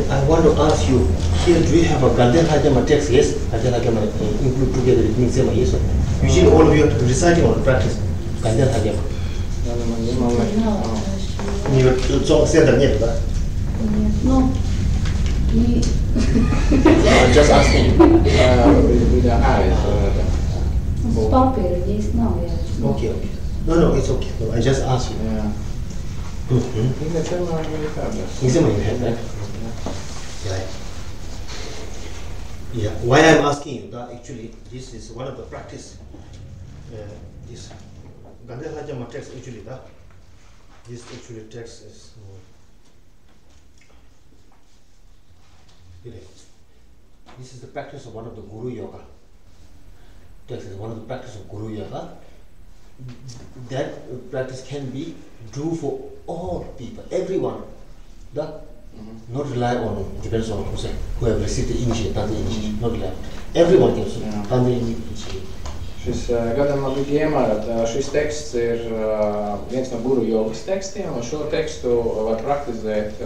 Then I want to ask you, here do you have a Gandhar Hajama text? Yes, Gandhar Hajama include together with Mingsema, yes? Usually all of you are reciting or practice Gandhar Hajama. You say the name, right? No. Just asking. We don't have it. Paper, yes, no, yeah. Okay. No, it's okay. No, I just asked you. Yeah. Mingsema you have, right? Right. Yeah. Why I'm asking you that actually this is one of the practice. This Gandhar Hajama text actually that this actually text is. This is the practice of one of the Guru Yoga. Text is one of the practice of Guru Yoga. That practice can be do for all people, everyone. That not rely on, depends on who have received the initiate, not the initiate, not rely on. Everyone can do the initiate. Šis gadam man bija iemērot, šis teksts ir viens no Guru jogas tekstiem, un šo tekstu var praktizēt,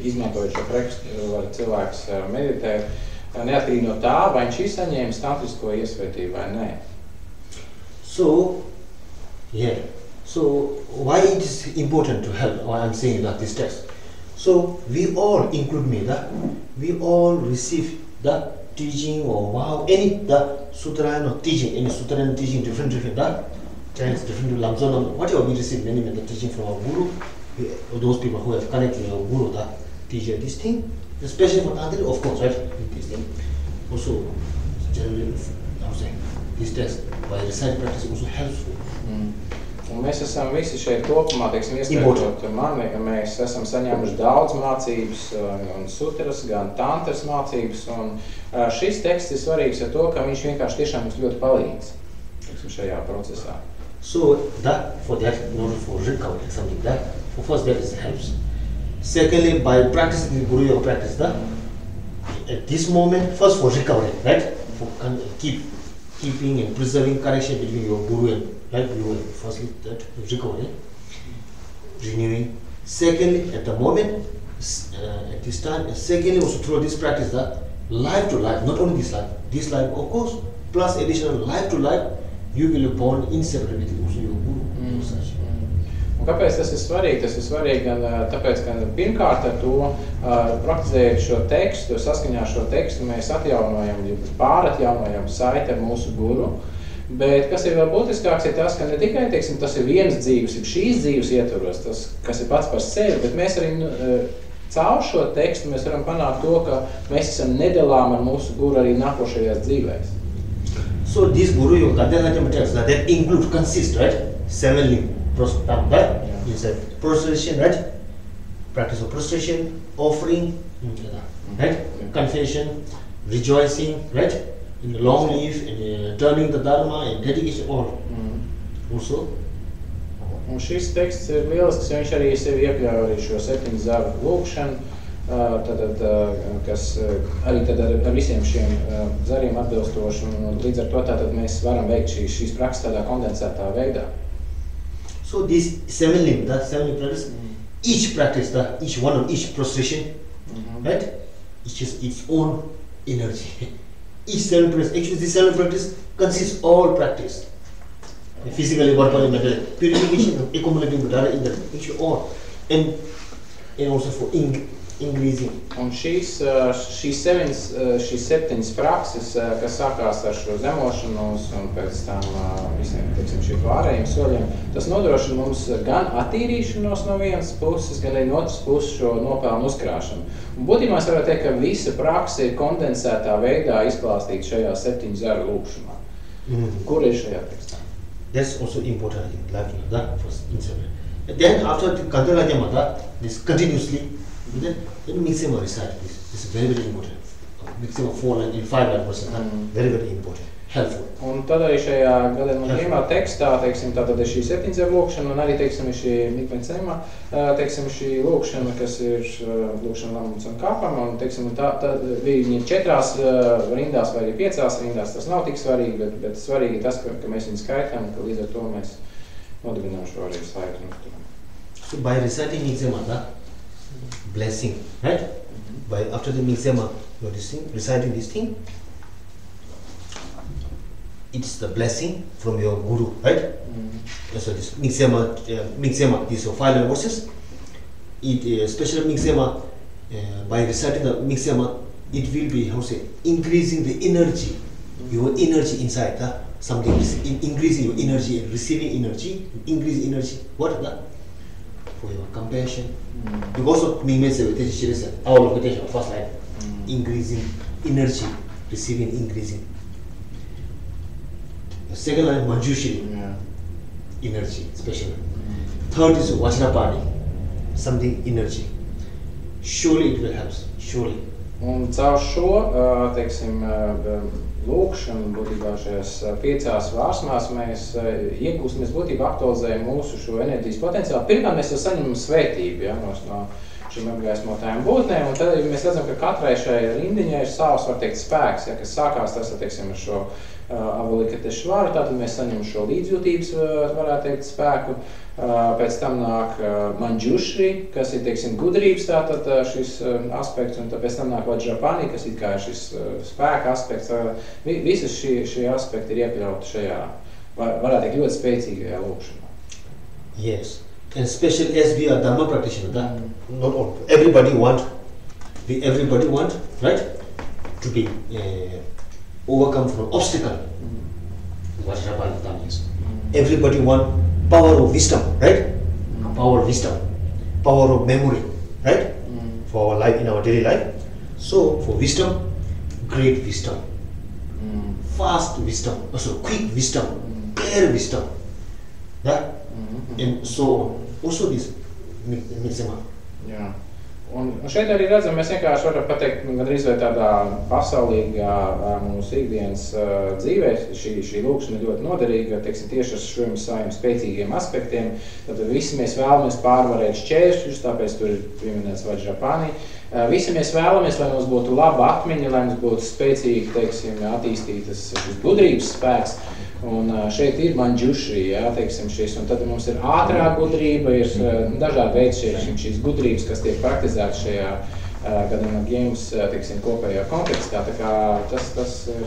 izmantojot šo tekstu, var cilvēks meditēt, neatkarīgi no tā, vai viņš izsaņēmis tantrisko iesvētību vai nē. So why it is important to help, why I'm saying that this text. So we all, include me, that we all receive the teaching or wow, any the sutra or teaching, any sutra and teaching different that trends different lamzon, whatever we receive many the teaching from our guru, those people who have connected with our guru, that teacher this thing, especially for Tantra, of course, right? This thing also generally I'm saying this text by reciting practice also helpful. Un mēs esam visi šeit kopumā, teiksim, ieskaitot mani, mēs esam saņēmuši daudz mācības, gan sutras, gan tantras mācības, un šis teksts ir svarīgs ar to, ka viņš vienkārši tiešām mums ļoti palīdz, teiksim, šajā procesā. So for that, in order for recovery, something that, for first that is helps. Secondly, by practicing the Guru Yoga practice, at this moment, first for recovery, right? For keeping and preserving connection between your Guru and right, firstly that recovery, renewing. Secondly, at the moment, at this time, secondly also through this practice that life to life, not only this life of course, plus additional life to life, you will be born inseparably with also your Guru. Un kāpēc tas ir svarīgi? Tas ir svarīgi gan tāpēc, ka pirmkārt ar to praktizējot šo tekstu, saskaņā šo tekstu mēs atjaunojam, pāratjaunojam saiti ar mūsu guru. Bet kas ir vēl būtiskāks ir tas, ka ne tikai, teiksim, tas ir vienas dzīves, šīs dzīves ietvaros, tas, kas ir pats par sevi, bet mēs arī caur šo tekstu mēs varam panākt to, ka mēs esam nedalām ar mūsu guru arī nākošajās dzīvēs. So this Guru Yoga, that include, consist, right? 7 limbs. That is a prostration, right? Practice of prostration, offering, right? Confession, rejoicing, right? In the long life, in turning the dharma, in dedication, all. Also. Un šis teksts ir lielisks, jo viņš arī sevi iekļauj arī šo 7 zaru lūkšanu, kas arī tad ar visiem šiem zariem atbilstoši, un līdz ar to tātad mēs varam veikt šīs prakses tādā kondensētā veidā. So these 7 limbs, that 7 practice, each practice, each one of each prostration, right? It's just its own energy. Each 7 practice, actually this 7 practice consists all practice. Physically, verbally, mentally, purification, accumulating dharma in the actually all, and also for increasing. Un šīs 7 prakses, kas sākās ar šo zemošanos un pēc tam visiem, teiksim, šiem pārējiem soļiem, tas nodrošina mums gan attīrīšanos no vienas puses, gan arī no otras puses šo nopelnu uzkrāšanu. Un būtībā es varētu teikt, ka visa prakse ir kondensētā veidā izklāstīta šajā 7 zaru lūkšanā. Kur ir šajā tekstā? That's also important, like that first incident. Then after the Gandhar Hajama, this continuously, then Mingsema recite this. This is very, very important. Mingsema 4 and 5%, very, very important, helpful. Un tad arī šajā gadījumā tekstā, teiksim, tātad ir šī 7 zaru lūkšana, un arī, teiksim, šī Mingsema, teiksim, šī lūkšana, kas ir lūkšana lamums un kāpam, un, teiksim, tā viņi 4 rindās vai arī 5 rindās, tas nav tik svarīgi, bet svarīgi tas, ka mēs viņu skaitām, ka līdz ar to mēs nodibinām šo arī saitu. So by reciting Mingsema, blessing, right? By after the miksema, you're reciting this thing. It's the blessing from your guru, right? So this miksema, these are 5 verses. It special miksema, by reciting the miksema, it will be increasing the energy, your energy inside. Something is increasing your energy and receiving energy, increase energy. What is that? For your compassion. Because of our meditation, first line, increasing energy, receiving, increasing. The second line, manjushri, energy, special. Third is vajrapani, something energy. Surely it will help. Surely. Un caur šo, teiksim, lūkšanu, būtībā šajās 5 vārsmās mēs iegūstam, mēs būtībā aktualizējam mūsu šo enerģijas potenciālu. Pirmā mēs jau saņemam svētību, no šīm apgaismotajām būtnēm, un tad mēs redzam, ka katrai šai rindiņai ir savs, var teikt, spēks, kas sākās tas, teiksim, ar šo avalikatešvaru, tātad mēs saņemam šo līdzjūtības, varētu teikt, spēku. Pēc tam nāk manjushri, kas ir, teiksim, gudrības, tātad šis aspekts, un pēc tam nāk vajrapani, kas ir kā šis spēka aspekts. Visi šie aspekti ir iekļauti šajā, varētu teikt, ļoti spēcīgajā lūkšanā. Yes, and especially as we are Dharma practitioner, not all, everybody want, right, to be overcome from obstacle. Vajrapani, everybody want power of wisdom, right? Power of wisdom, power of memory, right? For our life, in our daily life. So for wisdom, great wisdom, fast wisdom, also quick wisdom, clear wisdom, yeah? And so on. Also this miksema. Jā. Un šeit arī redzam, mēs vienkārši varam pateikt, gandrīz vai tādā pasaulīgā mūsu ikdienas dzīvē, šī lūkšana ļoti noderīga, teiksim, tieši ar šiem saviem spēcīgiem aspektiem. Tad visi mēs vēlamies pārvarēt šķēršļus, tāpēc tur ir pieminēts vajrapani. Visi mēs vēlamies, lai mums būtu laba atmiņa, lai mums būtu spēcīgi, teiksim, attīstītas šis gudrības spēks. Un šeit ir manjushri, teiksim, šis, un tad mums ir ātrā gudrība, ir dažādi veidi šīs gudrības, kas tiek praktizētas šajā gadījumā games, teiksim, kopējā kontekstā. Tā kā tas ir,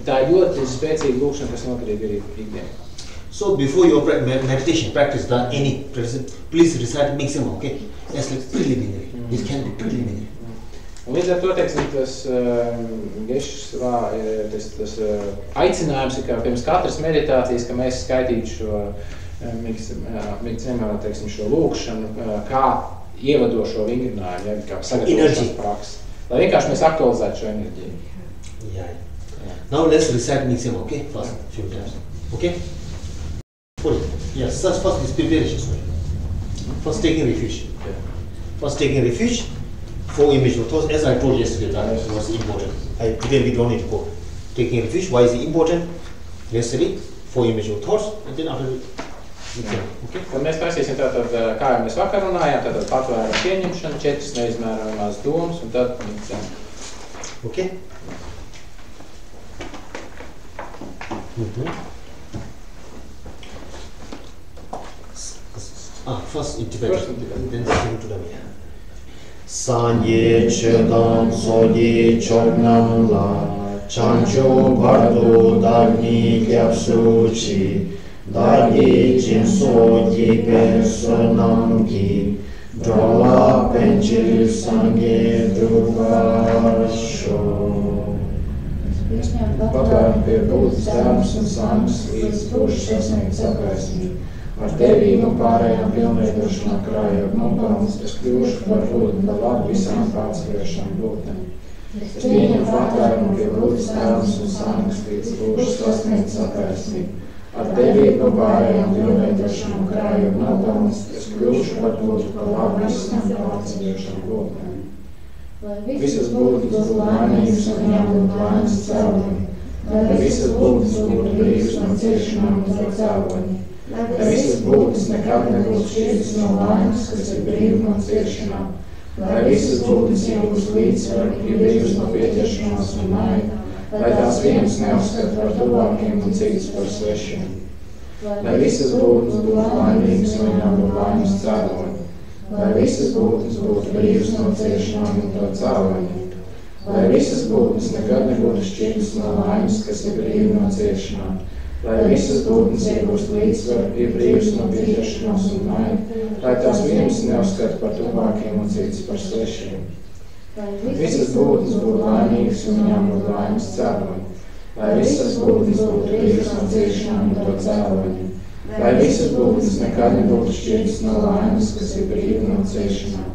tā ir ļoti spēcīga lūkšana, kas noderīga arī ikdienā. So before your meditation practice, please recite miksema, okay? That's like preliminary. It can be preliminary. Un līdz ar to, teiksim, tas aicinājums ir, ka pirms katras meditācijas, ka mēs skaitītu šo miksema, teiksim, šo lūkšanu, kā ievadošo vingrinājumu, kā sagatavošanas praksi. Lai vienkārši mēs aktualizētu šo enerģiju. Yeah. Now let's recite miksema, okay? First, few times. Okay? Yes, first is preparation. First taking refuge. First taking refuge. 4 image thoughts, as I told yesterday, that was important. Today we don't need to go. Taking refuge, why is it important? Yesterday, 4 image thoughts, and then after okay? Tad mēs taisīsim tātad, kā jau mēs vakar runājām, tātad patvērumu pieņemšanu, 4 neizmērojamās domas, un tad miksema. Okay? First in Tibetan, then sing to them. Sanye chedan sodi choknam la chancho bardo dagni kyapsuchi dagi jinso di personam ki drola penchil sangye drupasho. Patvērumu pie būtas tēvs un sāmas līdz puši sasniegt sagaismību. Ar devību pārējām pilnveidošanā krājot nopelnus, es kļūšu par ūdeni par labu visām pārsvarēšām būtnēm. Es pieņemu patvērumu pie būtas tēvs un sāmas līdz puši sasniegt sagaismību. Ar devību pārējām pilnveidošanā krājot nopelnus, es kļūšu par ūdeni par labu visām pārsvarēšām būtnēm. Visas būtnes būtu laimīgas un viņām būtu laimes cēloņi. Lai visas būtnes būtu brīvas no ciešanām un no cēloņi. Lai visas būtnes nekad nebūtu šķirtas no laimes, kas ir brīva no ciešanām. Lai visas būtnes iegūst līdzsvaru, ir brīvas no pieķeršanās un naida. Lai tās vienas neuzskata par tuvākiem un citas par svešiem. Lai visas būtnes būtu laimīgas un viņām būtu laimes cēloņi. lai visas būtnes būtu brīvas no ciešanām un to cēloņiem, lai visas būtnes nekad nebūtu šķirtas no laimes, kas ir brīva no ciešanām, lai visas būtnes iegūst līdzsvaru, ir brīvas no pieķeršanās un naida, lai tās vienas neuzskata par tuvākiem un citas par svešiem. Visas būtnes būtu laimīgas un viņām būtu laimes cēloņi, lai visas būtnes būtu brīvas no ciešanām un to cēloņiem, lai visas būtnes nekad nebūtu šķirtas no laimes, kas ir brīva no ciešanām,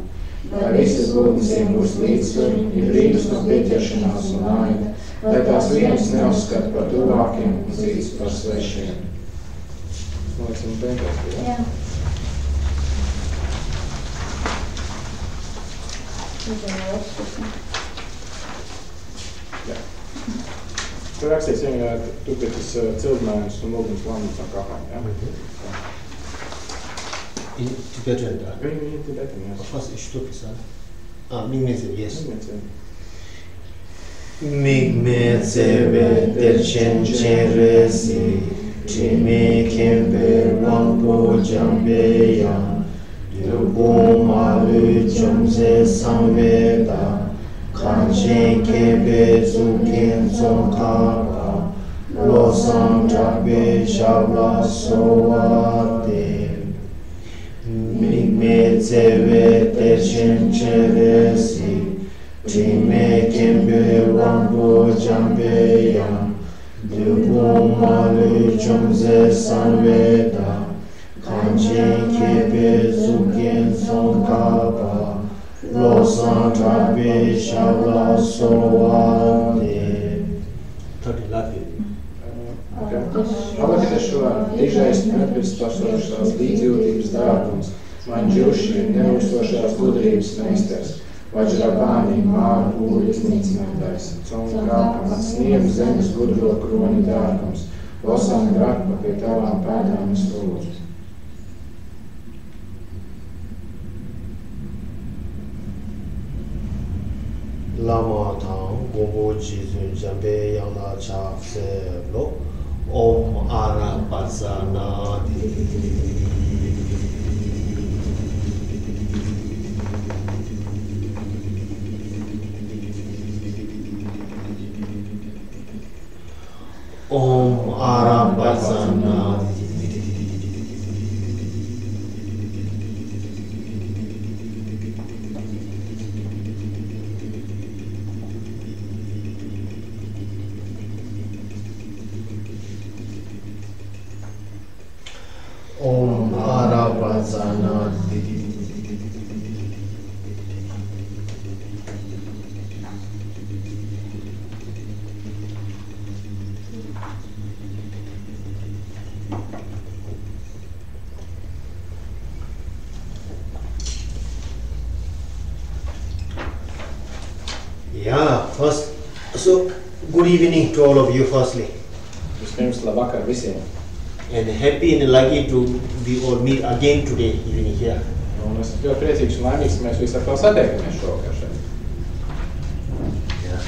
lai visas būtnes iegūst līdzsvaru, ir brīvas no pieķeršanās un naida, lai tās vienas neuzskata par tuvākiem un citas par svešiem. Noliksim beigās, jā? Jā. Tur rakstīts tu pie tas cildinājums un lūgums lēmums no kāpām, jā? In Tibetan, In Tibetan, yes. Of course, it's stupid, sir. Migmetse, yes. Migmetse. Migmetse terchen cheresi, Chime kempe wangpo jambe yang, Yogo malu jamse samveda, Kanchen kempe zuken zonkapa, Losang trabe shabla sowate. Migmetse terchen cheresi, Chime kempe wangpo jambe yang, Yogo malu jamse samveda, Kanchen kempe zuken zonkapa, Losang trabe shabla sowate. 30 Latvijas. Pamatiet šo dižais nepilstošās līdzjūtības dārgums, manģuši nerūstošās gudrības meistars, vaģrabāni māru pūļu iznīcinātājs, congāpam sniegu zemes gudro kroni dārgums, losām grakpa pie tavām pēdām es lūdzu. Lama tang gobo jizun jambe yang la chak se lo Om Arapasana Om Arapasana Om Arapasana Yeah, first, so good evening to all of you firstly. Vispirms labvakar visiem. And happy and lucky to be all meet again today evening here. Un esmu ļoti priecīgs un laimīgs, ka mēs visi atkal satiekamies šovakar šeit. Yeah.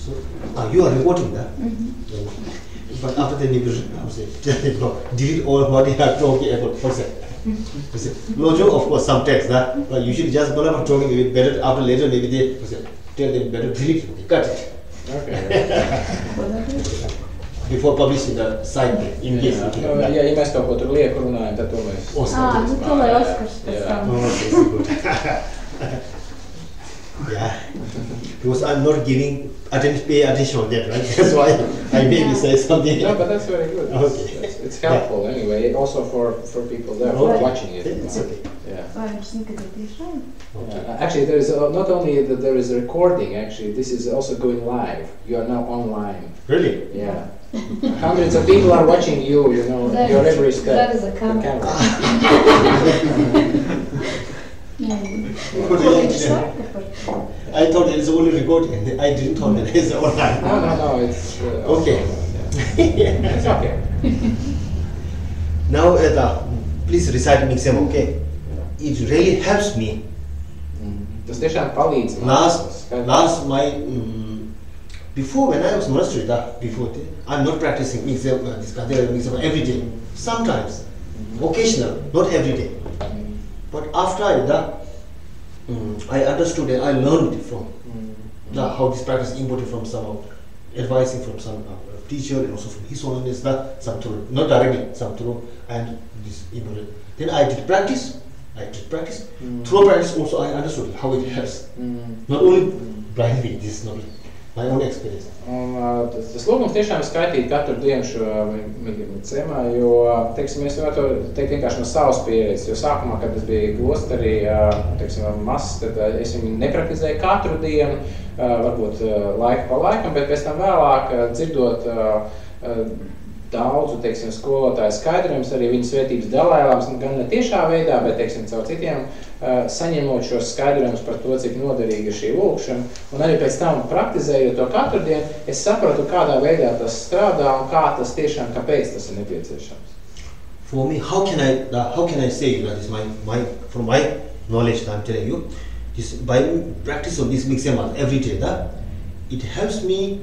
So, you are recording that? But after the negotiation, I would say, delete all what you have talking about. Lojo, of course, some text that, but you should just go about talking a bit better. After later, maybe they tell them better delete it, cut it. Okay. Before publishing the site in case. Ja mēs kaut ko tur lieku runājam, tad to mēs... Nu to lai Oskars pēc tam. Okay, so good. Yeah, because I'm not giving pay attention on that, right? That's why I maybe say something. No, but that's very good. Okay. It's helpful anyway, also for people there watching it. It's okay. Yeah. Vai jums nekad ir tiešām? Actually, there is not only that there is a recording. Actually, this is also going live. You are now online. Really? Yeah. Hundreds of people are watching you. You know, your every step. That is a camera. I thought it's only recording. I didn't thought that it's online. No. It's okay. Yeah. It's okay. Now, please recite Mixem, okay? It really helps me. Tas tiešām palīdz. Last my before when I was monastery, before I'm not practicing Mixem, this Mixem every day. Sometimes, occasional, not every day. after I understood and I learned it from how this practice is imported from some advising from some teacher and also from his own is some through, not directly, some through, and this imported. Then I did practice. Through practice also I understood how it helps. Not only blindly, this is not my own experience. Tas lūgums tiešām skaitīt katru dienu šo cemā, jo, teiksim, es varētu teikt vienkārši no savas pieredzes, jo sākumā, kad es biju klosterī, teiksim, mazs, tad es viņu nepraktizēju katru dienu, varbūt laiku pa laikam, bet pēc tam vēlāk dzirdot daudzu, teiksim, skolotāju skaidrojums, arī viņas svētības dalēlāms, gan ne tiešā veidā, bet, teiksim, caur citiem, saņemot šos skaidrojumus par to, cik noderīga ir šī lūkšana, un arī pēc tam praktizējot to katru dienu, es sapratu, kādā veidā tas strādā un kā tas tiešām, kāpēc tas ir nepieciešams. For me, how can I say that is from my knowledge that I'm telling you, this, by practice of this mixema every day, it helps me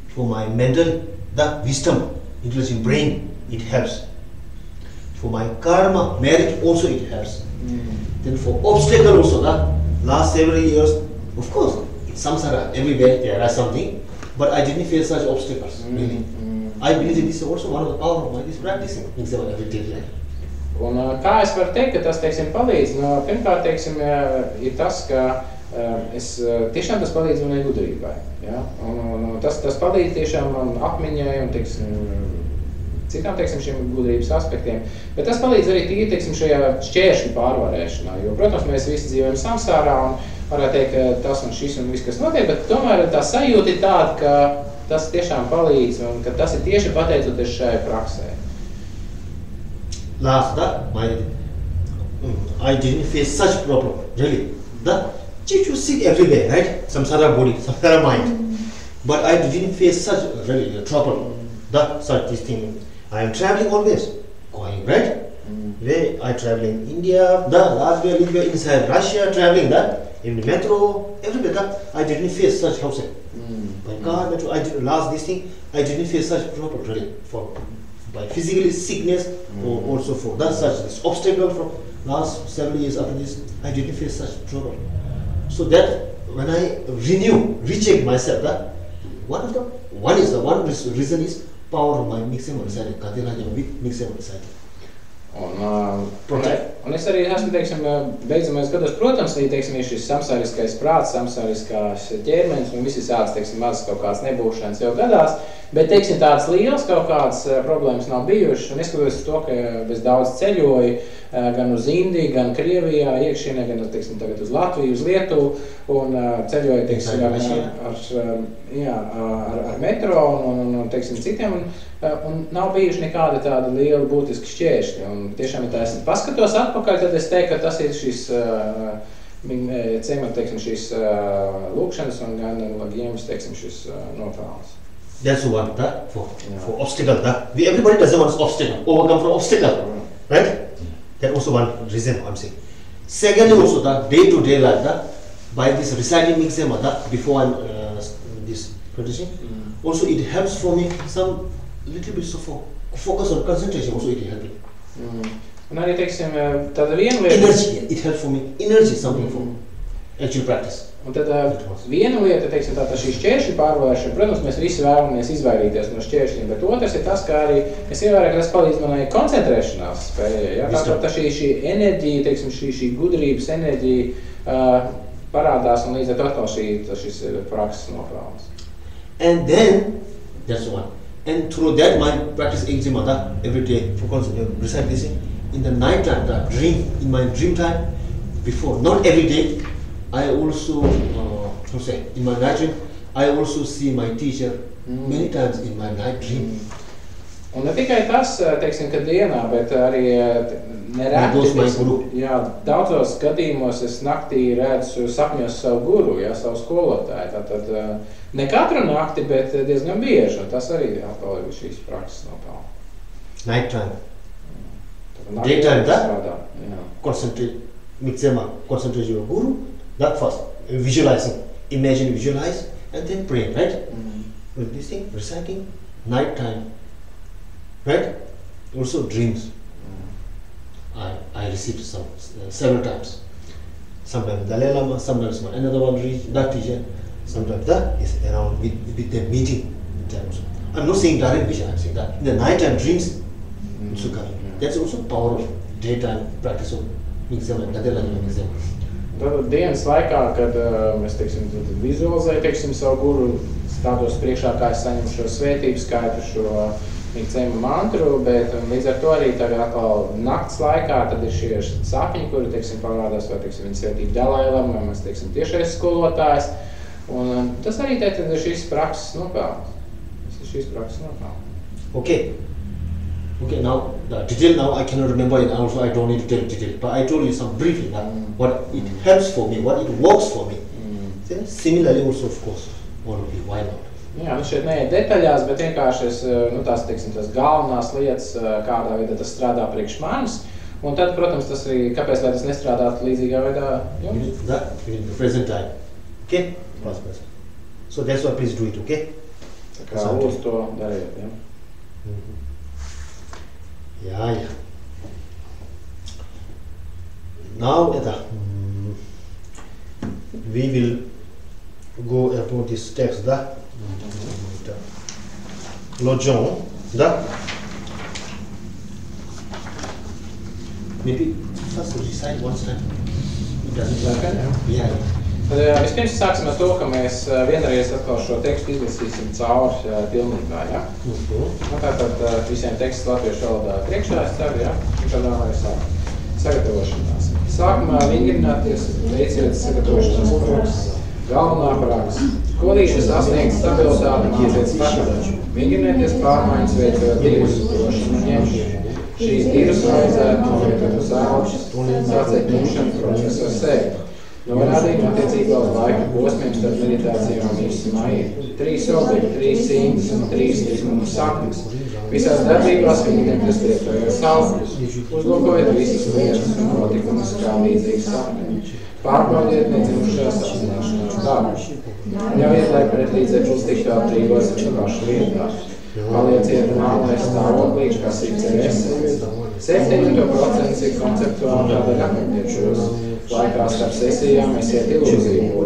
for my mental, wisdom, intelligent brain, it helps. For my karma, merit also it helps. Then for obstacle also, last several years, of course, in samsara, everywhere there are something, but I didn't face such obstacles, really. I believe this is also one of the power of my this practicing mixema every day life. Un kā es varu teikt, ka tas, teiksim, palīdz? Pirmkārt, teiksim, ir tas, ka tiešām tas palīdz manai gudrībai. Ja? Un tas palīdz tiešām man atmiņai un, teiksim, citām, teiksim, šiem gudrības aspektiem. Bet tas palīdz arī tīri, teiksim, šajā šķēršļu pārvarēšanā. Jo, protams, mēs visi dzīvojam samsārā un varētu teikt, ka tas un šis un viss, kas notiek, bet tomēr tā sajūta ir tāda, ka tas tiešām palīdz un ka tas ir tieši pateicoties šai praksē. Last, I didn't face such problem, really. You see everywhere, right? Samsara body, samsara mind. But I didn't face such really trouble. Such this thing. I am traveling always, going, right? Where I travel in India, last year inside Russia, traveling in the metro, everywhere. I didn't face such housing. By car, metro, last this thing, I didn't face such trouble really. By physically sickness or also for such this obstacle from last several years after this, I didn't face such trouble. So that when I recheck myself, one reason is power of my mixema reciting, Katilajam with mixema reciting. Un es arī esmu, teiksim, beidzamais gados, protams, teiksim, ir šis samsāriskais prāts, samsāriskās ķermenis un visi sāds, teiksim, mazas kaut kāds nebūšanas jau gadās, bet, teiksim, tādas lielas kaut kādas problēmas nav bijušas, un neskatoties to, ka es daudz ceļoju, gan uz Indiju, gan Krievijā, iekšienē, gan, teiksim, tagad uz Latviju, uz Lietuvu, un ceļoju, teiksim, ar metro un teiksim, citiem, un nav bijuši nekāda tāda liela būtiska šķēršļi. Un tiešām, ja tā es paskatos atpakaļ, tad es teiktu, ka tas ir šis teiksim, šis lūkšanas un gan Lagiemas, teiksim, šis nopelns. That's one, for obstacle, everybody doesn't want obstacle, overcome from obstacle, right? That's also one reason I'm saying. Secondly, also day-to-day life, by this reciting mixema, before I'm this practicing, also it helps for me some little bit of focus on concentration. Also it helps me. Un arī, teiksim, tāda viena lieta... Energy, it helps for me. Energy something for actual practice. Un tad viena lieta, teiksim, tātad šī šķēršļu pārvarēšana, protams, mēs visi vēlamies izvairīties no šķēršļiem, bet otrs ir tas, ka arī es ievēroju, ka tas palīdz manai koncentrēšanās spējai. Ja? Tātad šī enerģija, teiksim, šī gudrības enerģija parādās un līdz ar to atkal šis prakses nopelns. And then, that's one. And through that, my practice mixema every day, focus recite this in the night time, in my dream time, before, not every day. I also, in my night dream, I also see my teacher many times in my night dream. Un ne tikai tas, teiksim, ka dienā, bet arī nereti, daudzos gadījumos es naktī redzu sapņos savu guru, savu skolotāju. Tātad ne katru nakti, bet diezgan bieži, un tas arī atkal ir šīs prakses nopelns. Night time. Daytime, concentrate, mixema, concentrate your guru. That first, visualizing, imagine, visualize, and then pray, right? With this thing, reciting, night time, right? Also dreams. I received several times. Sometimes Dalai Lama, sometimes another one that teacher, sometimes that is around with the meeting times. I'm not saying direct vision, I'm saying that in the nighttime dreams also coming. That's also power of daytime practice of exam and Dalai Lama exam. Tad dienas laikā, kad mēs vizualizēju savu guru, stādos priekšā, kā es saņemu šo svētību skaitu, šo mikcēmu mantru, bet līdz ar to arī tagad atkal nakts laikā, tad ir šie sapņi, kuri, parādās, vai, viņa svētība Dalai Lama, vai mēs, tiešais skolotājs. Un tas arī, ir šīs prakses nopelns. Okay, now the detail now I cannot remember it, also I don't need to tell detail, but I told you some briefly what it helps for me, what it works for me. Similarly also, of course, all of you, why not? Jā, šeit neiet detaļās, bet vienkārši tās galvenās lietas, kādā veidā tas strādā priekš manis. Un tad, protams, tas arī, kāpēc lai tas nestrādātu līdzīgā veidā jums? That in the present time. Okay? So that's why please do it, okay? Tā kā lūdzu to dariet, ja? Yeah. Now, we will go about this text, Lord John, maybe first recite one time. It doesn't work. Yeah. Vispirms sāksim ar to, ka mēs vienreiz atkal šo tekstu izlasīsim cauri pilnībā, ja? Tātad visiem teksts latviešu valodā priekšā, es ceru, ja? Un tad vēl sagatavošanās. Sākumā vingrināties, veiciet sagatavošanās prakses. Galvenā praksa. Kodīši sasniegt stabilitāti, māciet pašādāšu. Vingrinēties pārmaiņas veicot divus drošanu ņemšanu. Šīs divas vajadzētu novietot uz augšas, sācēt ņemšanu procesu ar sevi. Norādīt attiecībā uz laika posmiem starp meditācijām īsumā ir 3 objekti, 3 simtas un 3 izmumu saknes. Visās darbībās vingrināties lietojot saukļus. Uzlūkojiet visas lietas un notikumus kā līdzīgas saknes. Pārbaudiet nedzimušās apzināšanās darbus. Ļaujiet, lai pretlīdzeklis tiktu atrīgots ar pašu vietā. Palieciet nālais stāvoklī, kas ir esence. 70% ir konceptuāli tādēļ apmetiešos. Laikā starp sesijām esiet ilūziju.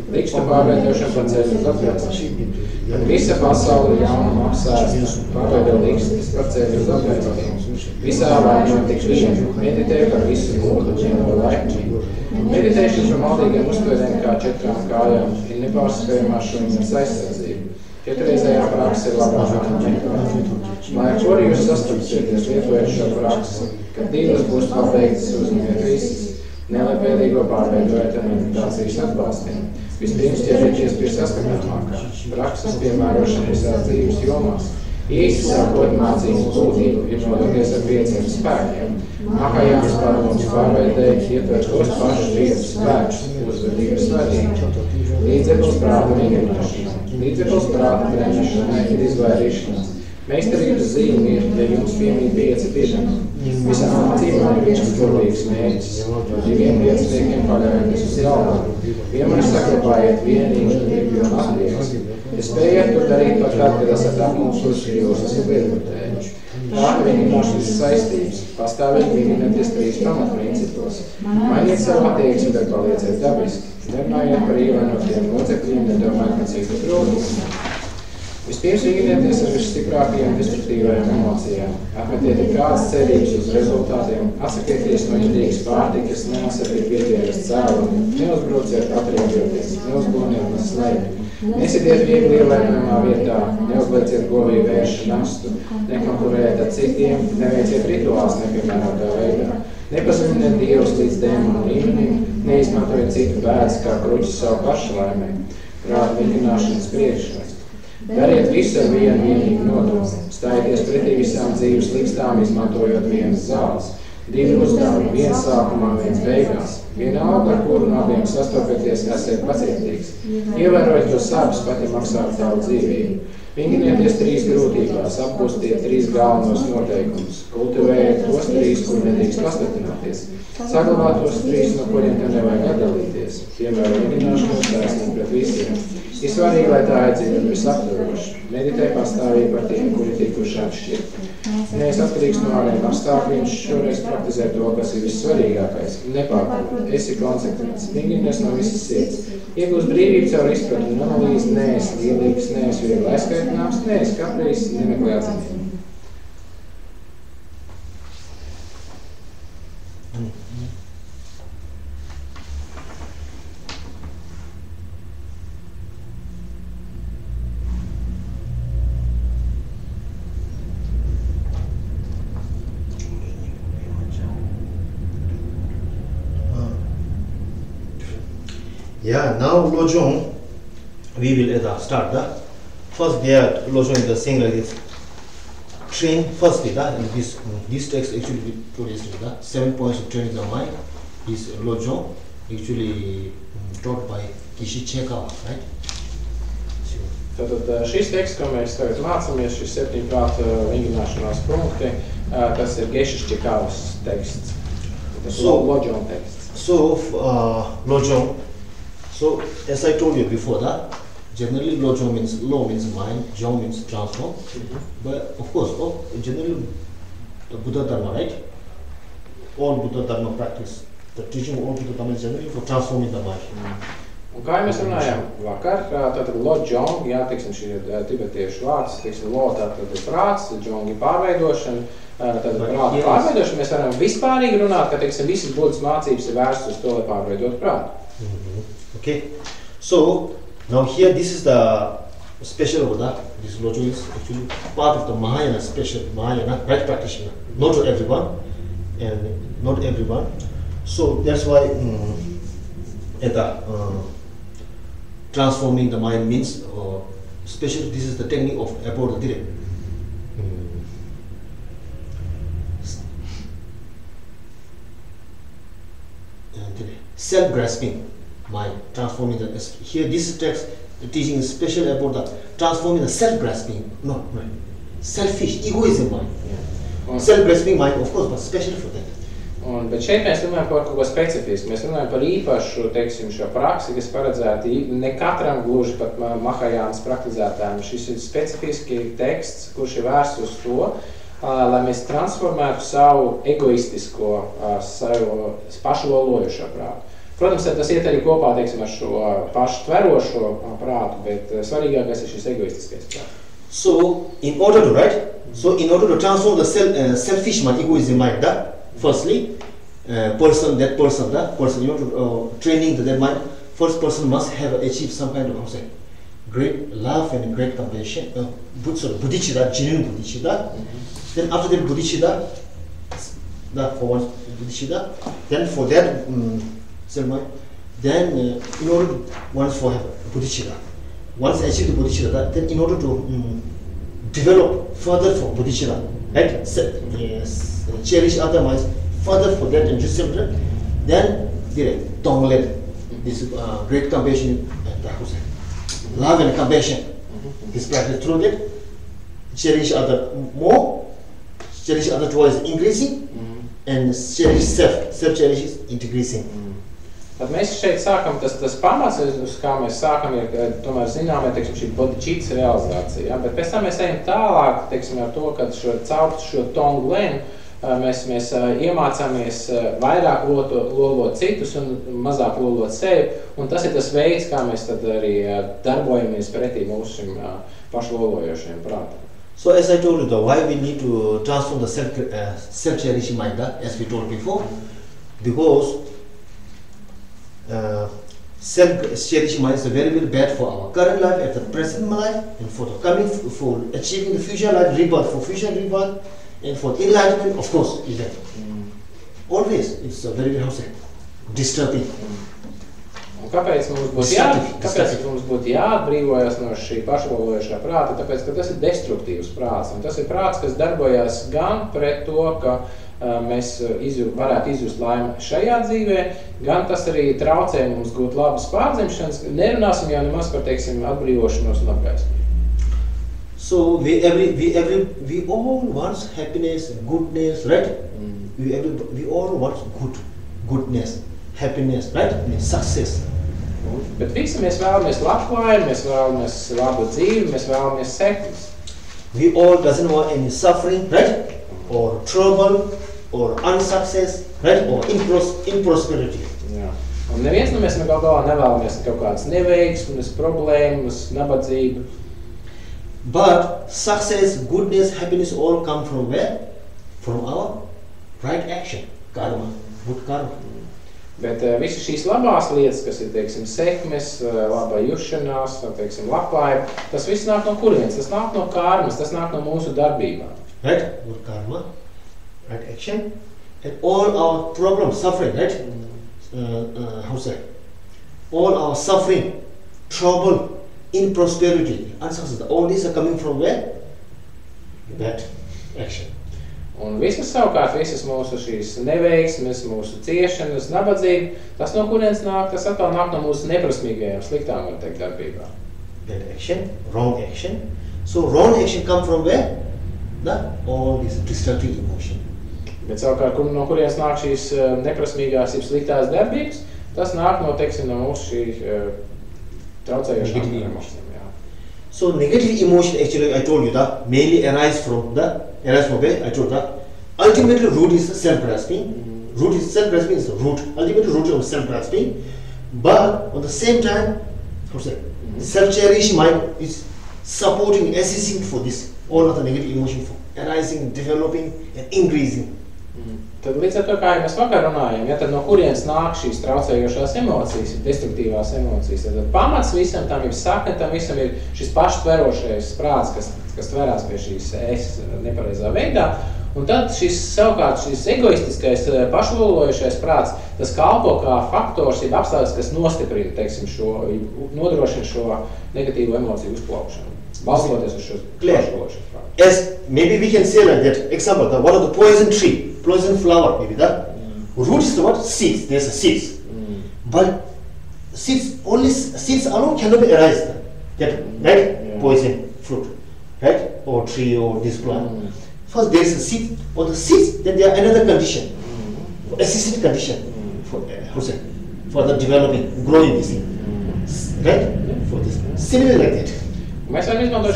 Likstu pārveidošana par ceļu uz atveicību. Kad visa pasaule ir jaunuma apsēsta, pārveido likstis par ceļu uz atveicību. Visā vainā tik vienu. Meditē par visu mūdu ģeno laiku. Meditēšana par maldīgiem uztvēriem kā 4 kājām ir nepārspējamā šodienas aizsardzība. 4-reizējā praksa ir labākā meklēt. Lai ar kuru jūs sastapsieties lietojot šo praksi, kad 2 būs pabeigtas, uzņemiet visas. Nelepēdīgo pārveidojiet ar meditācijas atbalstiem. Vispirms ķerieties pie saskatāmākā. Prakses piemērošana visās dzīves jomās. Īsti sākot mācības būtību ir nodoties ar 5 spēkiem. Mākājāms padomus pārveidēji ietver tos pašus 5 spēkus, uzvedības svarīgi. Līdzeklis prāta vingrināšanai. Līdzeklis prāta trenēšanai ir izvairīšanās. Meistarības zīme ir, ja jums piemīt 5 dižami. Visām mācībām ir viens burvīgs mērķis, no 2 lieciniekiem paļaujoties uz galvu. Vienmēr saglabājiet vienīgi un attieksmi. Ja spējat to darīt pat tad, kad esat apmulsuši, jūs esat lietotēji. Prāta vingrināšanas saistības. Pastāvīgi vingrināties 3 pamatprincipos. Mainiet savu attieksmi, tad palieciet dabiski. Nerunājiet par ievainotiem locekļiem, nedomājiet par citu trūkumu. Vispirms vingrināties ar visstiprākajām destruktīvajām emocijām. Atmetiet kādas cerības uz rezultātiem, atsakieties no indīgas pārtikas, neasakiet pietiekas cēlumu, neuzbrauciet atrieģoties, neuzgloniet no slēpju. Nesidiet viegli ievainojumā vietā, neuzlieciet govīgu vēršu nastu, nekonkurējiet ar citiem, neveiciet rituāls nepiemērotā veidā. Nepazeminiet Dievus līdz dēmonu līmenim, neizmantojiet citu bēdas kā kruķis savu pašu laimē. Prāta vingrināšanas priekšraksts. Dariet visu ar vienīgu nodomu. Stājieties pretī visām dzīves likstām, izmantojot vienas zāles. 2 uzdevumi, viens sākumā, viens beigās. Vienalga, ar kuru no abiem sastopieties, esiet pacietīgs. Ievērojiet to sāpes, pat ja maksāt savu dzīvību. Vingrināties 3 grūtībās, apgūstiet 3 galvenos noteikumus, kultivējiet tos 3, kur nedrīkst pastarpināties, saglabāt tos 3, no kuriem tev nevajag atdalīties, piemēram, vingrināšanos taisnība pret visiem. Ir svarīgi, lai tā aicina un visaptvaroši. Meditē pastāvīgi par tiem, kuri tikuši atšķirti. Neesi atkarīgs no ārējiem apstākļiem, šoreiz praktizē to, kas ir vissvarīgākais. Nepārprot, esi konsekvents, vingrinies no visas sirds. Iegūst brīvību caur izpratni un analīzi, neesi lielīgs, neesi viegli aizskaitināms, neesi kaprīs, nemeklē atzinību. Yeah, now Lojong, we will start the first there. Lojong is saying like this. Train firstly, and this text actually we told yesterday. 7 points of training the mind is Lojong, actually taught by Kishi Chekava, right? Tātad šis teksts, ko mēs tagad mācāmies, šis 7 prāta vingrināšanās punkti, tas ir Gešas Čekavas teksts. Tas ir Lojong teksts. So, Lojong. So, as I told you before that, generally Lojong means law means mind, Jong means transform. But of course, generally the Buddha Dharma, right? All Buddha Dharma practice, the teaching of all Buddha Dharma is generally for transforming the mind. Un kā mēs runājām vakar, tātad Lojong, jā, teiksim, šī ir tibetiešu vārds, teiksim, Lo, tātad ir prāts, Jong ir pārveidošana, tātad prāta pārveidošana, mēs varam vispārīgi runāt, ka, teiksim, visas Buddhas mācības ir vērstas uz to, lai pārveidotu prātu. Okay, so now here this is the special Buddha. This Lojong is actually part of the Mahayana, special Mahayana, right practitioner. Not to everyone, and not everyone. So that's why transforming the mind means, especially this is the technique of Abodha Dire. Self-grasping mind, transforming the, here this text, the teaching is special about the transforming the self-grasping, no, right, selfish, egoism mind. Yeah. Self-grasping mind, of course, but special for that. Bet šeit mēs runājam par kaut ko specifisku, mēs runājam par īpašu, teiksim, šo praksi, kas paredzēti ne katram gluži pat Mahajānas praktizētājiem. Šis ir specifiski teksts, kurš ir vērsts uz to, lai mēs transformētu savu egoistisko, savu pašlolojušo prātu. Protams, tas iet arī kopā, teiksim, ar šo pašu tverošo prātu, bet svarīgākais ir šis egoistiskais prāts. So, in order to transform the selfish mind, egoism mind, firstly, that person, you know, training that mind, first person must have achieved some kind of, great love and great compassion, bodhicitta, genuine bodhicitta. Then after that bodhicitta, then for that then in order once for have bodhicitta, once achieve the bodhicitta, then in order to develop further for bodhicitta, right? Cherish other minds further for that and just simpler, then tonglet, this great compassion, love and compassion is practiced through that. Cherish other more, cherish other towards increasing, and cherish self-cherish is increasing. Tad mēs šeit sākam, tas pamats, uz kā mēs sākam, ir tomēr zinām, teiksim, šī bodhicitta realizācija, ja? Bet pēc tam mēs ejam tālāk, teiksim, ar to, ka caur šo tonglen mēs iemācāmies vairāk lolot citus un mazāk lolot sevi, un tas ir tas veids, kā mēs tad arī darbojamies pretī mūsu šim pašlolojošajam prātam. So as I told you, why we need to transform the self-cherishing mind, as we told before, because self-cherishing mind is very, very bad for our current life, at the present life, and for the coming, for achieving the future life, rebirth, for future rebirth, and for enlightenment, of course, is that. Always, it's a very, disturbing. Un kāpēc mums būtu jāatbrīvojas no šī pašlolojošā prāta? Tāpēc, ka tas ir destruktīvs prāts. Un tas ir prāts, kas darbojas gan pret to, ka mēs varētu izjust laimi šajā dzīvē, gan tas arī traucē mums gūt labas pārdzimšanas. Nerunāsim jau nemaz par, teiksim, atbrīvošanos un apgaismību. So we all want happiness, goodness, right? We all want goodness, happiness, right? Success. Bet visi mēs vēlamies labklājību, mēs vēlamies labu dzīvi, mēs vēlamies sekmes. We all doesn't want any suffering, right? Or trouble, or unsuccess, right? Or improsperity. Jā. Un neviens no mēs gal galā nevēlamies kaut kādas neveiksmes, problēmas, nabadzību. But success, goodness, happiness all come from where? From our right action, karma, good karma. Bet visi šīs labās lietas, kas ir, teiksim, sekmes, labā jušanās, teiksim, labklājība, tas viss nāk no kurienes? Tas nāk no karmas, tas nāk no mūsu darbībām. Right? Good karma, right action, and all our problems, suffering, right? How to say? All our suffering, trouble, improsperity, unsuccess, all these are coming from where? That action. Un visas savukārt, visas mūsu šīs neveiksmes, mūsu ciešanas, nabadzība, tas no kurienes nāk, tas atkal nāk no mūsu neprasmīgajām, sliktām, var teikt, darbībām. Bad action, wrong action. So wrong action come from where? All these destructive emotion. Bet savukārt, no kurienes nāk šīs neprasmīgās, sliktās darbības, tas nāk no, teiksim, no mūsu šī traucējošām emocijām. So negative emotion, actually, I told you that mainly arise from where? I told that ultimately root is self-grasping. Root is self-grasping is the root. Ultimately root of self-grasping. But on the same time, how to say? Self-cherishing mind is supporting, assisting for this all of the negative emotion for arising, developing, and increasing. Tad līdz ar to, kā mēs vakar runājam, tad no kurienes nāk šīs traucējošās emocijas, destruktīvās emocijas, tad pamats visam tam ir sakne, tam visam ir šis paštverošais prāts, kas tverās pie šīs es nepareizā veidā, un tad savukārt šis egoistiskais pašlolojošais prāts, tas kalpo kā faktors, jeb apstākļus, kas nostiprina, teiksim, nodrošina šo negatīvo emociju uzplaukšanu, balstoties uz šo pašlolojošais prāts. As maybe we can say like that, example, one of the poison tree, poison flower, maybe that root is the what? Seeds. There's a seeds. But seeds alone cannot be arise that right? Poison fruit, right? Or tree or this plant. First there is a seed. On the seeds, then there are another condition, assisted condition for the developing, growing this thing, right? For this, similarly like that. Mēs varam izmantot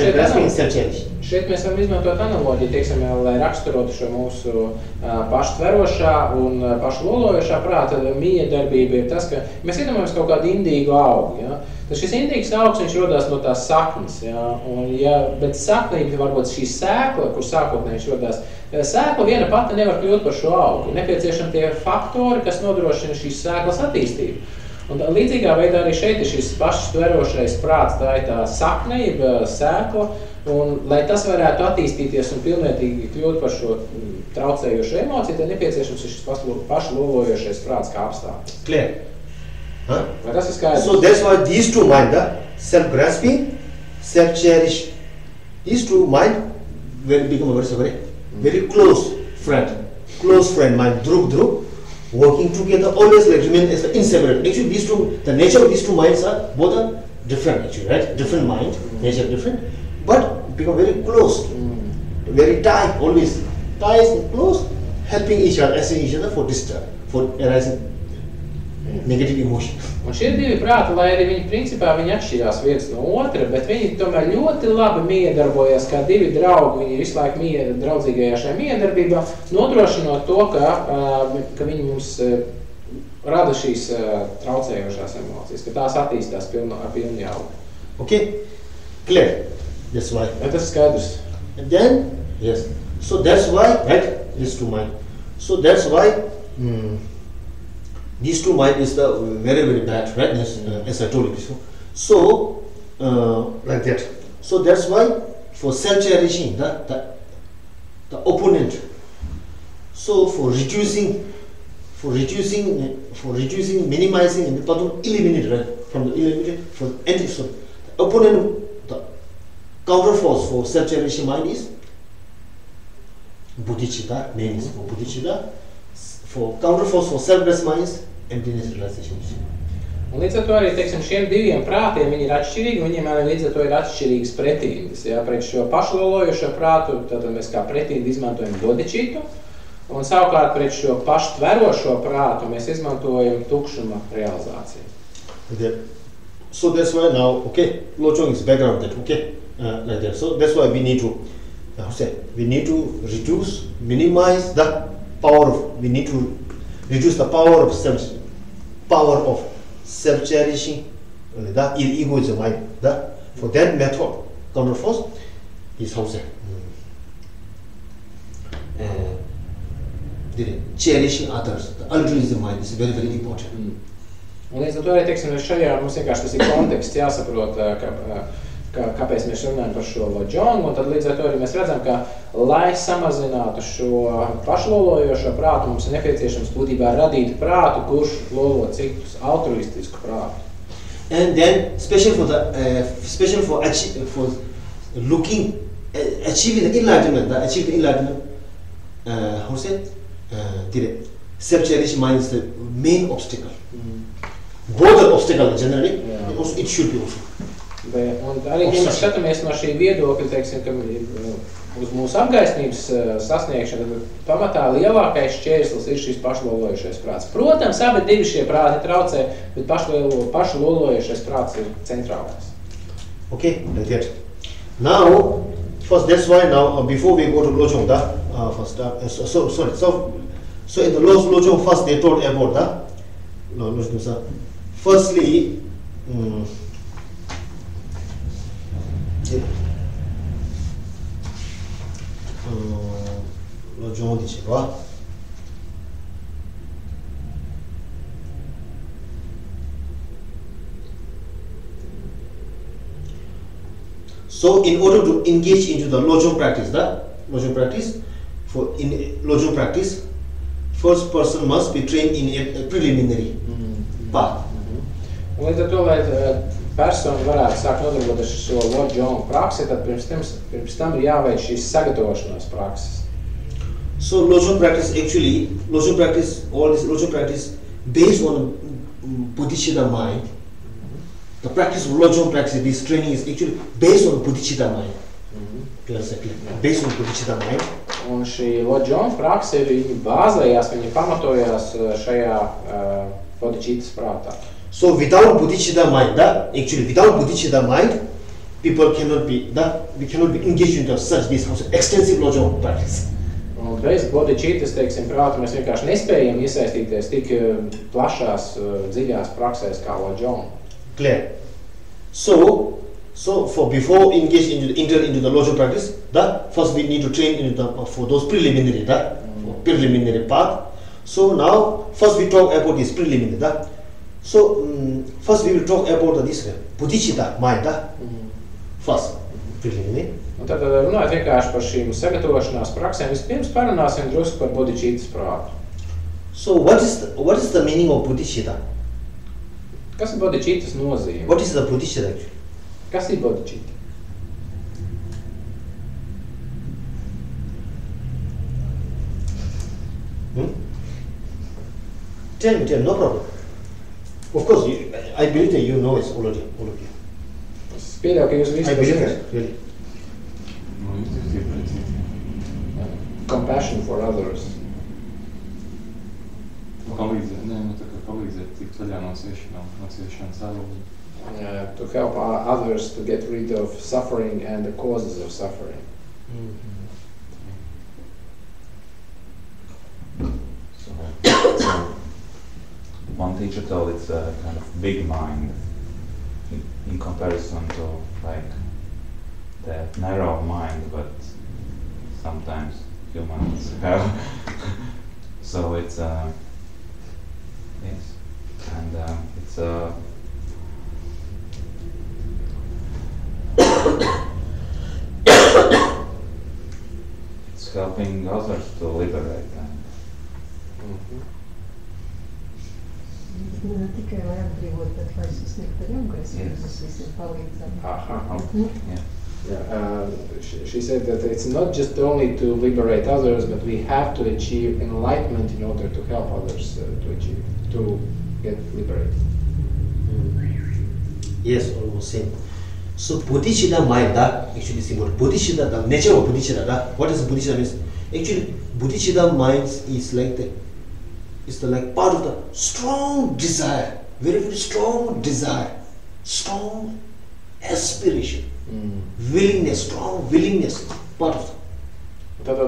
šeit mēs varam izmantot analoģiju, teiksim, lai raksturotu šo mūsu paštverošā un pašlolojošā prāta miedarbība ir tas, ka mēs iedomājamies kaut kādu indīgu augu, ja? Tad šis indīgs augs, viņš rodās no tās saknes, ja? Bet saknība varbūt šī sēkla, kur sākotnēji viņš rodās, sēkla viena pati nevar kļūt par šo augu. Nepieciešami tie faktori, kas nodrošina šīs sēklas attīstību. Un līdzīgā veidā arī šeit ir šis paštverošais prāts, tā ir tā sakne, sēkla, un lai tas varētu attīstīties un pilnvērtīgi kļūt par šo traucējošo emociju, tad nepieciešams ir šis pašlolojošais prāts kā apstākļs. Clear? Huh? Vai tas ir skaidrs? So that's why these two mind, self-grasping, self-cherish, these two mind will become very close friend mind, dhruv, working together, always like remain as inseparable. Actually, these two, the nature of these two minds are both are different, actually, right? Different mind, nature different, but become very close, very tight, always ties and close, helping each other, assisting each other for arising negative emotion. Un šie divi prāti, lai arī viņi principā atšķirās viens no otra, bet viņi tomēr ļoti labi miedarbojas kā divi draugi, viņi visu laiku draudzīgajā šajā miedarbībā, nodrošinot to, ka viņi mums rada šīs traucējošās emocijas, ka tās attīstās ar pilnu jaudu. Okay, clear. That's why. Bet tas ir skaidrs. And then, yes. So that's why, right? These two mind. So that's why these two mind is the very bad, right? As I told you before. So like that. So that's why for self-cherishing the opponent. So for reducing, minimizing, and eliminate, right? From the eliminate for anti. So the opponent, the counterforce for self-cherishing mind is bodhicitta. Name is for bodhicitta. For counterforce for self-grasping mind is emptiness realization. Un līdz ar to arī, teiksim, šiem diviem prātiem viņi ir atšķirīgi, viņiem arī līdz ar to ir atšķirīgas pretīndas. Ja? Pret šo pašlolojošo prātu, tad mēs kā pretīndu izmantojam bodhicitu, un savukārt pret šo paštverošo prātu mēs izmantojam tukšuma realizāciju. Okay. So that's why now, okay, Lojong is background that, okay, like that. So that's why we need to, we need to reduce, minimize the power of, we need to reduce the power of self-cherishing, the egoism mind. For that method, counterforce is cherishing others. The altruism mind is very, very important. Un līdz ar to arī, teiksim, šajā mums vienkārši tas ir konteksts jāsaprot, kāpēc mēs runājam par šo lojongu, un tad līdz ar to arī mēs redzam, ka, lai samazinātu šo pašlolojošo prātu, mums ir nepieciešams būtībā radīt prātu, kurš lolo citus, altruistisku prātu. And then, especially for looking, achieving the enlightenment, self-cherishing mind is the main obstacle. Both are obstacles generally, also it should be also. Un arī, ja mēs skatāmies no šī viedokļa, teiksim, ka uz mūsu apgaismības sasniegšanu, tad pamatā lielākais šķērslis ir šis pašlolojošais prāts. Protams, abi divi šie prāti traucē, bet pašlolojošais prāts ir centrālais. Okay, like that. Now, first that's why now, before we go to Lojong, so in the Lojong first they told about the, firstly, so in order to engage into the Lojong practice, for in Lojong practice, first person must be trained in a preliminary path. Un līdz ar to, lai persona varētu sākt nodarboties ar šo Lojong praksi, tad pirms tam ir jāveic šīs sagatavošanās prakses. So Lojong practice actually, all this Lojong practice based on bodhicitta mind. The practice of Lojong practice, this training is actually based on bodhicitta mind. Based on bodhicitta mind. Un šī Lojong prakse ir bāzējās, viņa pamatojās šajā bodhicittas prātā. So without bodhicitta mind, without bodhicitta mind, people cannot be engaged into such this extensive Lojong practice. Un bez bodhicittas, teiksim, prāta mēs vienkārši nespējam iesaistīties tik plašās, dziļās praksēs kā Lojong. Clear. So for before enter into the Lojong practice, first we need to train into for those preliminary, preliminary path. So now first we talk about this preliminary. So first we will talk about this bodhicitta mind. First preliminary. Un tad runājot vienkārši par šīm sagatavošanās praksēm, vispirms parunāsim drusku par bodhicittas prātu. So what is the meaning of bodhicitta? Kas ir bodhicittas nozīme? What is the bodhicitta actually? Kas ir bodhicitta? Tell me, no problem. Of course, I believe that you know it already, all of you. Es pieļauju, ka jūs visi I believe that, really. Compassion for others. Palīdzēt tikt vaļā no ciešanas avotu. To help others to get rid of suffering and the causes of suffering. So one teacher told it's a kind of big mind in comparison to like the narrow mind, but sometimes humans have. So it's yes, and it's it's helping others to liberate them. Ne tikai lai atbrīvot, bet lai sasniegt arī agresiju, mēs visiem palīdzam. She said that it's not just only to liberate others, but we have to achieve enlightenment in order to help others to get liberated. Yes, almost same. So bodhicitta mind, actually simple. Bodhicitta, the nature of bodhicitta, what is bodhicitta means? Actually, bodhicitta mind is like like part of the strong desire, very, very strong desire, strong aspiration, willingness, strong willingness, part of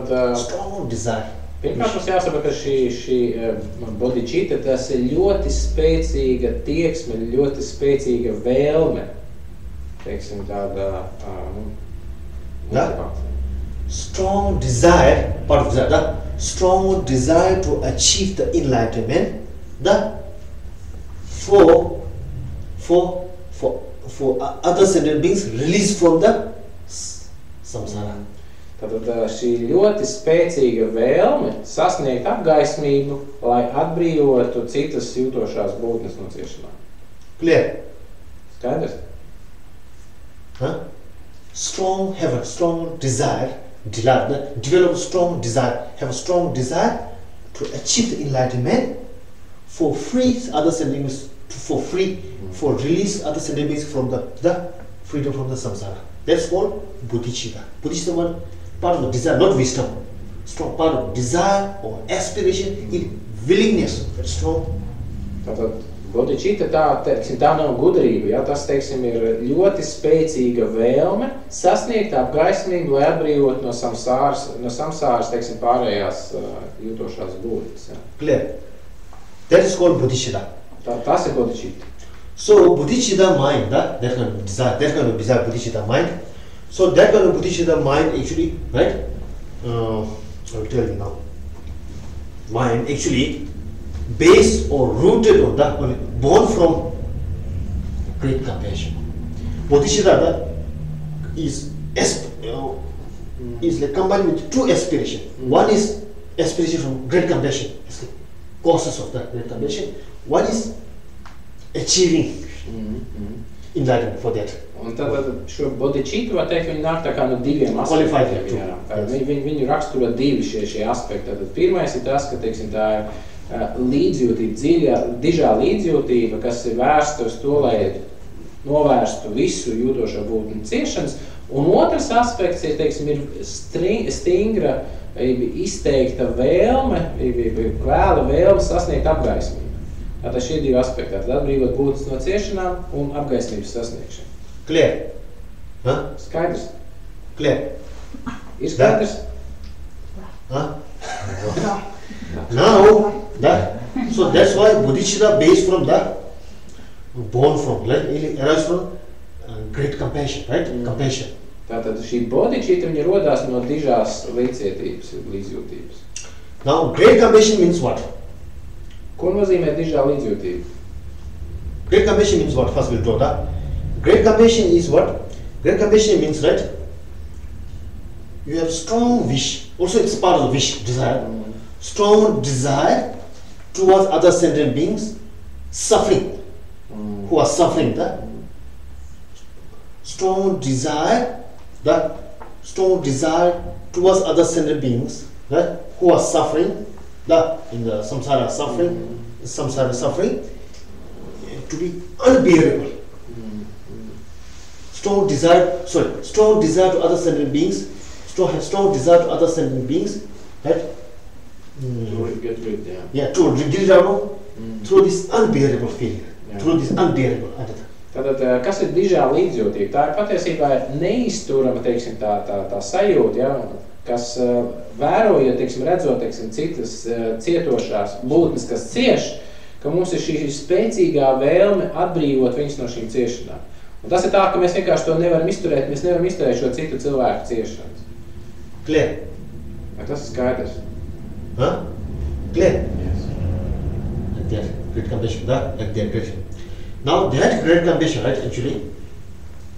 the strong desire. Pirmkārt, mums jāsaprot, ka šī bodhicitta, tas ir ļoti spēcīga tieksme, ļoti spēcīga vēlme. Teiksim, tāda motivācija. Strong desire, part of that, strong desire to achieve the enlightenment, for other sentient beings released from the samsara. Tātad šī ļoti spēcīga vēlme sasniegt apgaismību, lai atbrīvotu citas jūtošās būtnes no ciešanām. Clear? Skaidrs? Have a strong desire, develop a strong desire, have a strong desire to achieve the enlightenment, for free other sentient beings, for release other sentient beings from the freedom from the samsara. That's called bodhicitta. Bodhicitta one part of the desire, not wisdom. Strong part of desire or aspiration, willingness, that's strong. Tātad bodhicitta tā nav gudrība, ja? Tas, teiksim, ir ļoti spēcīga vēlme sasniegt apgaismību, lai atbrīvot no samsāras, teiksim, pārējās jūtošās būtnes. Ja? Clear. That is called bodhicitta. Tas ir bodhicitta. So bodhicitta mind, that kind of desire, bodhicitta mind. So that kind of bodhicitta mind actually, right? I'll tell you now. Mind actually based or rooted on that, born from great compassion. Bodhicitta is like combined with two aspirations. One is aspiration from great compassion, it's the causes of that great compassion. One is achieving enlightenment for that. Un tad šo bodhicitu, var teikt, viņi nāk tā kā no diviem aspektiem. Viņu raksturo divi šie aspekti. Tad pirmais ir tas, ka, teiksim, tā ir līdzjūtība, dižā līdzjūtība, kas ir vērsta uz to, lai novērstu visu jūtošo būtņu ciešanas. Un otrs aspekts ir, teiksim, ir stingra, izteikta vēlme, kvēla vēlme sasniegt apgaismību. Tātad šie divi aspekti, tātad atbrīvot būtnes no ciešanām un apgaismības sasniegšanu. Clear? Skaidrs? Clear? Ir skaidrs? Now, so that's why bodhicitta based from born from, like arises from great compassion, right? Compassion. Tātad šī bodhicitta, viņa rodās no dižās līdzjūtības. Now, great compassion means what? Ko nozīmē dižā līdzjūtība? Great compassion means what? First we'll draw that. Great compassion is what? Great compassion means, right? You have strong wish. Also, it's part of the wish, desire. Strong desire towards other sentient beings suffering, who are suffering. Strong desire towards other sentient beings, right, who are suffering, in the samsara suffering, to be unbearable. Strong desire to other sentient beings, strong desire to other sentient beings, right? To get rid, to get rid of through this unbearable feeling, through this unbearable. Tātad, kas ir dižā līdzjūtība? Tā ir patiesībā neizturama, teiksim, tā sajūta, ja, kas vērojot, teiksim, redzot, teiksim, citas cietošās būtnes, kas cieš, ka mums ir šī spēcīgā vēlme atbrīvot viņus no šīm ciešanām. Un tas ir tā, ka mēs vienkārši to nevaram izturēt, mēs nevaram izturēt šo citu cilvēku ciešanas. Clear? Vai tas ir skaidrs? Clear? Yes. Like that, great compassion, like that, great. Now that great compassion, right, actually.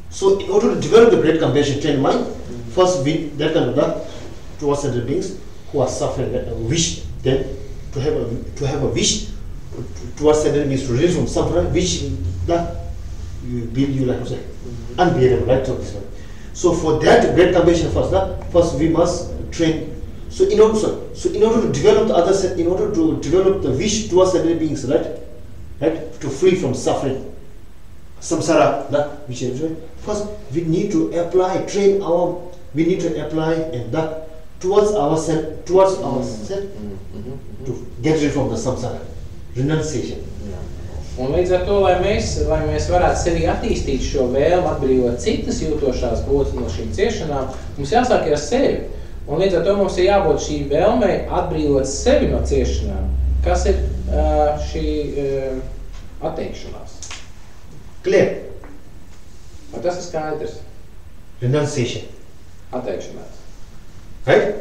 So in order to develop the great compassion trained mind, first we that kind of towards the beings who are suffering, wish them to have a wish towards the beings to release from suffering, which you like to say unbearable, right? So this one. So for that great compassion first we must train. So in order to develop the other, in order to develop the wish towards the beings, right, to free from suffering, samsara, which is first we need to apply, we need to apply and towards ourselves to get rid from the samsara, renunciation. Un līdz ar to, lai mēs varētu sevi attīstīt šo vēlmu atbrīvot citas jūtošās būtnes no šīm ciešanām, mums jāsāk ar sevi. Un līdz ar to mums ir jābūt šī vēlmei atbrīvot sevi no ciešanām. Kas ir šī atteikšanās? Clear. Vai tas ir skaidrs? Renunciation. Atteikšanās. Right?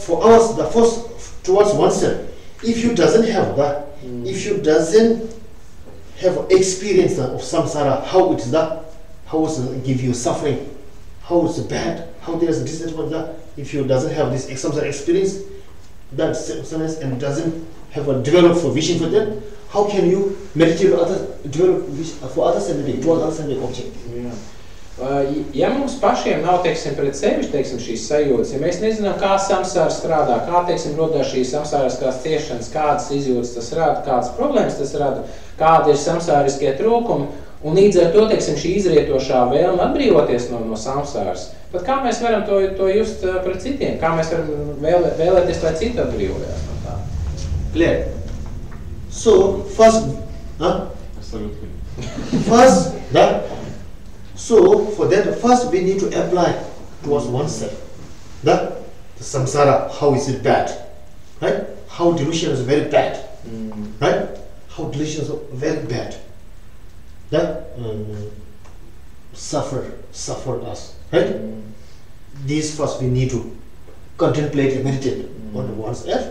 For us, the first towards oneself, if you doesn't have experience of samsara, how it's give you suffering, how it's bad, how there's a disadvantage, if you doesn't have this samsara experience, that samsara and doesn't have a developed for vision for them, how can you meditate develop for others and meditate towards others and the object? Ja mums pašiem nav, pret sevi, šīs sajūtas, ja mēs nezinām, kā samsāra strādā, kā, rodās šīs samsāriskās ciešanas, kādas izjūtas tas rada, kādas problēmas tas rada, kādi ir samsāriskie trūkumi, un līdz ar to, šī izrietošā vēlme atbrīvoties no samsāras, tad kā mēs varam to just pret citiem? Kā mēs varam vēlēties, lai citi atbrīvojās no tā? Clear. So, first, so for that, first we need to apply towards oneself. The samsara, how is it bad? Right? How delusion is very bad. Right? How delusion is very bad. Suffer us. Right? These first we need to contemplate and meditate on oneself.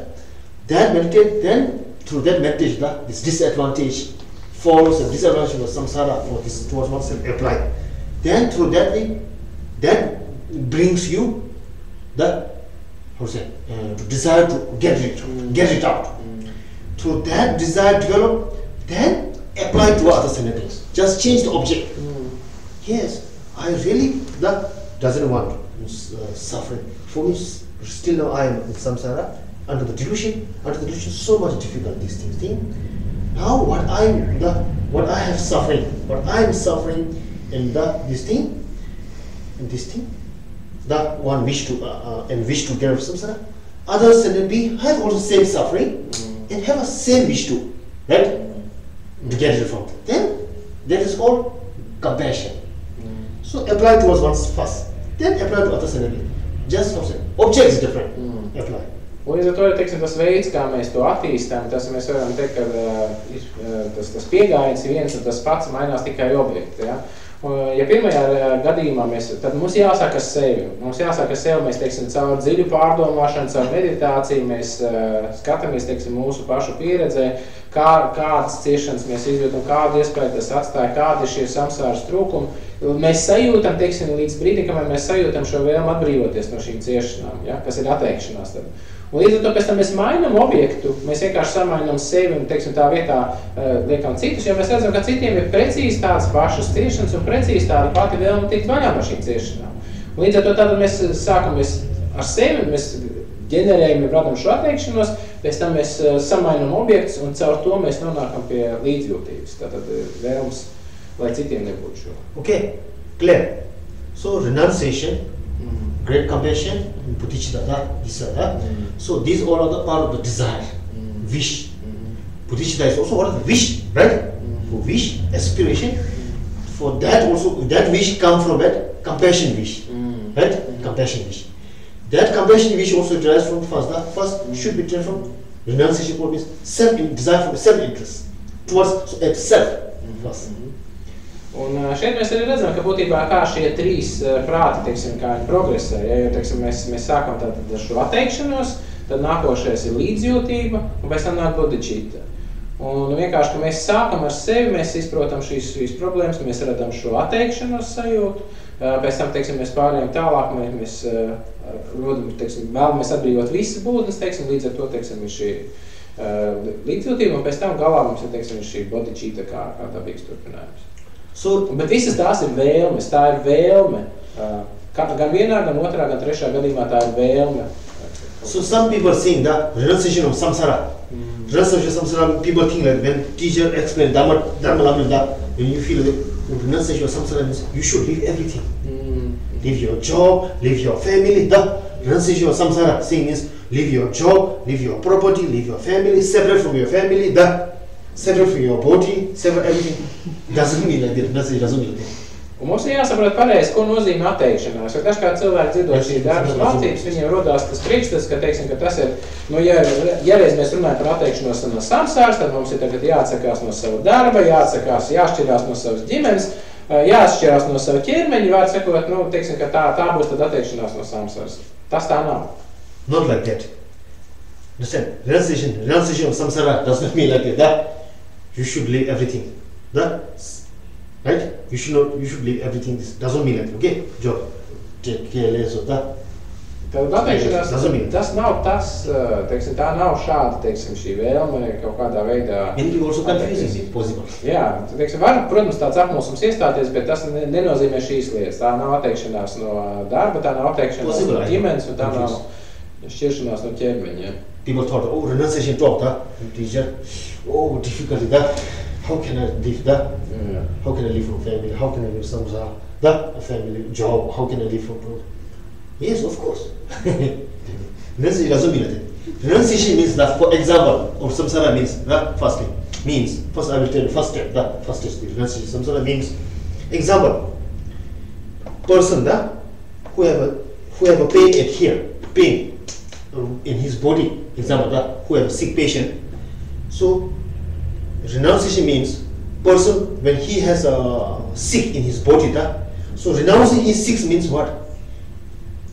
That meditate, then through that meditation, this disadvantage falls and disadvantage of samsara for this towards oneself apply. Then through that way, that brings you to desire to get it out. Through that desire develop, then apply to other things. Just change the object. Yes, I really doesn't want suffering. For me, still now I am in samsara under the delusion. So much difficult these things. Now what I have suffering, what I am suffering. And this thing, that one wish to get rid of samsara. Others have also same suffering and have a same wish to, right? To get rid from it. Then that is called compassion. So apply towards one's first, then apply to others. Just object is different. Apply. Un līdz ar to ir tas veids, kā mēs to attīstām, tas mēs varam teikt, ka tas piegājiens ir viens un tas pats, mainās tikai objekti. Ja? Ja pirmajā gadījumā tad mums jāsāk ar sevi. Mēs, caur dziļu pārdomāšanu, caur meditāciju, mēs skatāmies, mūsu pašu pieredzē, kādas ciešanas mēs izjūtam, kādu iespēju tas atstāja, kādi ir šie samsāras trūkumi. Mēs sajūtam, līdz brīdim, kamēr mēs sajūtam šo vēlmu atbrīvoties no šīm ciešanām, ja, kas ir atteikšanās tad. Un līdz ar to pēc tam mēs mainām objektu, mēs vienkārši samainām sevi un, tā vietā liekam citus, jo mēs redzam, ka citiem ir precīzi tādas pašas ciešanas un precīzi tāda pati vēlme tikt vaļā no šīm ciešanām. Un līdz ar to tātad mēs sākam ar sevi, mēs ģenerējam, radam šo atteikšanos, pēc tam mēs samainām objektus un caur to mēs nonākam pie līdzjūtības. Tātad vēlmes, lai citiem nebūtu šo. Okay, clear. So renunciation, great compassion, bodhicitta, so these all are the part of the desire, wish. Bodhicitta is also part of the wish, right? For wish, aspiration. For that also, that wish come from that compassion wish, right? Compassion wish. That compassion wish also derives from first should be derived from renunciation, what means desire for self-interest towards self first. Un šeit mēs arī redzam, ka būtībā kā šie trīs prāti, kā viņi progresē, ja, jo, mēs sākam tātad ar šo atteikšanos, tad nākošais ir līdzjūtība, un pēc tam nāk bodhicitta. Un vienkārši, ka mēs sākam ar sevi, mēs izprotam šīs problēmas, mēs radam šo atteikšanos sajūtu, pēc tam, mēs pārējām tālāk, mēs vēlamies atbrīvot visas būtnes, līdz ar to, ir šī līdzjūtība, un pēc tam galā mums ir, šī bodhicitta kā dabīgs turpinājums. Bet visas tās ir vēlmes, tā ir vēlme. Gan vienā, gan otrā, gan trešā gadījumā tā ir vēlme. So some people are saying that renunciation of samsara Renunciation samsara, people think like when teacher explain dharma when you feel that renunciation samsara means you should leave everything. Leave your job, leave your family. The renunciation of samsara saying means leave your job, leave your property, leave your family, separate from your family, separate from your body, separate everything. Doesn't mean like that. Renunciation doesn't mean like that. Un mums ir jāsaprot pareizi, ko nozīmē atteikšanās. Jo dažkārt cilvēki dzirdot šīs darbas mācības, viņiem rodās tas priekšstats, ka, teiksim, ka tas ir, ja reiz mēs runājam par atteikšanos no samsāras, tad mums ir tagad jāatsakās no sava darba, jāšķirās no savas ģimenes, jāatšķirās no sava ķermeņa, var sakot, teiksim, ka tā būs tad atteikšanās no samsāras. Tas tā nav. Not like that. Understand? Renunciation of samsara does not mean like that. You should leave everything. Right? You should leave everything. This doesn't mean like, okay, job, take care less of that. Tad atteikšanās, tas nav tas, teiksim, tā nav šāda, teiksim, šī vēlme kaut kādā veidā. And you also confusing it, possible. Jā, teiksim, var, protams, tāds apmulsums iestāties, bet tas nenozīmē šīs lietas. Tā nav atteikšanās no darba, tā nav atteikšanās no ģimenes, un tā nav šķiršanās no ķermeņa. People thought, renunciation talk, teacher, difficulty, how can I live that? How can I live from family? How can I live samsara? A family, job, how can I live from problem? Yes, of course. Renunciation doesn't mean that. Renunciation means that, for example, or samsara means that fasting. First I will tell you first step, that first is the renunciation. Samsara means, example, person who have a pain at here, pain in his body, example, who have a sick patient. So renunciation means person when he has a sick in his body, so renouncing his sick means what?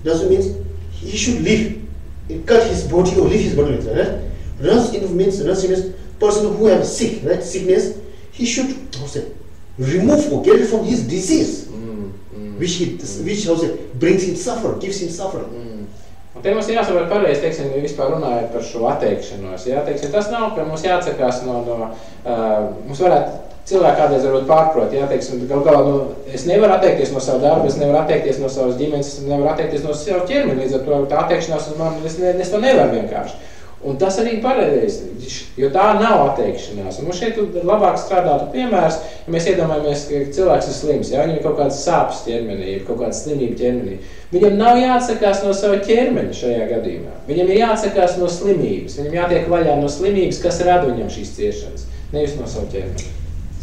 Doesn't mean he should leave, cut his body or leave his body, right? Renunciation means person who have sick, right? Sickness, he should remove or get it from his disease, which brings him suffer, gives him suffering. Un te mums jāsaprot pareizi, teiksim, vispār runājot par šo atteikšanos. Jā, teiksim, tas nav, ka mums jāatsakās mums varētu cilvēki kādreiz varbūt pārprot, jā, teiksim, galā, es nevaru atteikties no savu darbu, es nevaru atteikties no savas ģimenes, es nevaru atteikties no savu ķermeni, līdz ar to tā atteikšanās uz mani, es to nevaru vienkārši. Un tas arī pareizi, jo tā nav atteikšanās. Un mums šeit labāk strādātu piemērs, ja mēs iedomājamies, ka cilvēks ir slims, ja viņam ir kaut kādas sāpes ķermenī, kaut kāda slimība ķermenī. Viņam nav jāatsakās no sava ķermeņa šajā gadījumā. Viņam ir jāatsakās no slimības. Viņam jātiek vaļā no slimības, kas rada viņam šīs ciešanas, nevis no sava ķermeņa.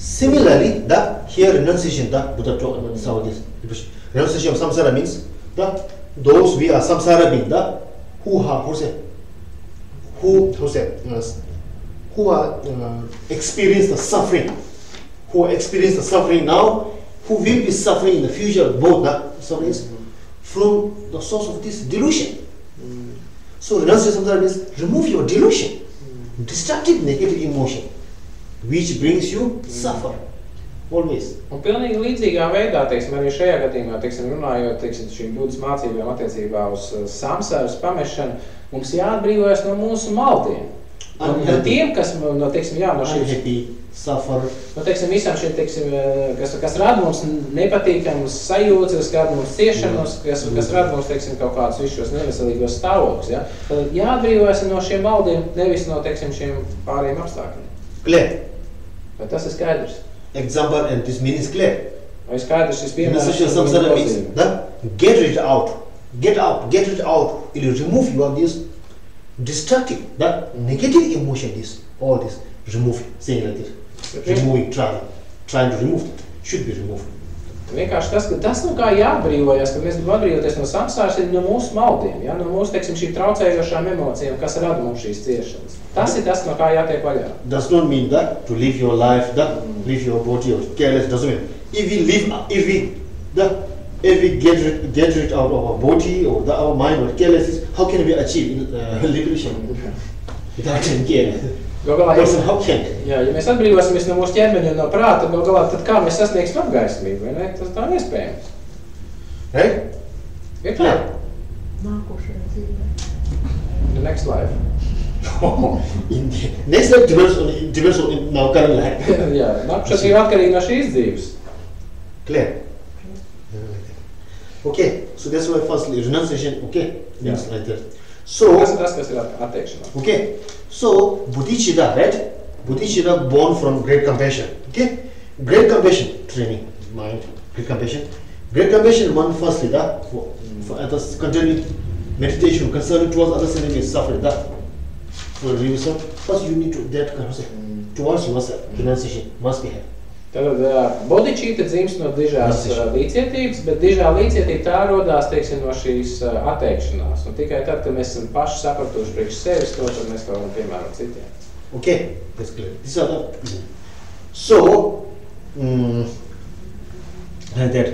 Similarly, here renunciation, Buddha talk about this. Renunciation of samsara means those we are samsara being, who are experience the suffering, now, who will be suffering in the future, both the sufferings from the source of this delusion. So renunciation samsara means remove your delusion, destructive negative emotion, which brings you suffer, always. Un pilnīgi līdzīgā veidā, teiksim, arī šajā gadījumā, teiksim, runājot, teiksim, šīm Budas mācībām attiecībā uz samsaras pamešanu, mums jāatbrīvojas no mūsu maldiem. No tiem, kas, teiksim, no šīs, teiksim, visām šiem, teiksim, kas rada mums nepatīkamus sajūtas, kas rada mums ciešanos, kas rada mums, teiksim, kaut kādus visus šos neveselīgos stāvokļus, ja? Tad jāatbrīvojas no šiem maldiem, nevis no, teiksim, šiem pārējiem apstākļiem. Clear. Bet tas ir skaidrs. Example and this meaning is clear. Vai skaidrs šis piemērs? Samsara means get rid out. Get it out. It will remove you of this destructive, that negative emotion, all this, remove it, saying like this. Removing, trying to remove it, should be removed. Vienkārši tas kā jāatbrīvojas, ka mēs gribam atbrīvoties no samsāras, ir no mūsu maldiem, ja? No mūsu, teiksim, šīm traucējošām emocijām, kas rada mums šīs ciešanas. Tas ir tas, no kā jātiek vaļā. Does not mean that to live your life, live your body or careless, doesn't mean. If we get rid out of our body or our mind or carelessness, how can we achieve liberation? Without care. How can? Jā, ja mēs atbrīvosimies no mūsu ķermeņa un no prāta, tad kā mēs sasniegsim apgaismību, vai ne? Tas tā iespējams. Right? Ir tā? Nākošajā dzīvē. The next life. Next life depends on our current life. Jā, nākošais ir atkarīgi no šīs dzīves. Clear? Okay, so that's why firstly renunciation, okay, means like that. So, kas ir atteikšanās. Okay. So, bodhicitta, right? Bodhicitta born from great compassion. Okay? Great compassion training, mind, great compassion. Great compassion, one firstly, for others, continuing meditation, concerning towards others enemies suffering, for revision. First, you need to, that kind of say, towards yourself, renunciation must be had. Tātad bodhicitta dzimst no dižās līdzietības, bet dižā līdzietība tā rodās, teiksim, no šīs atteikšanās. Un tikai tad, kad mēs esam paši sapratuši priekš sevis to, tad mēs varam piemēram citiem. Okay, that's clear. These are the so like that.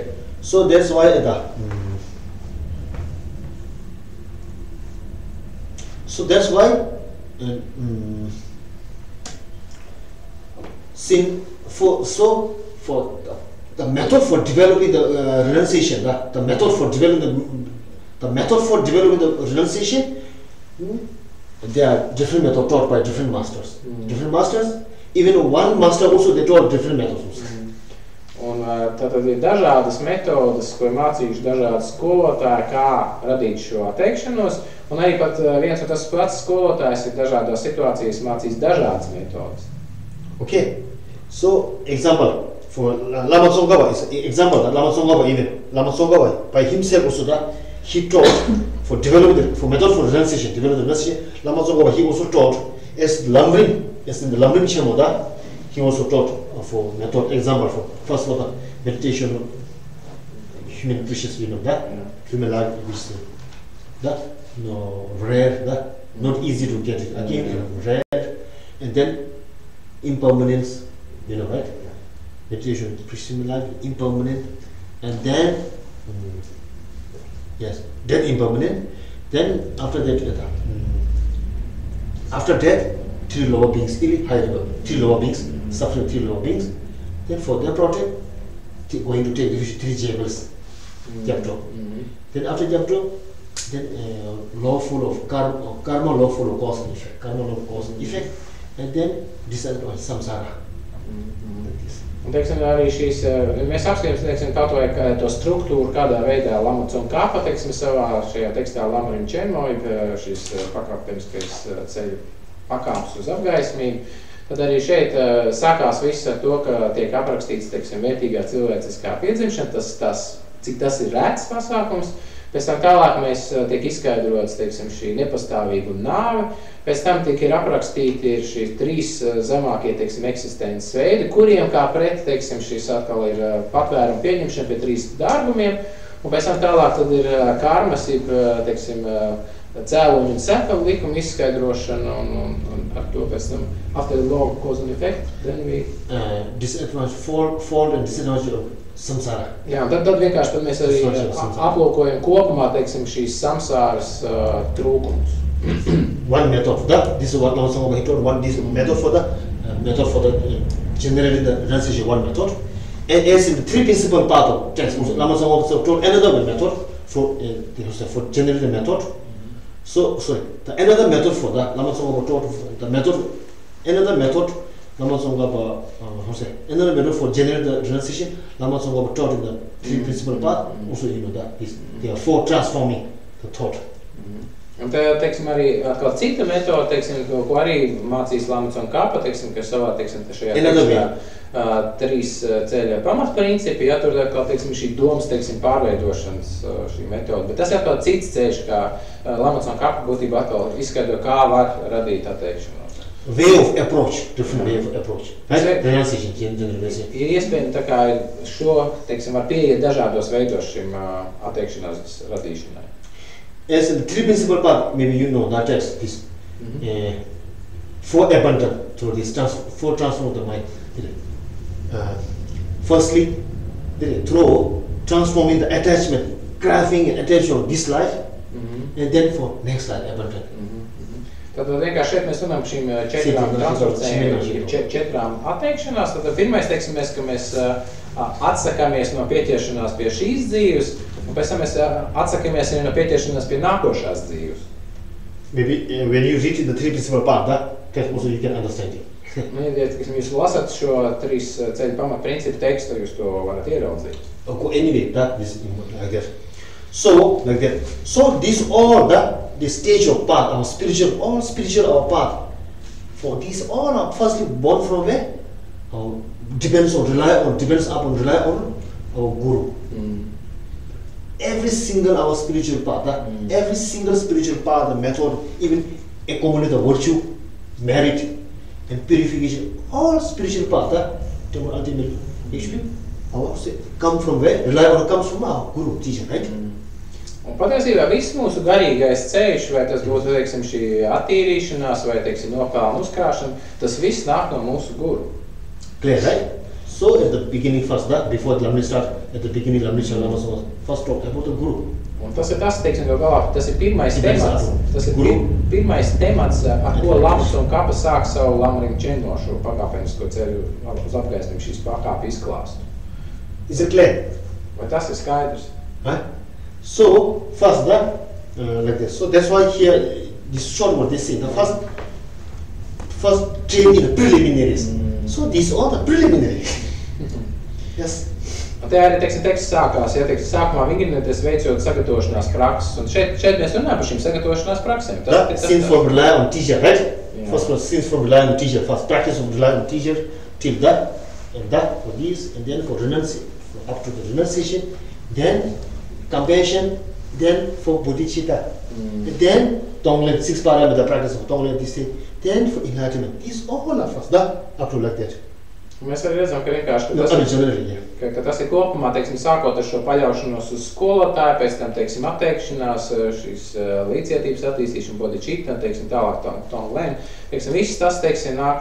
So that's why for the method for developing the renunciation, the method for developing the renunciation, there are different methods taught by different masters. Different masters, even one master also they taught different methods. Un tātad ir dažādas metodas, ko ir mācījuši dažādi skolotāji, kā radīt šo atteikšanos, un arī pat viens un tas pats skolotājs ir dažādās situācijas mācījis dažādas metodas. Okay, so example for Lama Tsongkhapa is example that Lama Tsongkhapa even Lama Tsongkhapa by himself also he taught for developing for method for renunciation, developing the renunciation. Lama Tsongkhapa he also taught as lumbering, as in the lumbering Chamoda, he also taught for method example for first for the meditation, human precious, human life, which that no rare, that not easy to get it again, rare, and then impermanence, right? Meditation, precious life, impermanent, and then yes, then impermanent. Then after that, three lower beings, three lower beings, suffering three lower beings. Then for their project, going to take three jables, Japto. Then after Japto, then lawful of karma, lawful of cause and effect, karma law of cause and effect, and then this is samsara. Un, teiksim, arī šīs, mēs apskatījām, teiksim, kaut vai to struktūru, kādā veidā Lama Tsongkhapa, teiksim, savā šajā tekstā Lama Rinpoche, šīs pakāpeniskais ceļu pakāps uz apgaismību, tad arī šeit sākās viss ar to, ka tiek aprakstīts, teiksim, vērtīgā cilvēciskā piedzimšana, cik tas ir rēts pasākums. Pēc tam tālāk mēs tiek izskaidrots, teiksim, šī nepastāvība un nāve. Pēc tam tiek ir aprakstīti šīs trīs zemākie, teiksim, eksistences veidi, kuriem kā pret, teiksim, šīs atkal ir patvēruma pieņemšana pie trīs darbumiem. Un pēc tam tālāk tad ir karmas, teiksim, cēloņu un seku likuma izskaidrošana un ar to pēc tam after the law of cause and effect, then we... disadvantage, fall and disadvantage of samsara. Jā, tad vienkārši mēs arī aplūkojam kopumā, teiksim, šīs samsāras trūkumus. One method, this is what Lama Tsongkhapa he taught, one this method for the generally the renunciation, one method. And as in the three principal part of text, Lama Tsongkhapa taught another method for generally the method. So another method for that Lama Tsongkhapa taught the method, another method Lama Tsongkhapa another method for generally the renunciation. Lama Tsongkhapa taught in the three principal part. Also that is they are for transforming the thought. Un te, teiksim, arī atkal cita metode, teiksim, ko arī mācīs Lama Tsongkhapa, teiksim, ka savā, teiksim, šajā tekstā trīs ceļa pamatprincipi, ja tur atkal, teiksim, šī domas, teiksim, pārveidošanas šī metode. Bet tas ir atkal cits ceļš, kā Lama Tsongkhapa būtībā atkal izskaidro, kā var radīt atteikšanos. Way of approach, different way of approach. Renunciation, generalization. Ir iespējami tā kā šo, teiksim, var pieiet dažādos veidos šim atteikšanās radīšanai. As in the three principal part, maybe you know that text is for abundant through this for transform of the mind. Firstly, through transforming the attachment, grasping and attention of this life, and then for next life abundant. Tad vienkārši šeit mēs runājam par šīm četrām transformācijām, četrām atteikšanās. Tad pirmais, teiksim, ka mēs atsakāmies no pieķeršanās pie šīs dzīves, un pēc tam mēs atsakāmies arī no pieķeršanās pie nākošās dzīves. Maybe when you read the three principal part, that also you can understand it. Ja jūs lasat šo trīs ceļu pamatprincipu tekstu, jūs to varat ieraudzīt. Anyway, that is like that. So, like that. So, this all the stage of path, our spiritual, all spiritual our path. For these all are firstly born from where? Depends upon rely on our guru. Every single our spiritual path, every single spiritual path, the method, even accumulate the virtue, merit, and purification, all spiritual path, ultimately come from where? Rely on comes from our guru teacher, right? Un patiesībā viss mūsu garīgais ceļš, vai tas būtu, teiksim, šī attīrīšanās, vai, teiksim, nopelnu uzkrāšana, tas viss nāk no mūsu guru. Clear, right? So at the beginning first, before the Lamni start, at the beginning Lamni Chalama was first talk about the guru. Un tas ir tas, teiksim, galā, tas ir pirmais temats, pirmais temats, ar ko Lamas un Kapas sāk savu Lamriņu Čendo šo pakāpenisko ceļu uz apgaismību šīs pakāpi izklāstu. Is it clear? Vai tas ir skaidrs? Right? So first like this. So that's why here this short what they say. The first train in the preliminaries. So these are the preliminaries. Yes. Un te arī, teiksim, teksts sākās, ja, teiksim, sākumā vingrināties veicot sagatavošanās prakses. Un šeit mēs runājam par šīm sagatavošanās praksēm. Since from rely on teacher, right? Yeah. First was since from rely on teacher. First practice from rely on teacher till that and that for these, and then for renunciation, up to the renunciation, then compassion, then for bodhicitta, then tonglen 6 paramita practice of tonglen this thing, then for enlightenment. These all are first, up to like that. Mēs arī redzam, ka vienkārši, ka tas ir kopumā, teiksim, sākot ar šo paļaušanos uz skolotāju, pēc tam, teiksim, atteikšanās, šīs līdzietības attīstīšana, bodhicitta, teiksim, tālāk tonglen, teiksim, viss tas, teiksim, nāk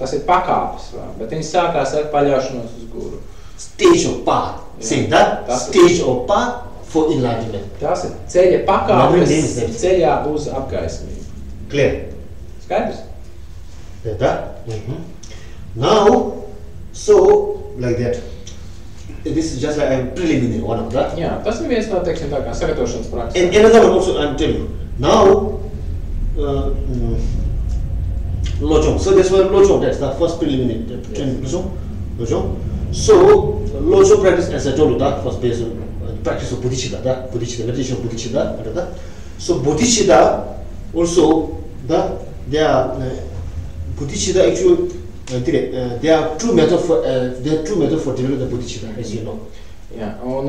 tas ir pakāpes, bet viņi sākās ar paļaušanos uz guru. Stage of path. Say that stage of path for enlightenment. Tas ir ceļa pakāpes ceļā uz apgaismību. Clear? Skaidrs? That? Now, so like that. This is just like a preliminary one of that. Jā, tas ir viens no, teiksim, tā kā sagatavošanas prakses. And another one also I'm telling you. Now, Lojong. So that's why Lojong, that's the first preliminary. Lojong. So, Lojong practice, as I told you, that was based on practice of bodhicitta, meditation of bodhicitta. So bodhicitta also, bodhicitta actually, there are two methods for developing the bodhicitta, as you know. Jā, un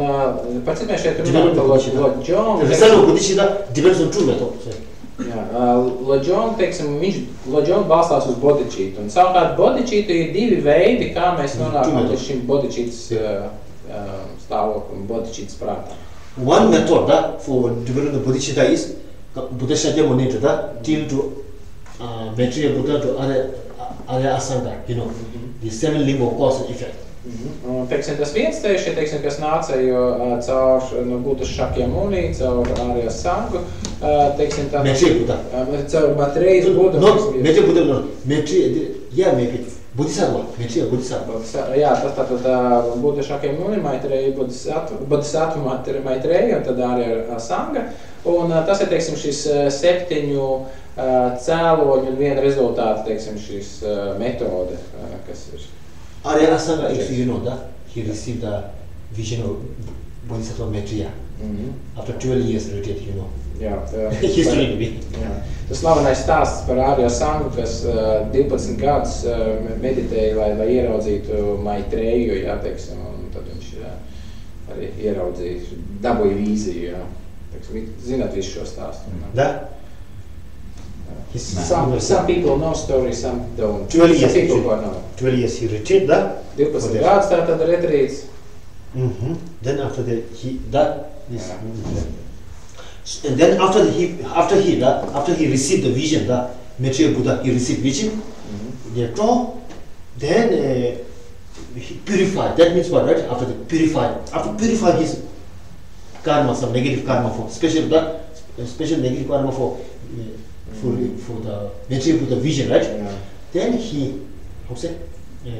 par cik mēs šeit runājam par Lojong. The result of bodhicitta depends on two methods. Jā, Lojong, teiksim, Lojong balstās uz bodhicittu, un savukārt bodhicittu ir divi veidi, kā mēs nonākam līdz šim bodhicittas stāvoklim, bodhicittas prātā. One method for developing the bodhicitta is Buddha Shakyamuni till to Maitreya Buddha to Arya Asanga, you know, the 7 limb of cause and effect. Un, teiksim, tas viens tieši, teiksim, kas nāca caur Buddha Shakyamuni, caur Arya Sangu, teiksim, tā... Maitreya Buddha. Caur Maitrejas Buddha. No, Maitreya Buddha, no. Maitreya, yeah, maybe. Bodhisattva, Maitreya Bodhisattva. Jā, tas tātad Buddha Shakyamuni, Maitreja Bodhisattva, Maitreja, un tad Arya Sanga. Un tas ir, teiksim, šis 7 cēloņu un viena rezultāta, teiksim, šis metode, kas ir. Arya Asanga, actually, you know that he received the vision of Bodhisattva Maitreya after 12 years retreat, you know. Jā, history to be. Jā. Tas slavenais stāsts par Arya Sangu, kas 12 gadus meditēja, lai ieraudzītu Maitreju, jā, teiksim, un tad viņš arī ieraudzīja, dabūja vīziju, jā. Teiksim, zināt visu šo stāstu. Da? Some people know story, some don't. 12 years, people who know. 12 years he retreat, da? 12 gadus tātad retrīts. Then after that, and then after he received the vision, the Maitreya Buddha, he received vision. Then he purified. That means what, right? After purify his karma, some negative karma for special negative karma for the Maitreya Buddha vision, right? Yeah. Then he,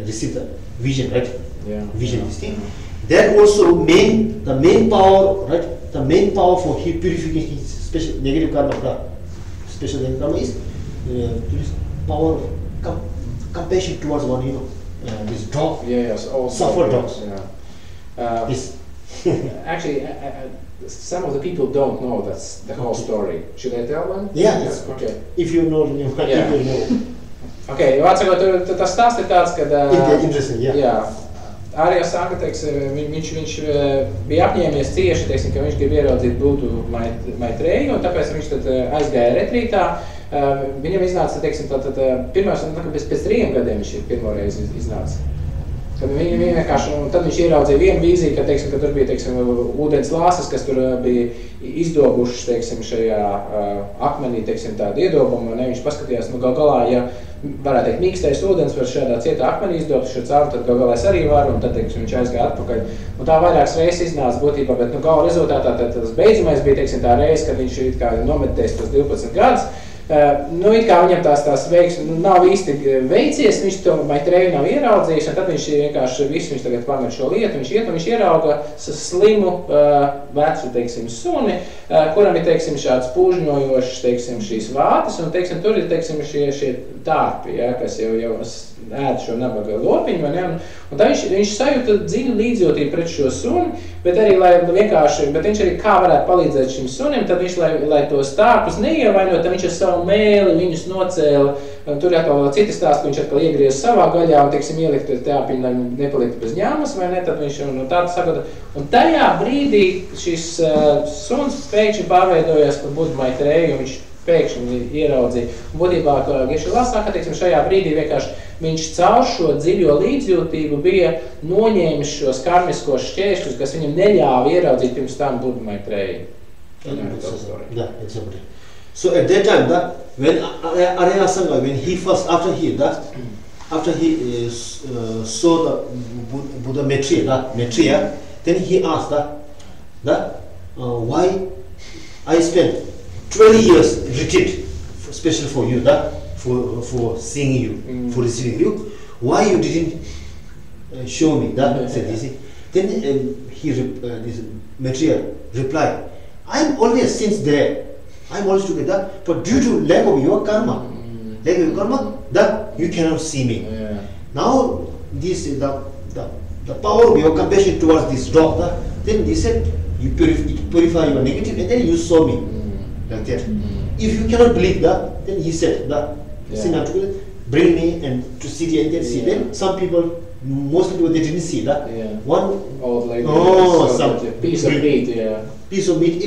received the vision, right? Yeah. Vision, this thing. Then also the main power, right? The main power for purification his special negative karma, is power of compassion towards one, you know, this dog, Yes, also suffer dogs. Yeah. This Actually, some of the people don't know that's the whole story. Should I tell them? Yeah, yes. Okay. If you know, you might Yeah. know. Okay, vācot, tas stāsts ir tāds, ka Interesting, yeah. Jā, Ārija Sanga, teiksim, viņš bija apņēmies cieši, teiksim, ka viņš grib ieraudzīt būtu Maitreju, un tāpēc viņš tad aizgāja retrītā. Viņam iznāca, teiksim, pirmās, pēc 3 gadiem viņš pirmoreiz iznāca. Tad viņi vienkārši, un tad viņš ieraudzīja vienu vīziju, ka, teiksim, ka tur bija, teiksim, ūdens lāses, kas tur bija izdobušas, teiksim, šajā akmenī, teiksim, tādu iedobumu, un viņš paskatījās, nu, galā, ja varētu teikt, mīkstais ūdens var šādā cietā akmenī izdobt šo cauri, tad galā es arī varu, un tad, teiksim, viņš aizgāja atpakaļ. Un tā vairākas reizes iznāca būtībā, bet, nu, gala rezultātā tas beidzamais bija, teiksim, tā reize, kad viņš it kā nometējis tos 12 gadus. Nu, it kā viņam tās veiksmi nav īsti veicies, viņš to Maitreju nav ieraudzījis, un tad viņš vienkārši visu, viņš tagad pamet šo lietu, viņš iet un viņš ierauga slimu vecu, teiksim, suni, kuram ir, teiksim, šāds pūžņojošs, teiksim, šīs vātas, un, teiksim, tur ir, teiksim, šie tārpi, ja, kas jau ēd šo nabaga lopiņu, vai ne, un tā viņš sajūta dziļu līdzjūtību pret šo suni, bet arī, bet viņš arī kā varētu palīdzēt šim sunim, tad viņš, lai tos tārpus neievainot, tad viņš ar savu mēli viņus nocēla, un tur atkal vēl citi stāsti, ka viņš atkal iegriez savā gaļā un, teiksim, ielikt tārpiņu, lai nepaliktu bez ņāmas, vai ne, tad viņš, un tā sakot, un tajā brīdī šis suns pēkšņi pārveidojās par būtu Maitreju, un viņš pēkšņi ieraudzīja. Un būtībā, kā Gešilā saka, teiksim, šajā brīdī vienkārši viņš caur šo dziļo līdzjūtību bija noņēmis šos karmiskos šķēršļus, kas viņam neļāva ieraudzīt pirms tam būtu Maitreju. Yeah, exactly. So at that time, when Arya Sanga, when he first, after he saw the Buddha Maitreya, then he asked why I spent 20 years retreat, especially for you, for seeing you, for receiving you. Why you didn't show me that? Said this. Then this Maitreya replied, I'm always since there. I'm always together, but due to lack of your karma, that you cannot see me. Yeah. Now this is the power of your compassion towards this dog. Then he said, you purify your negative, and then you saw me like that. If you cannot believe that, then he said that bring me and to see the and then see. Then some people, most people, they didn't see that. Yeah. One old lady, some piece of meat, yeah. Piece of meat,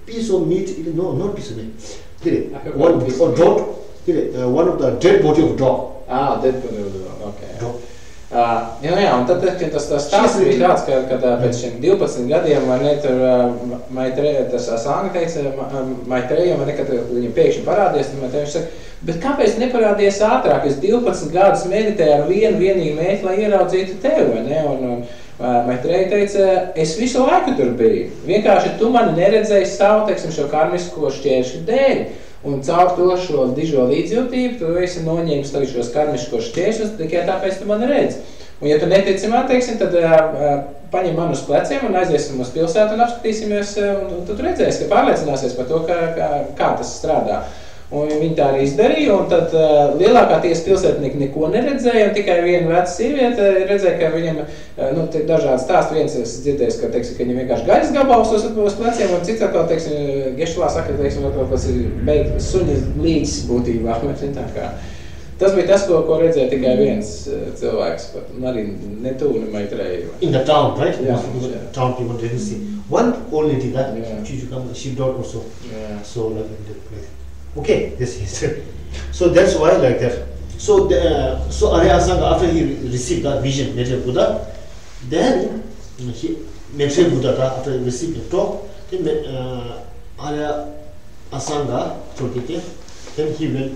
piece of meat, no, not piece of meat. One of the dead body of dog. Ah, dead body of dog, okay. Dog. Jā, un tad tas stāsts bija tāds, ka pēc šiem 12 gadiem, vai ne, tur Maitreja, tas Sanga teica, Maitreja, vai ne, kad viņam pēkšņi parādies, tad Maitreja saka, bet kāpēc neparādies ātrāk? Es 12 gadus meditēju ar vienīgu mērķi, lai ieraudzītu tevi, vai ne? Un Maitreja teica, es visu laiku tur biju. Vienkārši tu mani neredzēji savu, teiksim, šo karmisko šķēršļu dēļ. Un caur to šo dižo līdzjūtību tu esi noņēmis tagad šos karmiskos šķēršļus, tikai tāpēc tu mani redzi. Un ja tu netici man, teiksim, tad paņem mani uz pleciem un aiziesim uz pilsētu un apskatīsimies, un tu redzēsi, ka pārliecināsies par to, kā tas strādā. Un viņi tā arī izdarīja, un tad lielākā tiesa pilsētnieki neko neredzēja, un tikai viena veca sieviete redzēja, ka viņam, dažādi stāsti, viens es dzirdējis, ka, teiksim, ka viņam vienkārši gaļas gabals uz pleciem, un cits atkal, teiksim, Gešilā saka, teiksim, kas ir suņa līdzis būtībā, tā kā. Tas bija tas, ko redzēja tikai viens cilvēks, un arī ne tuvu, ne Maitreju. In the town, right? Yeah, town people didn't see. One only did that, she dog also. Yeah. So like okay, this is so that's why like that. So so Arya Sanga, after he received that vision, Maitreya Buddha, then Maitreya Buddha after he received the talk, then Arya Sanga told it, then he went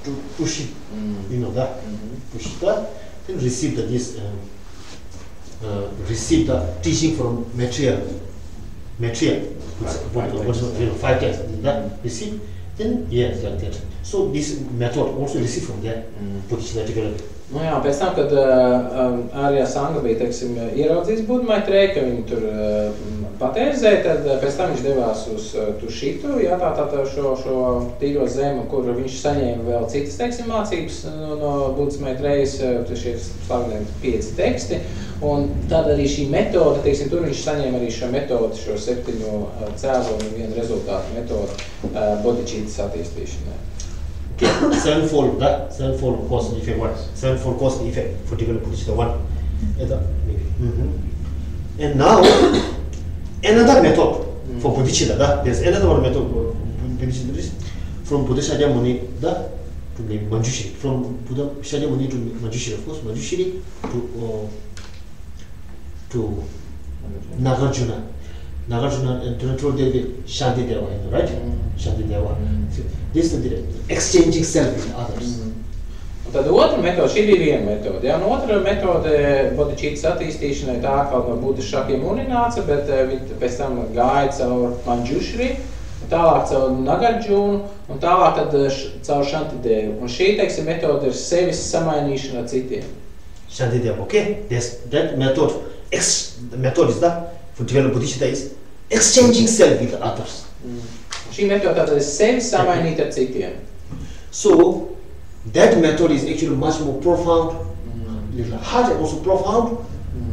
to push it, push that, then received this received the teaching from Maitreya. 5 times that receive, then yes, like that. So this method also received from there, bodhicitta development. Nu jā, pēc tam, kad Ārija Sanga bija, teiksim, ieraudzījis Budmaitrei, ka viņi tur patērzēja, tad pēc tam viņš devās uz Tušitu, jā, tātad šo tīro zemi, kur viņš saņēma vēl citas, teiksim, mācības no Budmaitres, šie slavenie 5 teksti, un tad arī šī metode, teiksim, tur viņš saņēma arī šo metodi, šo 7 cēloņu un 1 rezultātu metodu bodhicitas attīstīšanai. Okay, sevenfold cause and effect 1. Sevenfold cause and effect for developing bodhicitta 1. And now, another method for bodhicitta. There's another one method for bodhicitta from Buddha Shakyamuni to Manjushri. From Buddha Shakyamuni to Manjushri, of course, Manjushri to Nagarjuna. Nagarjuna and Devi Shanti Deva, right? Shanti Deva. This is the exchanging self with others. Un tad otra metode, šī bija viena metode, jā, un otra metode bodhicitas attīstīšanai tā atkal no Buddha Shakyamuni nāca, bet viņi pēc tam gāja caur Manjushri, tālāk caur Nagarjunu, un tālāk tad caur Shanti Devu. Un šī, teiksim, metode ir sevis samainīšana ar citiem. Shanti Deva, okay? That method, the method is that for develop bodhicitta is exchanging self with others. Šī metode tātad ir sevi samainīt ar citiem. So, that method is actually much more profound, little hard and also profound,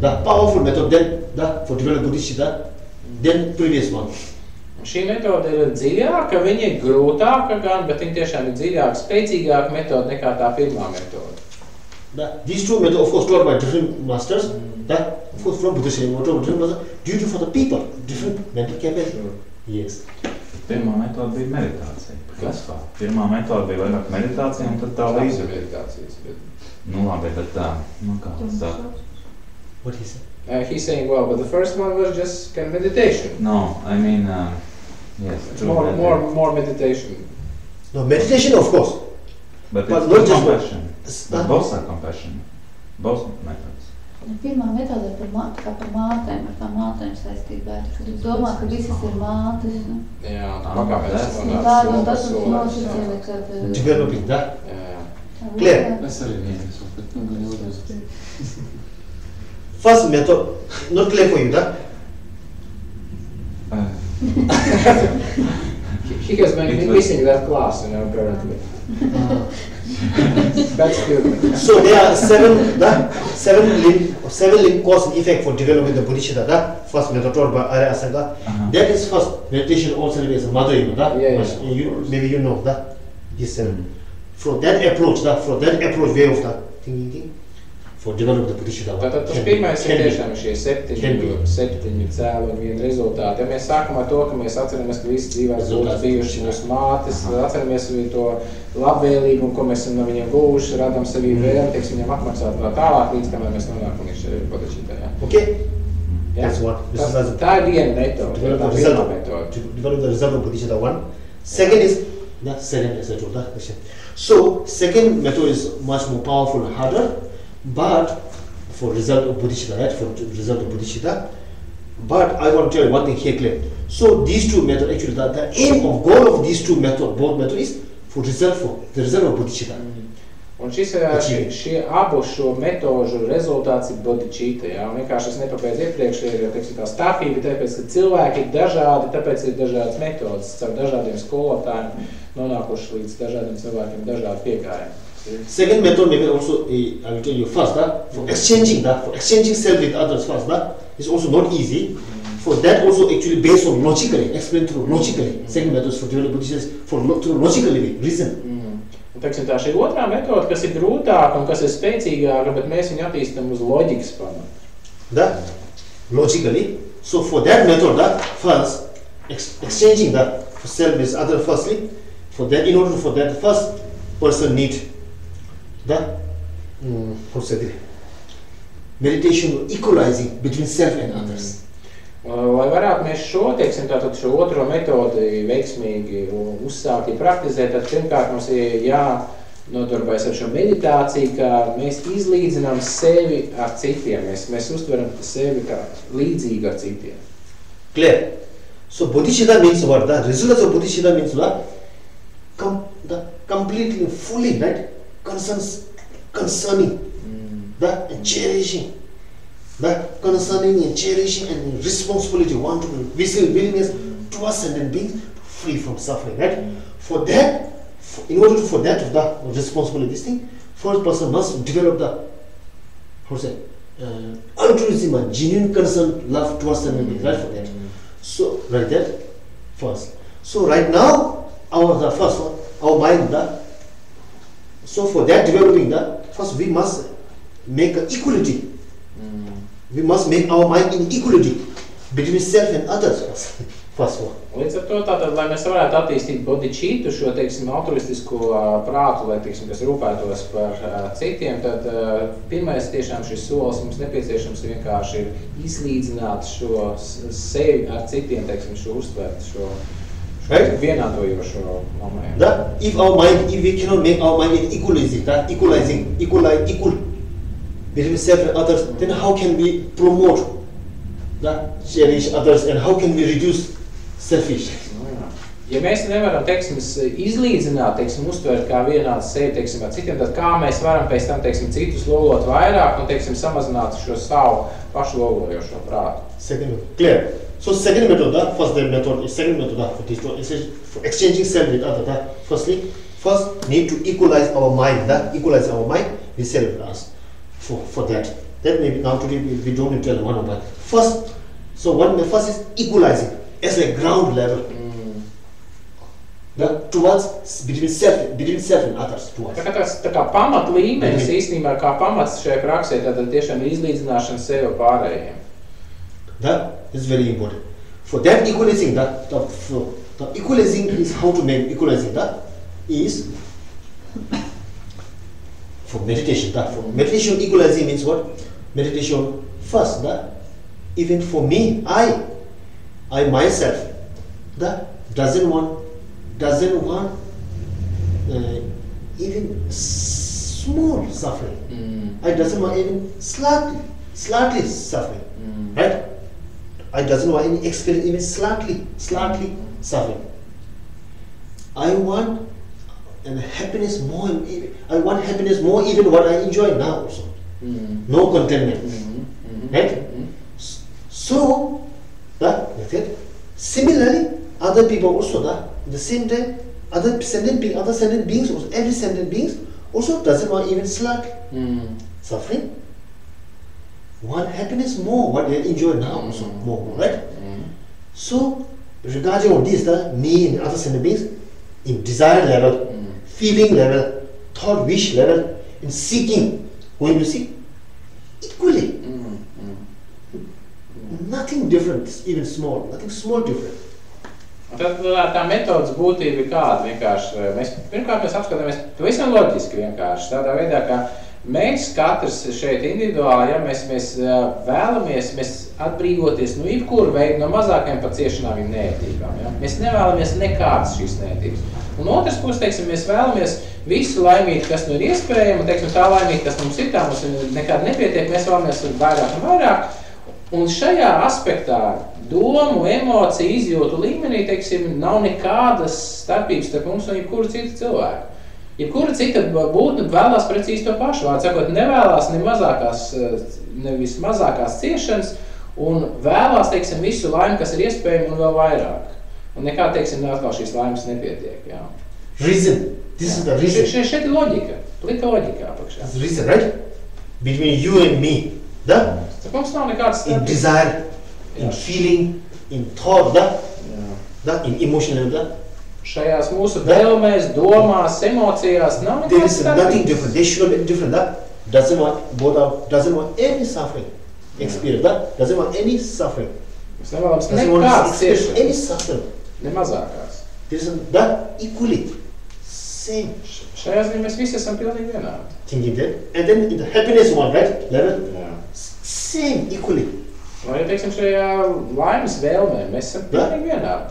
the powerful method than for develop bodhicitta than previous one. Un šī metode ir dziļāka, viņa ir grūtāka gan, bet viņa tiešām ir dziļāka, spēcīgāka metode nekā tā pirmā metode. These two methods, of course, taught by different masters, of course, from Buddha Shakyamuni, due to for the people, different mental capacity. Yes. Pirmā metode bija meditācija. Kas tā? Pirmā metode bija vairāk meditācija un tad tā līdzi. Meditācijas, bet... Nu labi, bet tā, nu kā tā? What he said? He's saying, well, but the first one was just kind of meditation. No, I mean, yes. More meditation. No, meditation, of course. But not it's just compassion. Both are compassion. Both methods. Pirmā metode ir par mātēm, ar tām mātēm saistībā. Kad jūs domā, ka visas ir mātes. Jā, tā mēs tas nosacījumi, kad... Developing that. Jā. Clear? Es arī neesmu. First method, not clear for you, that? He has been missing that class, apparently. That's good. So there are seven link cause and effect for developing the bodhicitta. That first method taught by Arya Asanga. That is first meditation also as a mother, maybe you know that. Yes, from that approach, way of that thinking, for developing the bodhicitta. Tātad tas pirmais ir tiešām šie 7 cēloņi, 1 rezultāti. Ja mēs sākam ar to, ka mēs atceramies, ka visi dzīvās būs bijušas mūsu mātes, atceramies arī to labvēlību, ko mēs esam no viņiem gūši, radam sevī vēlmi, teiksim, viņam atmaksāt vēl tālāk, līdz kamēr mēs nonākam līdz bodhicittā. Okay? That's what. Tā ir viena metode, tā ir pirmā metode. Develop the result of bodhicitta 1. Second is the second, as I told that question. So, second method is much more powerful and harder, but for result of bodhicitta, right? For result of bodhicitta. But I want to tell you one thing here clear. So these two methods, actually, the aim of goal of these two methods, both methods, is for the result of bodhicitta. Un šie abu šo metožu rezultāts ir bodhicitta, jā, un vienkārši es nepabeidzu iepriekš, ir, teiksim, tā starpība, tāpēc, ka cilvēki ir dažādi, tāpēc ir dažādas metodas, caur dažādiem skolotājiem, nonākuši līdz dažādiem cilvēkiem, dažādi pieejami. Second method, maybe also, I will tell you first, for exchanging self with others first, is also not easy. For that also actually based on logically, explained through logically. Second method is for developing bodhicitta through logically, reason. Un, teiksim, tā šī otrā metode, kas ir grūtāka un kas ir spēcīgāka, bet mēs viņu attīstam uz loģikas pamata. Logically. So for that method, first, exchanging for self with other firstly, for that, in order for that, first person need meditation equalizing between self and others. Lai varētu mēs teiksim, tātad šo otro metodi veiksmīgi uzsākt, praktizēt, tad pirmkārt mums ir jānodarbojas ar šo meditāciju, ka mēs izlīdzinām sevi ar citiem, mēs uztveram sevi kā līdzīgi ar citiem. Clear. So bodhicitta means what? The result of bodhicitta means what? completely, fully, right? Concerning, the and cherishing, the concerning and cherishing and responsibility, want to be willingness to ascendant beings, free from suffering, right? For that, in order for that, the responsibility, this thing, first person must develop the, how to say, altruism and genuine concern, love towards ascendant beings, right? For that. So, right there, first. So, right now, our first one, our mind, so for that developing first we must make an equality. We must make our mind in equality between self and others. First one. Līdz ar to tātad, lai mēs varētu attīstīt bodhicitu, šo, teiksim, altruistisko prātu, lai, teiksim, kas rūpētos par citiem, tad pirmais tiešām šis solis mums nepieciešams vienkārši ir izlīdzināt šo sevi ar citiem, teiksim, šo uztvert, šo vienādojošo momentu. If we cannot make our mind in equalizing, equal between self and others, then how can we promote, cherish others, and how can we reduce selfish? Ja mēs nevaram, teiksim, izlīdzināt, teiksim, uztvert kā vienāds sevi, teiksim, ar citiem, tad kā mēs varam pēc tam, teiksim, citus lolot vairāk un, teiksim, samazināt šo savu pašu lolojošo prātu? Second, clear. So second method, first method is second method for this, for exchanging self with other. Firstly, first need to equalize our mind, with self with us. For that. That maybe now today we don't need to tell one of that. First, so first is equalizing as a ground level. Towards between self and others. Tā kā pamat līmenis īstenībā, kā pamats šajā praksē, tad tiešām ir izlīdzināšana sevi pārējiem. That is very important. For that equalizing, the equalizing is how to make equalizing. That is for meditation. For meditation, equalizing means what? Meditation first. Even for me, I myself, doesn't want even small suffering. I doesn't want even slightly suffering, right? I doesn't want any experience even slightly suffering. I want happiness more. I want happiness more even what I enjoy now also. No contentment, right? So that's it. Similarly, other people also at the same time, other sentient beings also, every sentient beings also doesn't want even slight suffering. Want happiness more what they enjoy now also more, right? So regarding all this, me and other sentient beings in desire level, feeling level, thought wish level, in seeking, going to seek equally. Nothing different, even small, nothing small different. Tad tā metodas būtība ir kāda vienkārši. Pirmkārt, mēs apskatāmies pavisam loģiski vienkārši, tādā veidā, ka mēs katrs šeit individuāli, ja mēs vēlamies atbrīvoties no jebkura veida, no mazākajām pat ciešanām neētībām. Ja? Mēs nevēlamies nekādas šīs neētības. Un otrs puses, teiksim, mēs vēlamies visu laimīt, kas nu ir iespējama, teiksim, tā laimīt, kas mums ir tā, mums nekāda nepietiek, mēs vēlamies vairāk un vairāk. Un šajā aspektā domu, emociju, izjūtu līmenī, teiksim, nav nekādas starpības starp mums un jebkuru citu cilvēku. Jebkura cita būtne vēlās precīzi to pašu. Vārds sakot, nevēlās nevis mazākās ciešanas un vēlās, teiksim, visu laimi, kas ir iespējama un vēl vairāk. Un nekā, teiksim, atkal šīs laimes nepietiek. Jā. Reason. This is the reason. Šeit ir loģika. Plika loģikā pakšā. That's the reason, right? Between you and me. Mums nav nekādas starpības. In desire, in feeling, in thought, in emotional, šajās mūsu vēlmēs, domās, emocijās nav nekādas starpības. There is nothing different. They should not be different. Doesn't want any suffering experience. Doesn't want any suffering. Mēs nevēlamies nekādas ciešanas. Any suffering. Ne mazākās. There is equally same. Šajā ziņā mēs visi esam pilnīgi vienādi. Thinking that. And then in the happiness one, right? Level. Same, equally. Vai, teiksim, šajā laimes vēlmē mēs esam pilnīgi vienādi.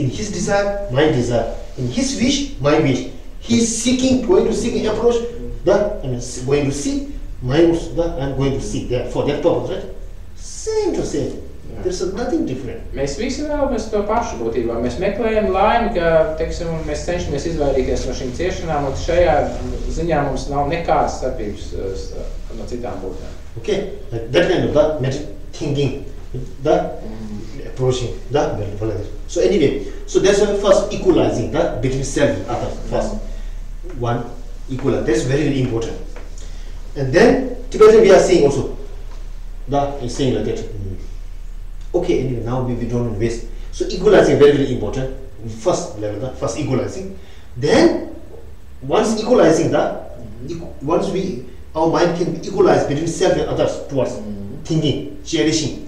In his desire, my desire. In his wish, my wish. He is going to seek approach. Going to seek, I'm going to seek for that purpose, right? Same to same. There's nothing different. Mēs visi vēlamies to pašu būtībā. Mēs meklējam laimi, ka, teiksim, mēs cenšamies izvairīties no šīm ciešanām, un šajā ziņā mums nav nekādas starpības no citām būtnēm. Okay, like that kind of the thinking, the approaching, the so anyway, so that's why first equalizing the between self and other first one equalize. That's very, very important. And then typically we are saying also the saying like that. Okay, anyway, now we don't waste. So equalizing very, very important. First level, the first equalizing. Then once equalizing once our mind can be equalized between self and others towards thinking, cherishing,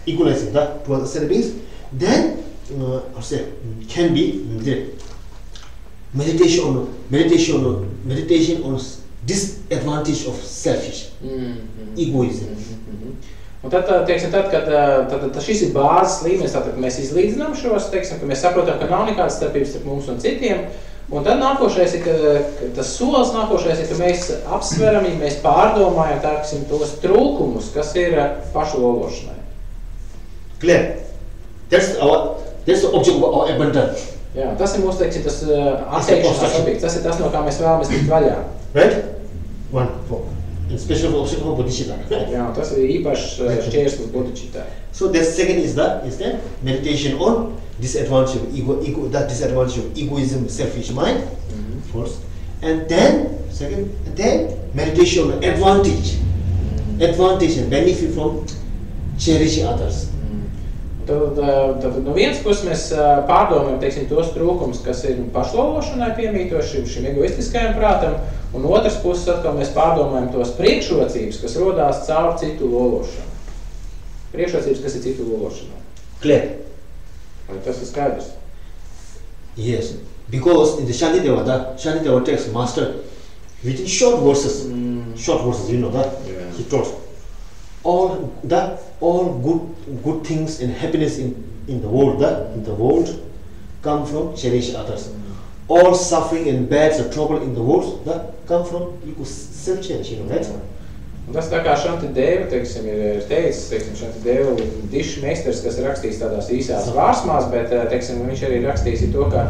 equalizing towards the beings. Then can be the meditation on disadvantage of selfish egoism. Un tad, teiksim, tad šis ir bāzes līmenis, tad mēs izlīdzinām šos, teiksim, ka mēs saprotam, ka nav nekādas starpības starp mums un citiem, un tad nākošais ir, ka tas solis nākošais ir, ka mēs apsveram, ja mēs pārdomājam, teiksim, tos trūkumus, kas ir pašu lološanai. Clear. That's the object of our abundance. Jā, tas ir mūsu, teiksim, tas atteikšanās objekts, tas ir tas, no kā mēs vēlamies tikt vaļā. Right? One, four. Especially for object of bodhicitta. Jā, tas ir īpašs šķērslis bodhicittā. So the second is the meditation on disadvantage of disadvantage of egoism, selfish mind. First, and then meditation on advantage and benefit from cherishing others. Tad no vienas puses mēs pārdomājam, teiksim, tos trūkums, kas ir pašlološanai piemītoši šim egoistiskajam prātam, un otras puses atkal mēs pārdomājam tos priekšrocības, kas rodās caur citu lološanu. Priekšrocības, kas ir citu lološanā. Clear. Vai tas ir skaidrs? Yes, because in the Shantideva text, master, within short verses, you know that, he taught all good things and happiness in the world come from cherishing others. All suffering and bad trouble in the world come from self-change, you know that. Un tas tā kā Shantideva, teiksim, ir teicis, teiksim, Shantideva dišs meistars, kas ir rakstījis tādās īsās vārsmās, bet, teiksim, viņš arī rakstījis to, ka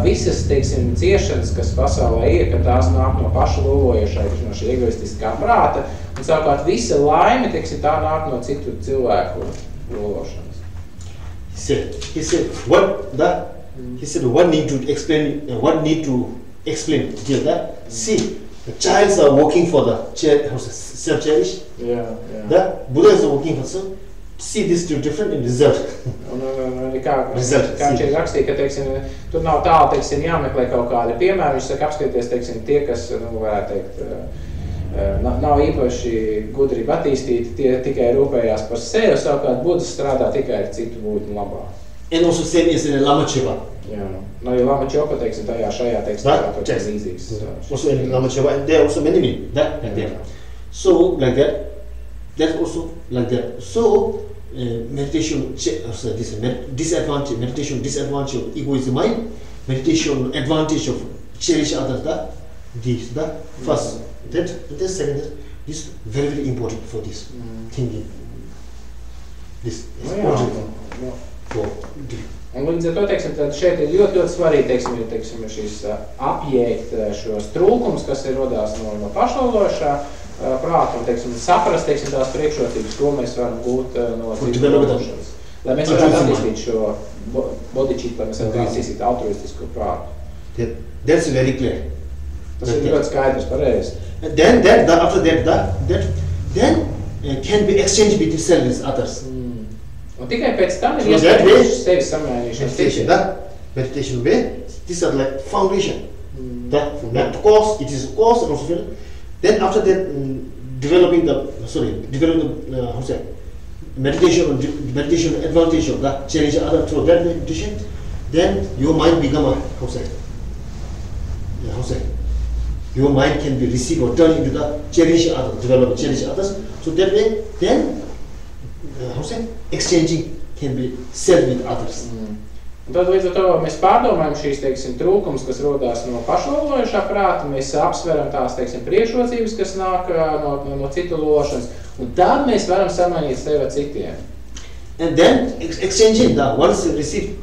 visas, teiksim, ciešanas, kas pasaulē ir, ka tās nāk no paša lolojošai, no šī egoistiskā prāta, un savukārt visa laime, teiksim, tā nāk no citu cilvēku lološanas. He said, what need to explain till that? See, the childs are working for the self-cherish. Yeah. The Buddha is working for self. See this two different in result. Kā viņš ir rakstīja, ka, teiksim, tur nav tālu, teiksim, jāmeklē kaut kādi piemēri. Viņš saka, apskaties, teiksim, tie, kas, varētu teikt, nav īpaši gudrība attīstīti, tie tikai rūpējās par sevi, savukārt Buddha strādā tikai ar citu būtni labā. And also same is in Lama Chöpa. Jā, arī Lama Chöpa, teiksim, šajā tekstā ir līdzīgs. Also in Lama Chöpa, and there are also many like that. So like that, that's also like that. So meditation, meditation disadvantage of egoism mind, meditation advantage of cherish others. First, that second, this is very, very important for this thinking. This is important. Un līdz ar to, teiksim, tad šeit ir ļoti svarīgi, teiksim, šīs apjēgt šos trūkums, kas ir rodās no pašlološā prāta, un, teiksim, saprast, teiksim, tās priekšrocības, ko mēs varam būt no citu lološanas. Lai mēs varētu attīstīt šo bodhicitta, lai mēs varētu attīstīt altruistisku prātu. That's very clear. Tas ir ļoti skaidrs, pareizi. Then after that can be exchanged between self and others. Un tikai pēc tam ir iespējams sevi samainīšanas citiem. Meditation way, these are like foundation. That course, it is a course and also then after that developing meditation advantage of that change other through that meditation, then your mind become your mind can be received or turned into the cherish others, develop cherish others. So that way then exchanging can be self with others. Un tad līdz ar to mēs pārdomājam šīs, teiksim, trūkums, kas rodās no pašlolojošā prāta, mēs apsveram tās, teiksim, priekšrocības, kas nāk no citu lološanas, un tad mēs varam samainīt sevi ar citiem. and then exchanging the once you receive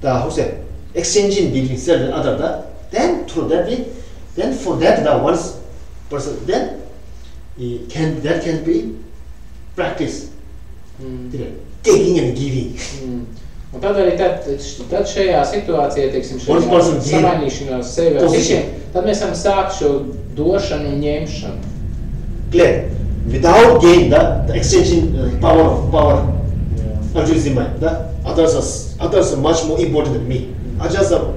the exchanging between self and other, then through that way, then for that the once person, then that can be practice, taking and giving. Un tad arī tad šajā situācijā, teiksim, šajā samainīšanās sevi ar citiem, tad mēs varam sākt šo došanu un ņemšanu. Clear. Without gain, the exchanging power, altruism, the others are much more important than me. Others are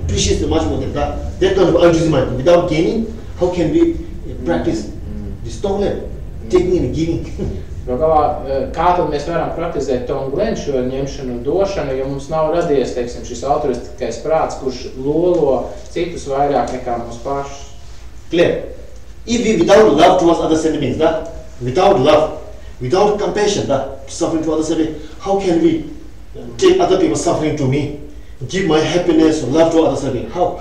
precious much more than that. That kind of altruism, without gaining, how can we practice this tonglen, taking and giving? Kā tad mēs varam praktizēt tonglen, šo ņemšanu un došanu, jo mums nav radies, teiksim, šis altruistiskais prāts, kurš lolo citus vairāk nekā mums pašus? Clear. If we without love towards other beings, without love, without compassion, suffering to others, how can we take other people suffering to me, give my happiness, love to others? How?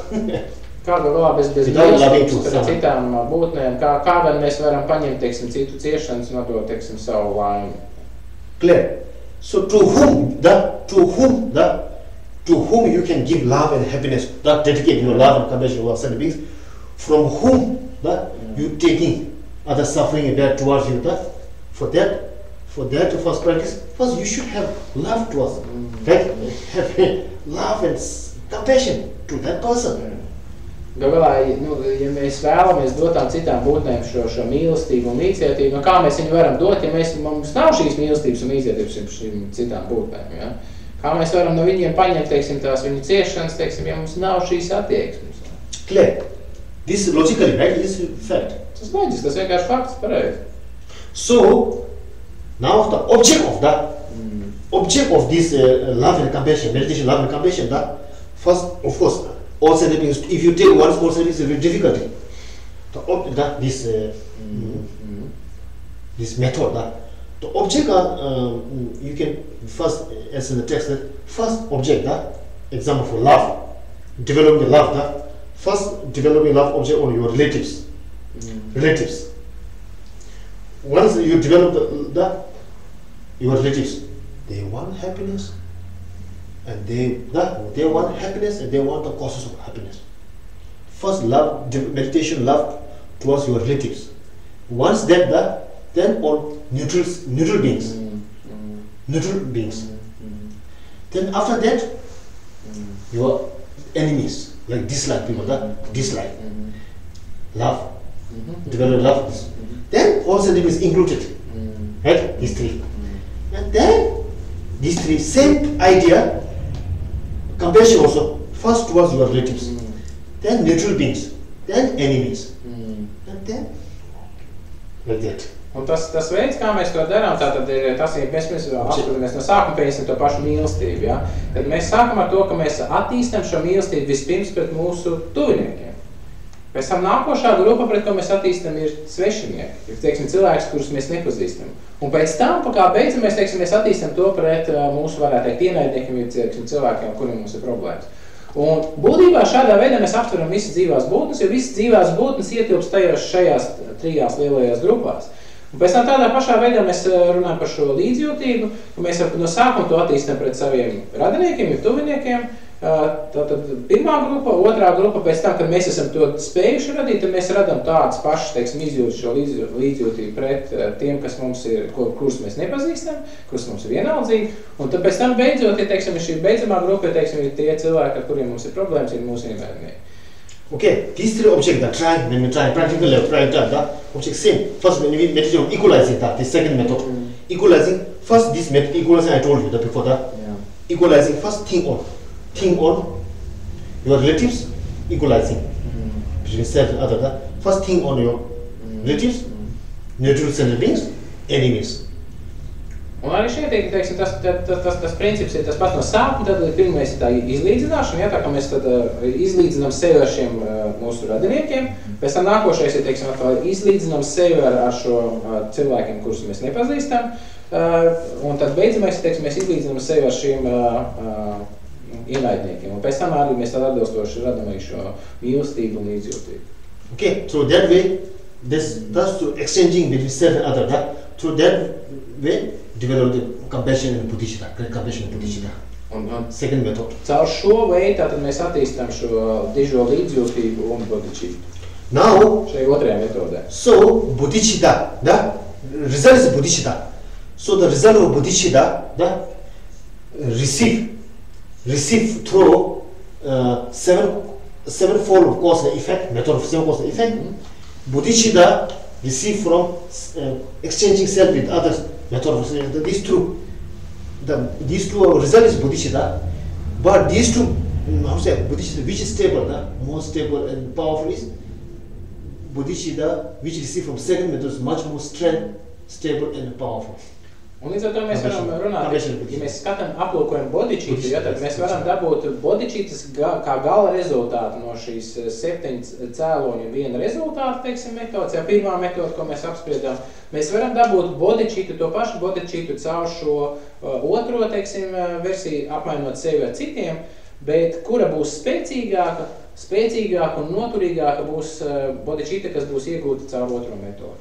Kāda galā bez mīlestības pret citām būtnēm, kā gan mēs varam paņemt, teiksim, citu ciešanas un nodot, teiksim, savu laimi? Clear. So to whom you can give love and happiness, dedicate your love and compassion to other beings, from whom you taking other suffering and that towards you, for that to first practice, first you should have love to us, right? Have love and compassion to that person. Galā, ja mēs vēlamies dot tām citām būtnēm šo mīlestību un līdzjūtību, kā mēs viņu varam dot, ja mums nav šīs mīlestības un līdzjūtības šīm citām būtnēm, ja? Kā mēs varam no viņiem paņemt, teiksim, tās viņu ciešanas, teiksim, ja mums nav šīs attieksmes? Clear. This is logically, right? This is fact. Tas loģiski, tas vienkārši fakts, pareizi. So, now the object of this love and compassion, meditation, love and compassion, first, of course, all beings, if you take one small beings, it's very difficult. This method, the object, you can first, as in the text, first object, example for love, developing love, first developing love object on your relatives. Relatives. Once you develop your relatives, they want happiness, and they want happiness, and they want the causes of happiness. First, love, meditation, love towards your relatives. Once that, then on neutral beings. Neutral beings. Then after that, your enemies, like dislike people, dislike. Love. Develop love. Then also it is included. Right? These three. And then these three, same idea, compassion also, first towards your relatives, then neutral beings, then enemies, and then like that. Un tas veids, kā mēs to darām, tātad ir tas, ja mēs apskatāmies no sākuma, pieņemsim to pašu mīlestību, ja? Tad mēs sākam ar to, ka mēs attīstam šo mīlestību vispirms pret mūsu tuviniekiem. Pēc tam nākošā grupa, pret ko mēs attīstam, ir svešinieki, ir, teiksim, cilvēks, kurus mēs nepazīstam. Un pēc tam, kā beidzam, mēs attīstam to pret mūsu, varētu teikt, ienaidniekiem, ir cilvēkiem, kuriem mums ir problēmas. Un būtībā šādā veidā mēs aptveram visas dzīvās būtnes, jo visas dzīvās būtnes ietilpst šajās trijās lielajās grupās. Un pēc tam tādā pašā veidā mēs runājam par šo līdzjūtību, ka mēs no sākuma to attīstam pret saviem radiniekiem, ir tuviniekiem. Tātad pirmā grupa, otrā grupa, pēc tam, kad mēs esam to spējuši radīt, tad mēs radām tādas pašas, teiksim, izjūtu šo līdzjūtību pret tiem, kas mums ir, kurus mēs nepazīstam, kurus mums ir vienaldzīgi. Un tad pēc tam beidzot, ja, teiksim, šī beidzamā grupa, teiksim, ir tie cilvēki, ar kuriem mums ir problēmas, ir mūsu ienaidnieki. Okay, these three objects are trying, when we try practical level, object same. First, when we meditate on equalizing the second method, equalizing, first this method, equalizing, I told you that before that, equalizing, first think on your relatives, equalizing between self and other. First think on your relatives, neutral centered beings, enemies. Un arī šeit, teiksim, tas princips ir tas pats no sākuma, tad pirmais ir tā izlīdzināšana, ja, tā kā mēs tad izlīdzinām sevi ar šiem mūsu radiniekiem, pēc tam nākošais ir, teiksim, izlīdzinām sevi ar šo cilvēkiem, kurus mēs nepazīstam, un tad beidzamais ir, teiksim, mēs izlīdzinām sevi ar šiem ienaidniekiem, un pēc tam arī mēs tad atbilstoši radam arī šo mīlestību un līdzjūtību. Okay, so that way, that's to exchanging between self and other, through that way, develop the compassion and bodhicitta, compassion and bodhicitta. Un Second method. caur šo veidu tātad mēs attīstam šo dižo līdzjūtību un bodhicitu. Now, Šai otrajā metodē. so bodhicitta, the result is bodhicitta. So the result of bodhicitta, the receive through sevenfold of cause and effect, method of seven cause and effect. Bodhicitta receive from exchanging self with others, method of these two. These two result is bodhicitta, but these two, how to say, bodhicitta which is stable, the most stable and powerful is bodhicitta, which receive from second method is much more strength, stable and powerful. Un līdz ar to mēs varam runāt, ja mēs skatām aplūkojam bodhicitu, ja, tad mēs varam dabūt bodhicitas kā gala rezultātu no šīs 7 cēloņu viena rezultāta, teiksim, metodas, ja pirmā metoda, ko mēs apspriedām, mēs varam dabūt bodhicitu, to pašu bodhicitu caur šo otro, teiksim, versiju, apmainot sevi ar citiem, bet kura būs spēcīgāka un noturīgāka būs bodhicita, kas būs iegūta caur otro metodu.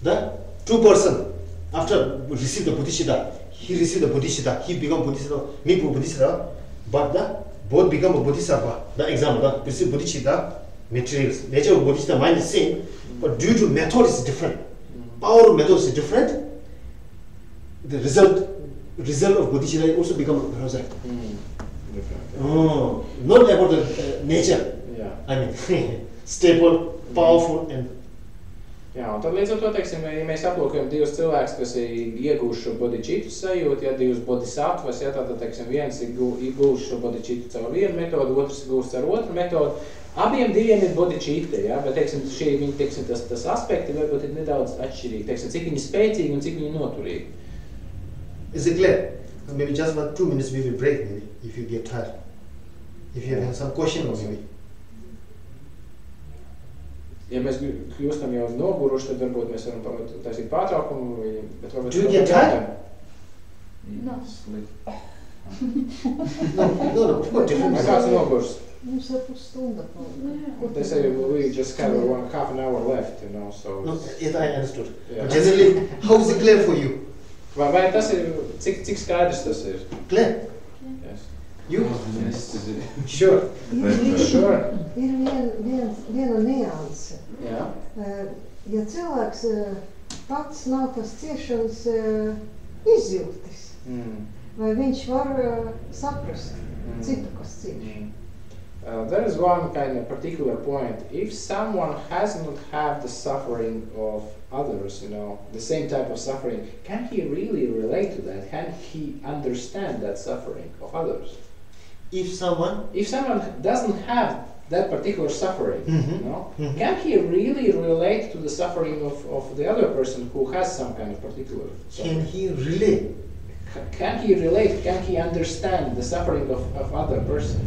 The two person after receive the bodhicitta, he received the bodhicitta, he become bodhicitta, me bodhicitta, but the both become a bodhisattva. The example, the receive bodhicitta materials. Nature of bodhicitta mind is same, but due to method is different. Power of method is different. The result of bodhicitta also become different. Oh, not about the nature. Yeah. I mean, stable, powerful, and Jā, un tad līdz ar to, teiksim, ja mēs aplūkojam divus cilvēkus, kas ir iegūši šo bodhicitu sajūtu, ja divus bodhisattvas, ja tātad, teiksim, viens ir iegūši šo bodhicitu caur vienu metodu, otrs ir gūst caur otru metodu. Abiem diviem ir bodhicita, ja, bet, teiksim, šī viņi, teiksim, tas aspekti varbūt ir nedaudz atšķirīgi, teiksim, cik viņi spēcīgi un cik viņi noturīgi. is it clear? Maybe just 2 minutes we will break, maybe, if you get tired. If you have some question or maybe. Ja mēs kļūstam jau noguruši, tad varbūt mēs varam taisīt pārtraukumu, bet varbūt... Do you get tired? No. No, what different? Vai kāds ir nogurs? Mums ir pusstunda. They say we just have half an hour left, you know, so... No, yes, I understood. Yeah. But generally, how is it clear for you? Vai tas ir, cik skaidrs tas ir? Clear? Yes. You? Yes. Sure. Sure. Ir viena nianse. Jā. Ja cilvēks pats nav tas ciešanas izjūtis, vai viņš var saprast citu, kas cieš? There is one kind of particular point. If someone has not had the suffering of others, you know, the same type of suffering, can he really relate to that? Can he understand that suffering of others? If someone doesn't have that particular suffering, you know, can he really relate to the suffering of the other person who has some kind of particular suffering? can he relate? Can he relate? Can he understand the suffering of other person?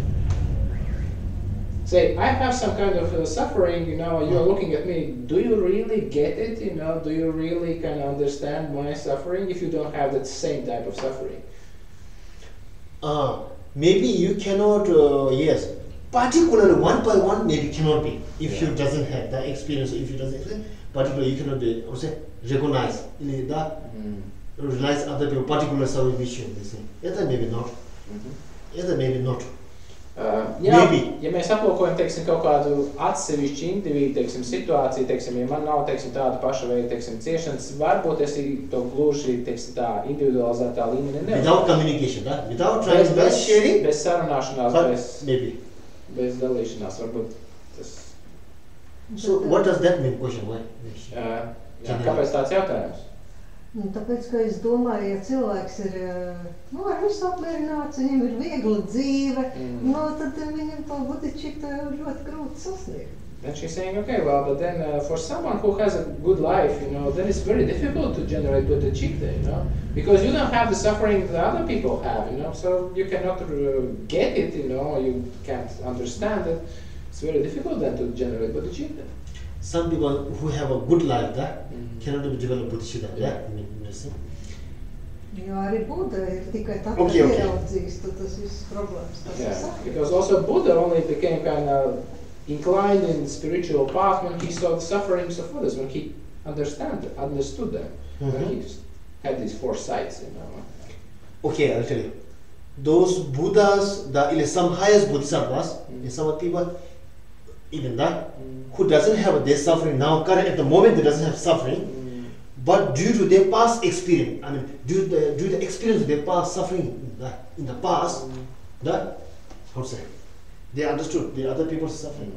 Say, I have some kind of suffering, you know, you're looking at me, do you really get it, you know, do you really kind of understand my suffering if you don't have that same type of suffering? Maybe you cannot, yes, particularly one by one maybe cannot be, if you doesn't have the experience, if you doesn't have, particularly you cannot be, recognize, realize other people, particular service mission, they say. Either maybe not. Either maybe not. Jā, ja mēs aplūkojam, teiksim, kaut kādu atsevišķu individu, teiksim, situāciju, teiksim, ja man nav, teiksim, tāda paša veida, teiksim, ciešanas, varbūt es to gluži, teiksim, tā individualizētā līmenī nevar. Without communication, without trying to sharing? Bez sarunāšanās, bez dalīšanās, varbūt tas... So, what does that mean, question? Why? Jā, kāpēc tāds jautājums? Tāpēc, ka es domāju, ja cilvēks ir ar visu apmierināts, viņam ir viegla dzīve, tad viņam to bodhicitta ļoti grūti sasniegt. Then she's saying, okay, well, but then for someone who has a good life, you know, then it's very difficult to generate bodhicitta, you know, because you don't have the suffering that other people have, you know, so you cannot get it, you know, you can't understand it. It's very difficult then to generate bodhicitta. Some people who have a good life cannot develop bodhicitta. Jo arī Buddha ir tikai tā, ka ieraudzījis, tad tas viss problēmas. Yeah, because also Buddha only became kind of inclined in the spiritual path when he saw the sufferings of others, when he understood them, when he had these 4 sights, you know. Okay, I'll tell you. Those Buddhas, some highest Bodhisattvas, some people, even that, who doesn't have their suffering now, current at the moment they doesn't have suffering, but due to their past experience, I mean, due to the experience of their past suffering in the past, how to say, they understood the other people's suffering.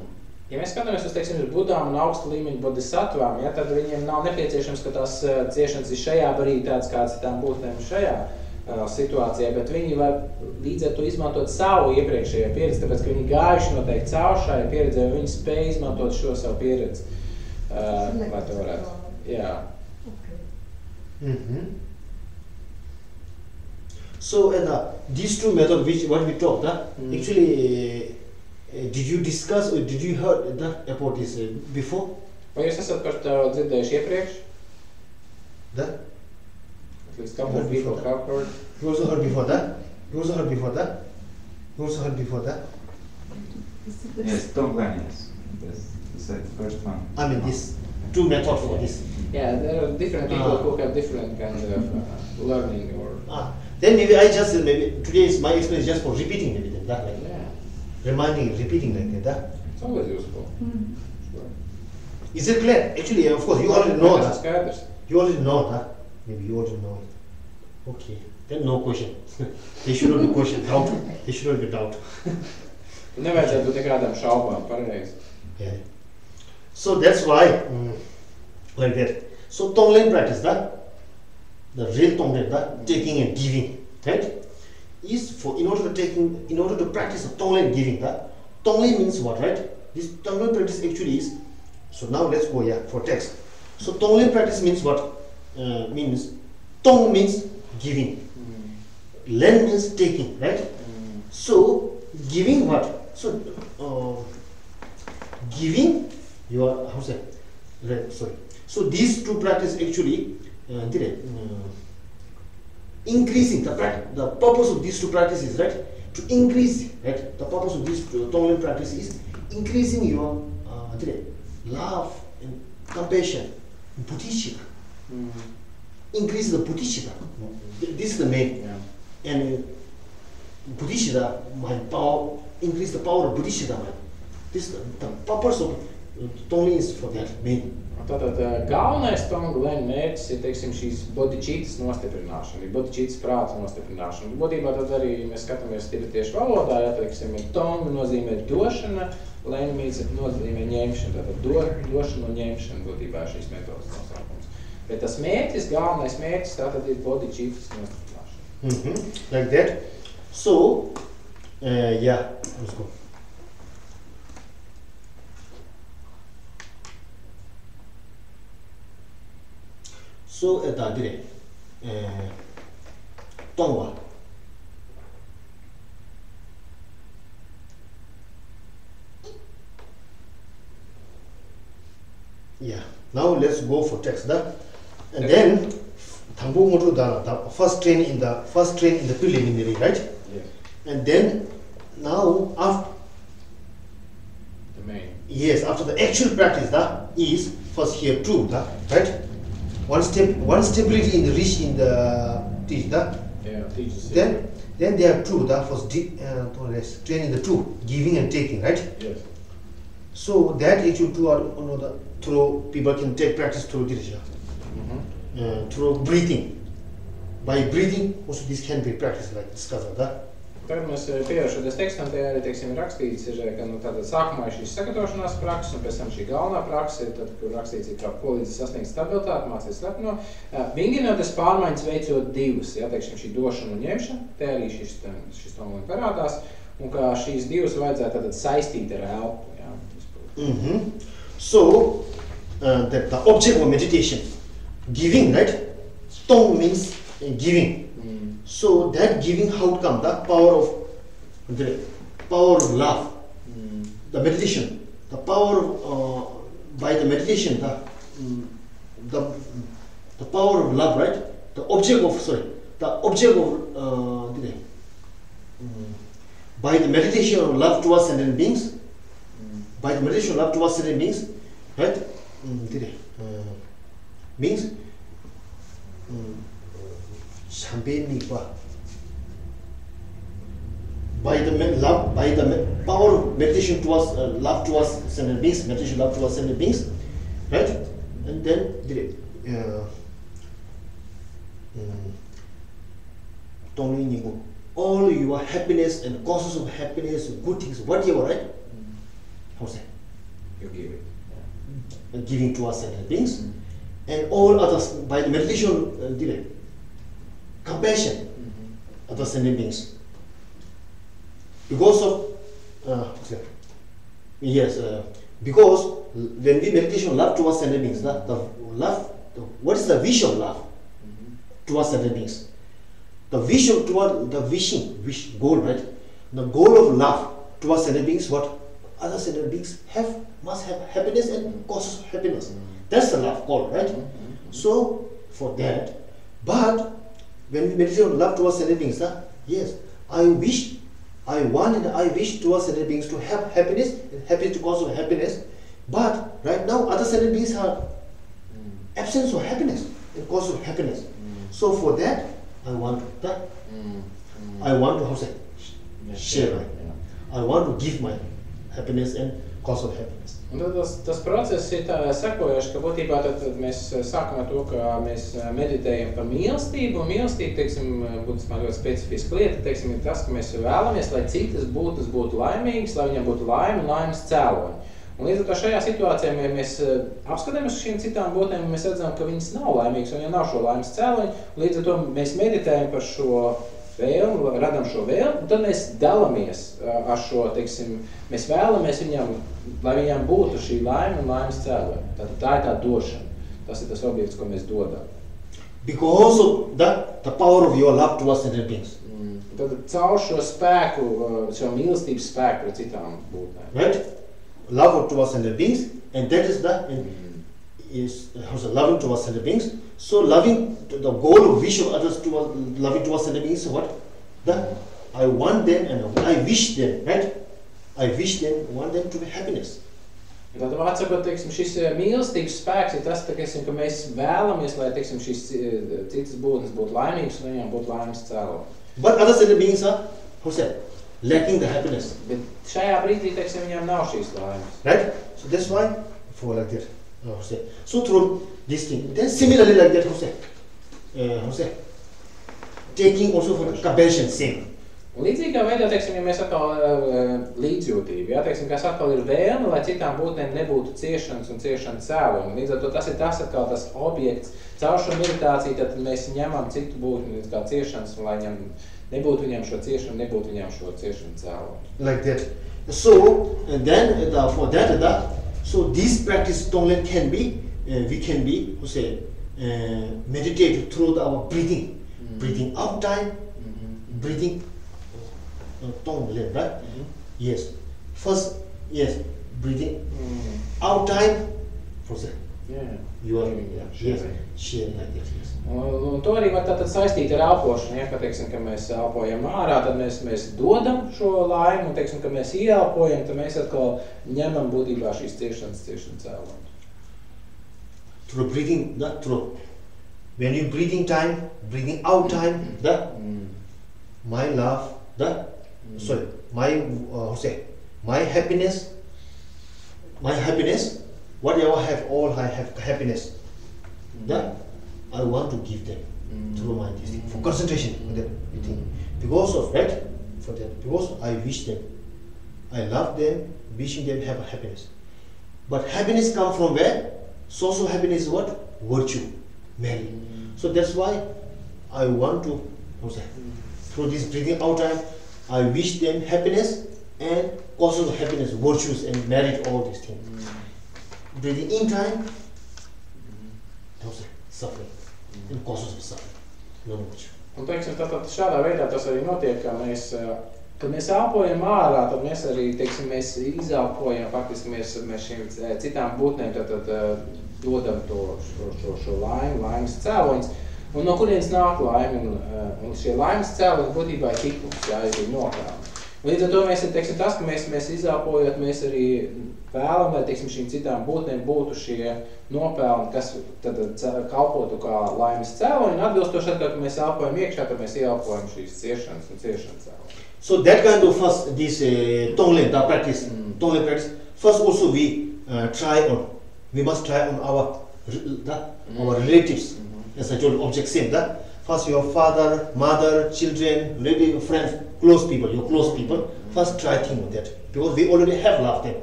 Ja mēs skatāmies uz, teiksim, uz Budām un augsta līmeņa bodhisattvām, ja, tad viņiem nav nepieciešams, ka tās ciešanas ir šajā brīdī tāds, kāds ir tām būtnēm šajā situācijā, bet viņi var līdz ar to izmantot savu iepriekšējo pieredzi, tāpēc, ka viņi gājuši noteikti caur šai pieredzē, un viņi spēj izmantot šo savu pieredzi, lai to varētu. Jā. So, these two methods, what we talked, actually, did you discuss or did you heard about this before? Vai jūs esat par to dzirdējuši iepriekš? That? At least couple of people have heard. You also heard before that? You also heard before that? You also heard before that? Yes, Tonglen, yes. This is the first one. I mean, this two methods for this. Yeah, there are different people who have different kinds of learning or. Then maybe I just maybe today's my experience just for repeating maybe that like reminding, repeating like that. It's always useful. Sure. Is it clear? Actually, of course, you already know that. Skaidrs. You already know that. Maybe you already know it. Okay. Then no question. They should not be question. Doubt. They should not be doubt. Nevajadzētu būt nekādām šaubām, pareizi. Yeah. So that's why like that. So Tonglen practice the real Tonglen taking and giving, right? Is for in order to practice the Tonglen giving Tonglen means what, right? This Tonglen practice actually is, so now let's go for text. So Tonglen practice means what? Means Tong means giving, Len means taking, right? So giving what? So giving your sorry. So these two practice actually increasing the purpose of these two practices, right? To increase, right? The purpose of these two Tonglen practice is increasing your love and compassion, bodhicitta. Increase the bodhicitta. This is the main. And bodhicitta, my power, increase the power of bodhicitta. This the purpose of Tonglen is for that main. Tātad galvenais Tonglen mērķis ir, teiksim, šīs bodhicittas nostiprināšana, bodhicittas prāta nostiprināšana. Būtībā tad arī mēs skatāmies tibetiešu valodā, ja, teiksim, Tong nozīmē došana, Len nozīmē ņemšana, tātad došana un ņemšana būtībā šīs metodas nosaukums. Bet tas mērķis, galvenais mērķis, tātad ir bodhicittas nostiprināšana. Like that. So, yeah, let's go. So Tongwa. Yeah. Now let's go for text. And then Thambu Motu the first train in the preliminary, right? Yes. And then now after The main. Yes, after the actual practice is first here true, right? One stability in the reach in the teach teaches. Then they are true first training the two, giving and taking, right? Yes. So that actual two are through people can take practice through dirija, through breathing. By breathing also this can be practiced like discussed that. Tagad mēs pievēršoties tekstam, te arī, teiksim, rakstīts, ka tātad sākumā ir šīs sagatavošanās prakses, un pēc tam šī galvenā praksa, tad, kur rakstīts, kā palīdz sasniegt stabilitāti, mācīt slepno. Vingrināšanas pārmaiņas veicot divas, ja, teiksim, šī došana un ņemšana, te arī šis Tonglen parādās, un kā šīs divas vajadzētu tātad saistīt ar elpu. Ja. So, the object of meditation, giving, right? Tong means giving. So that giving, how come? The power of love, the meditation, the power of by the meditation, the power of love, right? The object of by the meditation of love towards sentient beings, by the meditation of love towards sentient beings, right? Means champagne by the power of meditation towards love towards sentient beings, meditation love towards sentient beings, right? And then all your happiness and causes of happiness, good things, whatever, right? How say? You give it. Giving towards sentient beings, and all others by the meditation, compassion, other sentient beings. Because of because when we meditation love towards sentient beings, what is the wish of love towards sentient beings? The wish toward the wish goal, right? The goal of love towards sentient beings, what other sentient beings must have happiness and causes of happiness. That's the love goal, right? So for that, but when we meditate on love towards sentient beings, yes, I wish towards sentient beings to have happiness and happiness to cause of happiness. But right now, other sentient beings are absence of happiness and cause of happiness. So for that, I want to share. Right? I want to give my happiness and cause of happiness. Un tad tas process ir tā sekojošs, ka būtībā tad mēs sākam ar to, ka mēs meditējam par mīlestību, un mīlestība, teiksim, būtiskā ļoti specifiska lieta, teiksim, ir tas, ka mēs vēlamies, lai citas būtnes būtu laimīgas, lai viņam būtu laime un laimes cēloņi. Un līdz ar to šajā situācijā, ja mēs apskatāmies uz šīm citām būtnēm, mēs redzam, ka viņas nav laimīgas, un viņam nav šo laimes cēloņi, un līdz ar to mēs meditējam par šo vēlmu, radam šo vēlmu, un tad mēs dalamies ar šo, teiksim, mēs vēlamies viņam, lai viņam būtu šī laime un laimes cēloņi. Tātad tā ir tā došana. Tas ir tas objekts, ko mēs dodam. Because of the power of your love towards sentient beings. Tad caur šo spēku, šo mīlestības spēku pret citām būtnēm. Right? Love towards sentient beings, and that is loving towards sentient beings. So loving, the goal of wish of others loving towards sentient beings is what? I want them and I wish them, right? I wish them, want them to be happiness. Tad atsakot, teiksim, šis mīlestības spēks ir tas, teiksim, ka mēs vēlamies, lai, teiksim, šīs citas būtnes būtu laimīgas un viņām būtu laimes cēloņi. But other sentient beings are, lacking the happiness. Bet šajā brīdī, teiksim, viņām nav šīs laimes. Right? So that's why, for like that, so through this thing, then similarly like that, taking also for compassion, same. Un līdzīgā veidā, teiksim, ja mēs atkal līdzjūtību, ja, teiksim, kas atkal ir vēlme, lai citām būtnēm nebūtu ciešanas un ciešanas cēloņi. Līdz ar to tas ir atkal tas objekts. Caur šo meditāciju tad mēs ņemam citu būtni kā ciešanas, un lai viņam nebūtu viņam šo ciešanu, nebūtu viņam šo ciešanu cēloņi. Like that. So, and then for that, so this practice tonglen can be, we can be, meditate through our breathing. Breathing out time, breathing tonglen, right? Yes. First, yes, breathing out time, you are sharing like that, yes. Un to arī var tātad saistīt ar elpošanu, ja, ka, teiksim, ka mēs elpojam ārā, tad mēs dodam šo laimu, un, teiksim, ka mēs ieelpojam, tad mēs atkal ņemam būtībā šīs ciešanas cēloņi. Through breathing, through when you breathing time, breathing out time, my love, my happiness, whatever I have, all I have happiness. I want to give them through my this thing, for concentration on that thing. Because of that, because I wish them, I love them, wishing them have a happiness. But happiness comes from where? Source of happiness is what? Virtue, merit. So that's why I want to, through this breathing out time, I wish them happiness and causes of happiness, virtues and merit, all these things. Breathing in time, suffering and causes of suffering. No much. Un, teiksim, tātad šādā veidā tas arī notiek, ka kad mēs elpojam ārā, tad mēs arī, teiksim, mēs izelpojam, faktiski mēs šīm citām būtnēm tātad dodam šo laimes cēloņus. Un no kurienes nāk laime, un šie laimes cēloņi būtībā ir tikums, jā, ir nopelni. Līdz ar to mēs, teiksim, tas, ka mēs izelpojot, mēs arī vēlam, lai, teiksim, šīm citām būtnēm būtu šie nopelni, kas tad kalpotu kā laimes cēloņi, un atbilstoši atkal, ka mēs elpojam iekšā, tad mēs ieelpojam šīs ciešanas un ciešanas cēloņi. So that kind of first this tonglen the practice, tonglen practice. First also we try on. We must try on our relatives. As I told, object same. That first your father, mother, children, relative, friends, close people. Your close people. First try think on that because we already have love them.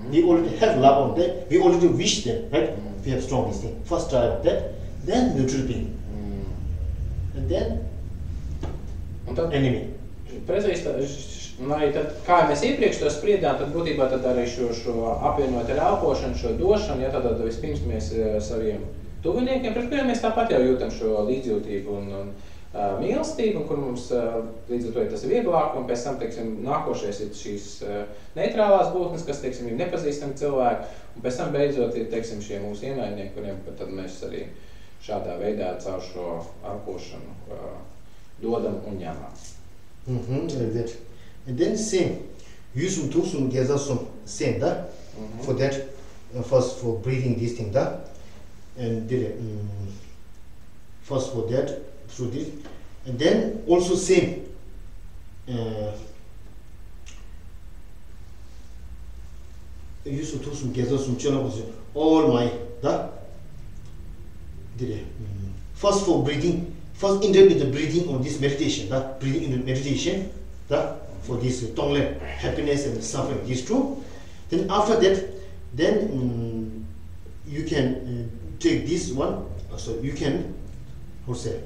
We already have love on that. We already wish them, right? We have strong this thing. First try on that. Then neutral being, and then enemy. Lai tad, kā mēs iepriekš to spriedām, tad būtībā tad arī šo apvienot ar elpošanu, šo došanu, ja tad vispirms mēs saviem tuviniekiem, pret kuriem mēs tāpat jau jūtam šo līdzjūtību un mīlestību, un kur mums līdz ar to tas ir vieglāk, un pēc tam, teiksim, nākošais ir šīs neitrālās būtnes, kas, teiksim, ir nepazīstami cilvēki, un pēc tam beidzot ir, teiksim, šie mūsu ienaidnieki, kuriem tad mēs arī šādā veidā caur šo elpošanu dodam un ņemam. Like that. And then same, yusum tusum gezasum same that. For that, first for breathing this thing that, and first for that through this, and then also same. Yusum tusum gezasum chelabusum all my that. First for breathing, first interact with the breathing on this meditation. That breathing in the meditation that. For this tonglen, happiness and suffering, these two. Then after that, then you can take this one. So you can, how say,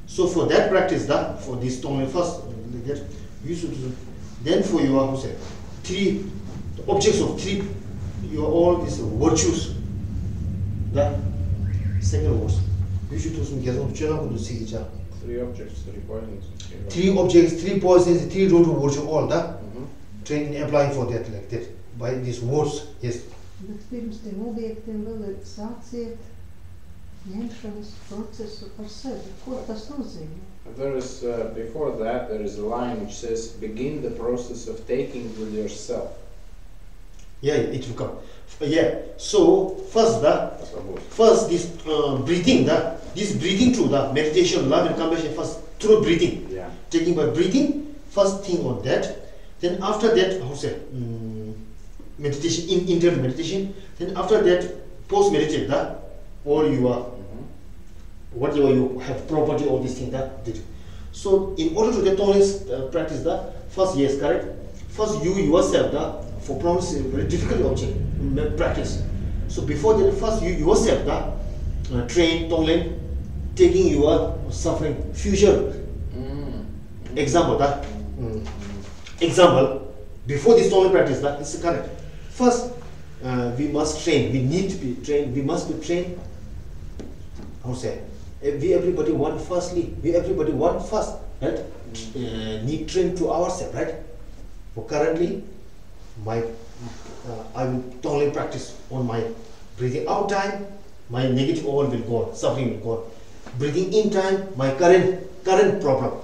so for that practice, that for this tonglen first, that then for your how say, three objects of three, your all these virtues. That. Second words. You should do some getting to see each other. 3 objects, 3 poisons. 3 objects, 3 poisons, 3 road to virtue, all that. Training applying for that like that. By these words, yes. Bet pirms tiem objektiem vēl ir sāciet ņemšanas procesu par sevi. Ko tas nozīmē? There is, before that, there is a line which says, begin the process of taking with yourself. Yeah, it will come. Yeah, so first this breathing, this breathing through the meditation, love and compassion, first through breathing. Yeah. Taking by breathing, first thing on that. Then after that, how say, meditation, internal meditation. Then after that, post meditate that all you are, whatever you have property, all these things that did. So in order to get tolerance practice that, first yes, correct. First you yourself that. For promise is a very difficult object practice. So before that, first you yourself that train tonglen, taking your suffering future. Example that example before this tonglen practice that is correct. First we must train. We need to be trained. We must be trained. How say? We everybody want firstly. We everybody want first, right? Need train to ourselves, right? For currently. I will only practice on my breathing out time, my negative all will go on, suffering will go on. Breathing in time, my current problem.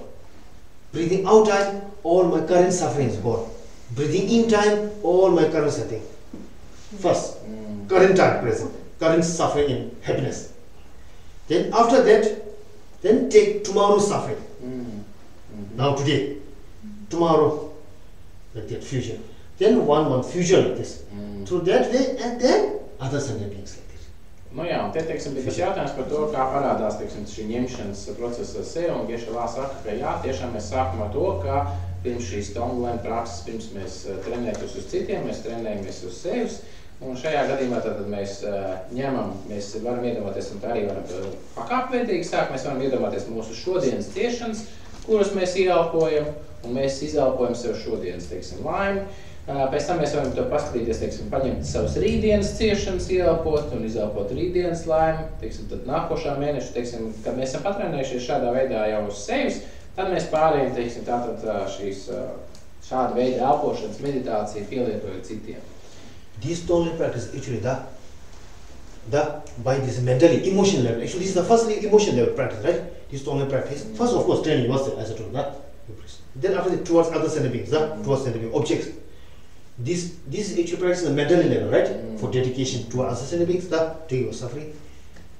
Breathing out time, all my current suffering is gone. Breathing in time, all my current setting. First, current time present, current suffering and happiness. Then after that, then take tomorrow's suffering. Now today, tomorrow, like that future. Then 1 month future like this. Through that way, and then other sentient beings like this. Nu jā, un te, teiksim, bija tas jautājums par to, kā parādās, teiksim, šī ņemšanas procesa sev, un Geshe-la saka, ka jā, tiešām mēs sākam ar to, ka pirms šīs tonglen prakses, pirms mēs trenētos uz citiem, mēs trenējamies uz sevis, un šajā gadījumā tad mēs ņemam, mēs varam iedomāties, un tā arī varam pakāpveidīgi sākt, mēs varam iedomāties mūsu šodienas ciešanas, kuras mēs ieelpojam, un mēs izelpojam sev šodienas, teiksim, laimi. Pēc tam mēs varam to paskatīties, teiksim, paņemt savus rītdienas ciešanas, ieelpot un izelpot rītdienas laimi. Teiksim, tad nākošā mēneša, teiksim, kad mēs esam patrenējušies šādā veidā jau uz sevis, tad mēs pārējām, teiksim, tātad šīs šāda veida elpošanas meditāciju pielietojot citiem. This tonglen practice actually by this mentally, emotion level. Actually, this is the first emotion level practice, right? This tonglen practice. First, of course, training yourself as I told that. Then after that, towards other sentient beings, towards sentient beings, objects. This is actually practice the mental level, right? For dedication to other sentient beings, take your suffering.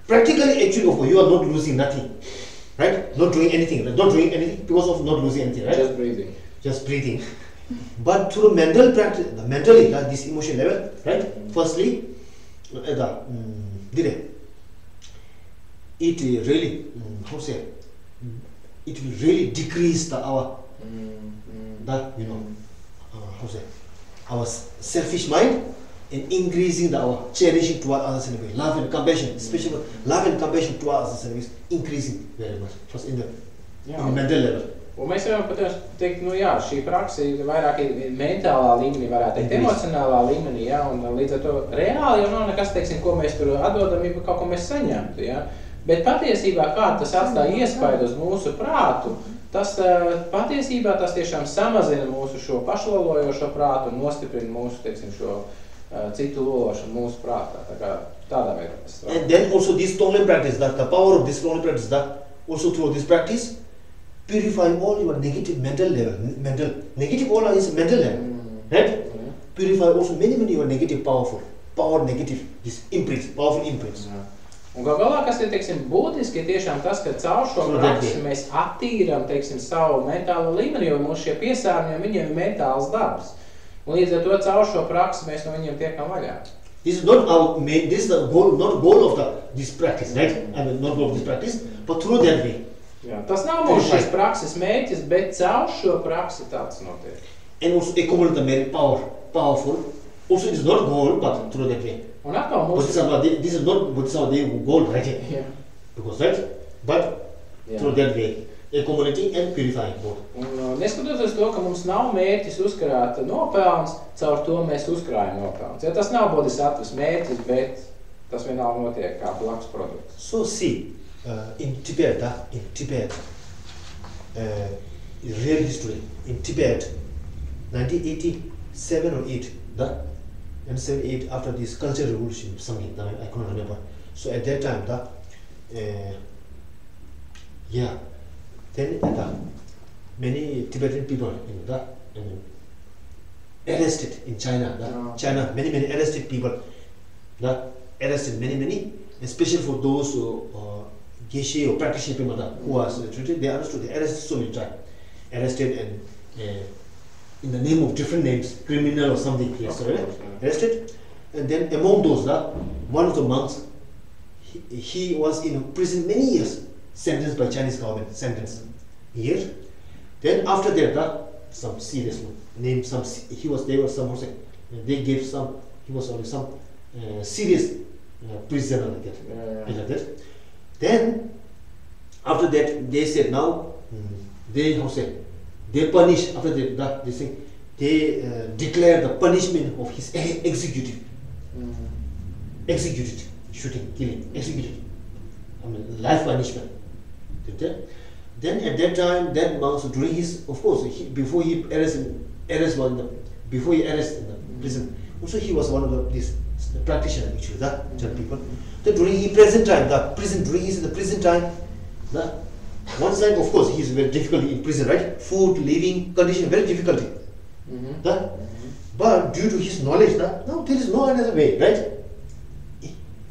practically, actually, of course, you are not losing nothing, right? Not doing anything, not doing anything because of not losing anything, right? Just breathing. Just breathing. But through mental practice, mentally, this emotion level, right? Firstly, it really, how say, it will really decrease our our selfish mind and increasing our cherishing toward others in a way. Love and compassion, especially love and compassion toward others in a way, is increasing very much. First in the mental level. Un mēs varam pat teikt, nu jā, šī praksa ir vairāk mentālā līmenī, varētu teikt, emocionālā līmenī, jā, un līdz ar to reāli jau nav nekas, teiksim, ko mēs tur atdodam, ja kaut ko mēs saņemtu, jā. Bet patiesībā, kā tas atstāja iespaidu uz mūsu prātu, tas patiesībā tas tiešām samazina mūsu šo pašlolojošo prātu un nostiprina mūsu, teiksim, šo citu lološanu mūsu prātā. Tā kā tādā veidā tas strādā. And then also this tonal practice, the power of this tonal practice, also through this practice, purify all your negative mental level. Negative all is mental level, right? Purify also many your negative power negative, this imprints, powerful imprints. Un galā, kas ir, teiksim, būtiski, tiešām tas, ka caur šo praksi mēs attīram, teiksim, savu mentālo līmeni, jo mūsu šie piesārņojumi, viņiem ir mentāls dabas. Un līdz ar to caur šo praksi mēs no viņiem tiekam vaļā. This is not our main, this is the goal, not goal of this practice, right? I mean, not goal of this practice, but through that way. Jā, tas nav mūsu šīs prakses mērķis, bet caur šo praksi tāds notiek. And also accumulate the very powerful. Also, it is not goal, but through that way. Un atkal mūsu... This is not Bodhisattva goal, right? Yeah. Because right, but through that way, accumulating and purifying both. Un neskatoties to, ka mums nav mērķis uzkrāt nopelns, caur to mēs uzkrājam nopelns. Ja tas nav Bodhisattvas mērķis, bet tas vienalga notiek kā blakus produkts. So see, in Tibet, real history, in Tibet, 1987 or 8, 1978, after this cultural revolution, something, I can't remember. So at that time, then many Tibetan people arrested in China. China, many arrested people, arrested many, especially for those geshe or practitioner people who was treated, they arrested so many times, arrested and in the name of different names, criminal or something, arrested. And then among those, one of the monks, he was in prison many years, sentenced by Chinese government, years. Then after that, some serious name, he was only some serious prisoner like that. Then after that, they said now they punish after that. They declare the punishment of his executed, shooting, killing, executed. I mean, life punishment. Then at that time, that monk, during his, of course, before he arrested in the prison, also he was one of these practitioners actually, Chan people. Then during his present time, during his prison time, one side, of course, he is very difficult in prison, right? Food, living condition, very difficult. But due to his knowledge, now there is no another way, right?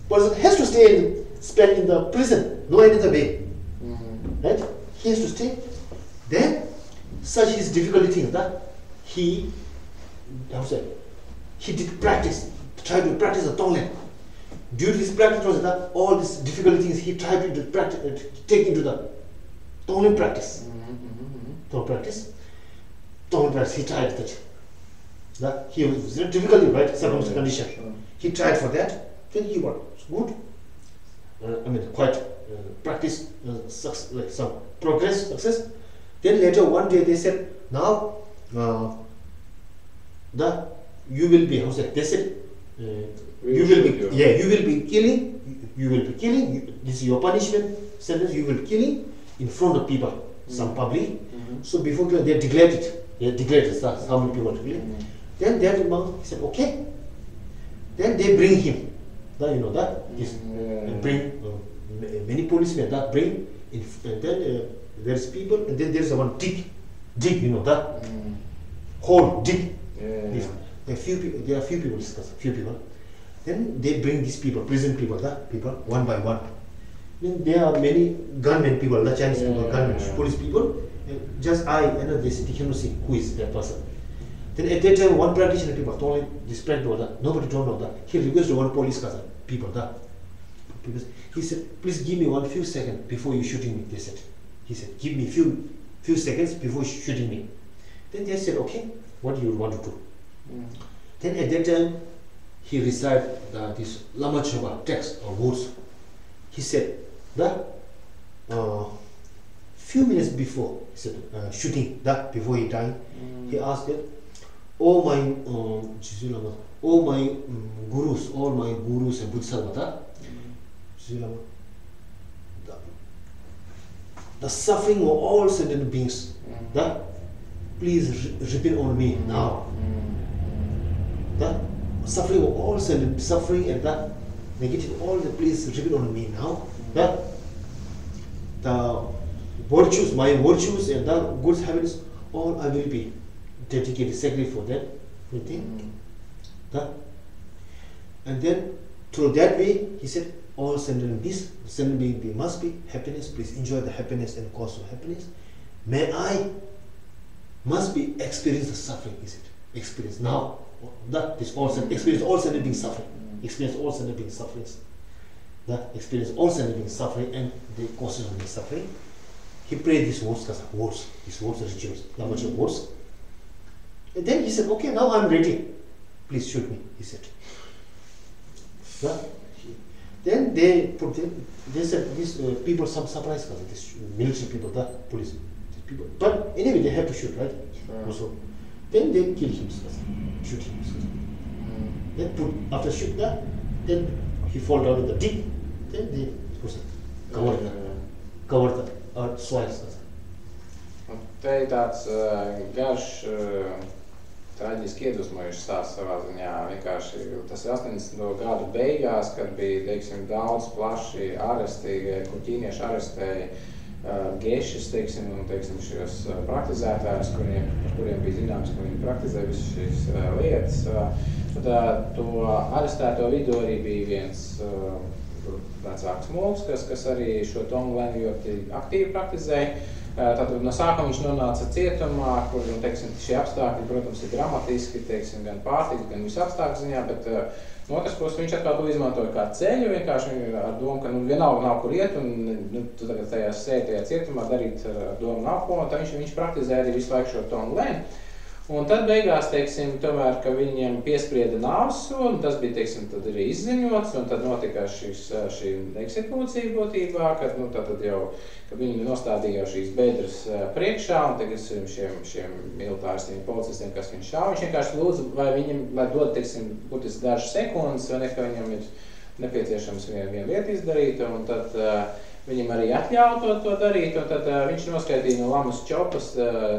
Person has to spend in the prison, no another way, right? He has to stay. Then, such his difficulty things he did practice, tried to practice the Tonglen. Due to his practice, all these difficult things he tried to practice, take into the Tonglen practice. Tonglen practice, he tried that. He was very difficult, right? Circumstantial condition. He tried for that. Then he was good. Quite practice some progress, success. Then later one day they said, now you will be, they said, you will be killing, this is your punishment, sentence, you will be killing in front of people, some public. So before they declared it, how many people declared. Then that monk said, okay. Then they bring him, bring many policemen bring, and then there's people, and then there's one dig, hole, dig. There are few people discuss, few people. Then they bring these people, prison people, one by one, Then there are many gunmen people, the Chinese people, gunmen, police people. Just I and they cannot see who is that person. Then at that time, one practitioner people told him this practitioner, nobody don't know that. He requested one police people that. Because he said, please give me one few seconds before you shooting me. They said, he said, give me few seconds before shooting me. Then they said, okay, what do you want to do? Then at that time, he recited this Lama Choba text or words. He said that few minutes before he said shooting that before he died, he asked it, all my gurus, all my gurus and Buddhas, the suffering of all sentient beings, that please repeat on me now. The suffering of all sentient suffering and that negative all the please repeat on me now. That the virtues, my virtues and the good habits, all I will be dedicated exactly for that. And then through that way, he said, all sentient beings must be happiness. Please enjoy the happiness and cause of happiness. May I must be experience the suffering. He said, experience now. That is all experience all sentient beings suffering. Experience all sentient beings suffering. That experience all sentient beings suffering and the causes of the suffering. He prayed these words, these words, rituals, not much of words. And then he said, okay, now I'm ready. Please shoot me, he said. Then they said these people some surprise this military people, the police people. But anyway, they have to shoot, right? Also, then they kill him, shoot him. Then after shoot that, then he fall down in the deep. Then they cover the soils. Te ir tāds garš, traģiski iedvesmojušs stāsts savā ziņā. Vienkārši tas ir 80. gadu beigās, kad bija, teiksim, daudz plaši aresti, kur ķīnieši arestēja gešus, teiksim, un, teiksim, šos praktizētājus, par kuriem bija zināms, ka viņi praktizē visas šīs lietas. Tad to arestēto vidū arī bija viens vecāks mūks, kas arī šo Tonglen ļoti aktīvi praktizēja. Tātad no sākuma viņš nonāca cietumā, kur, teiksim, šie apstākļi, protams, ir dramatiski, teiksim, gan pārtiks, gan visu apstākļu ziņā, bet no otras puses viņš atkal to izmantoja kā ceļu, vienkārši ar domu, ka vienalga nav kur iet, un tu tagad tajā cietumā darīt ar domu nav ko, un tad viņš praktizēja arī visu laiku šo Tonglen. Un tad beigās, teiksim, tomēr, ka viņiem piesprieda nāves sodu, tas bija, teiksim, tad arī izziņots, un tad notika šī eksekūcija būtībā, kad, tad jau, kad viņi nostādīja šīs bedres priekšā, un tagad šiem militāristiem, policistiem, kas viņu šāva, viņš vienkārši lūdza, vai viņam, lai dod, teiksim, būtiski dažas sekundes, vai ne, ka viņam ir nepieciešams viena lieta izdarīt, un tad viņam arī atļauj to darīt, un tad viņš noskaitīja no Lamas Čopas,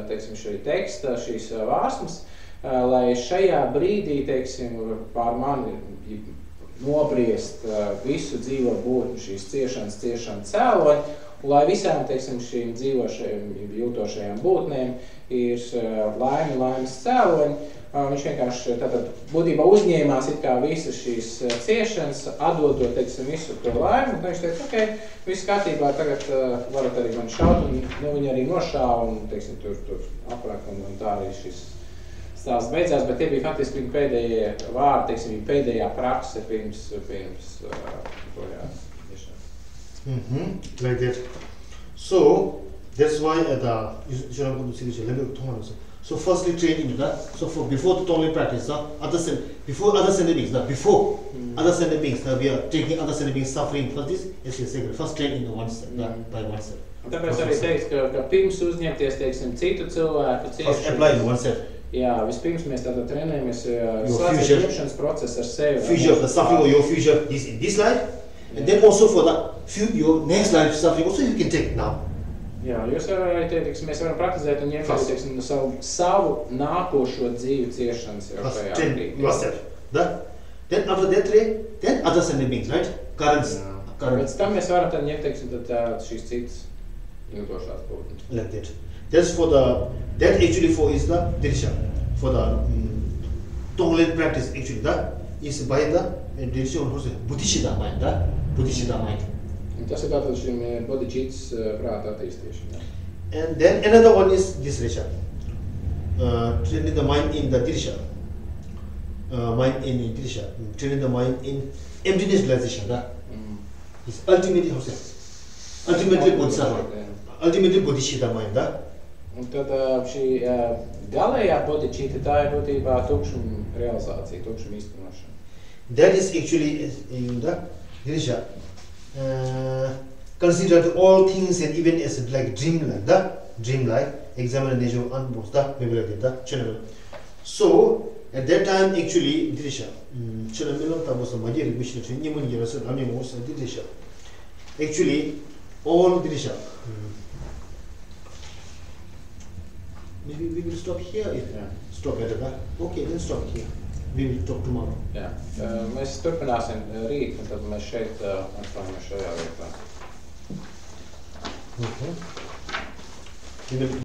teiksim, šī teksta, šīs vārsmas, lai šajā brīdī, teiksim, pār mani nobriest visu dzīvo būtņu šīs ciešana cēloņi, un lai visām, teiksim, šīm dzīvošajām, jūtošajām būtnēm ir laimes cēloņi. Viņš vienkārši tātad būtībā uzņēmās it kā visas šīs ciešanas, atdodot, teiksim, visu to laimi, un viņš teica, ok, viss kārtībā, tagad varat arī mani šaut, un viņi arī nošāva, un, teiksim, tur aprak, un tā arī šis stāsts beidzās, bet tie bija faktiski viņa pēdējie vārdi, teiksim, viņa pēdējā prakse pirms projās iešanas. Like that. So, that's why so firstly training that. So before the Tonglen practice, before other sentient beings, other sentient beings, we are taking other sentient beings suffering for this. First train in oneself, by oneself. Tāpēc arī teikt, ka pirms uzņemties, teiksim, citu cilvēku ciešanas. First apply in oneself. Jā, vispirms mēs tātad trenējamies slēdzešanas procesu ar sevi. Future, the suffering of your future is in this life, and then also for your next life suffering also you can take now. Jā, jūs arī teiksim, mēs varam praktizēt un ņemt, teiksim, savu nākošo dzīvi ciešanas jau šajā brīdī. Then after that then other sentient beings, right? Currents. Pēc tam mēs varam tad ņemt, teiksim, šīs citas jūtošās būtnes. Like that. That's for that actually is the dirisha. For the Tonglen practice actually, that is by the dirisha on Buddhishita mind, Buddhishita mind. Tas ir tātad šim bodhicitas prāta attīstīšanai. And then another one is this Risha. Training the mind in the Dirisha. Mind in Dirisha. Training the mind in emptiness realization. It's ultimately ultimately bodhisattva. Ultimately bodhisattva mind. Un tad šī galējā bodhicita, tā ir būtībā tukšuma realizācija, tukšuma īstenošana. That is actually in the Dirisha. Considered all things and even as like dreamlike, examine the nature of unboth the channel. So at that time actually Dirisha, actually all Dirisha. Maybe we will stop here. Stop at that. Okay, then stop here. We will talk tomorrow. Jā. Mēs turpināsim rīt, un tad mēs šeit atklājam šajā vietā. Okay.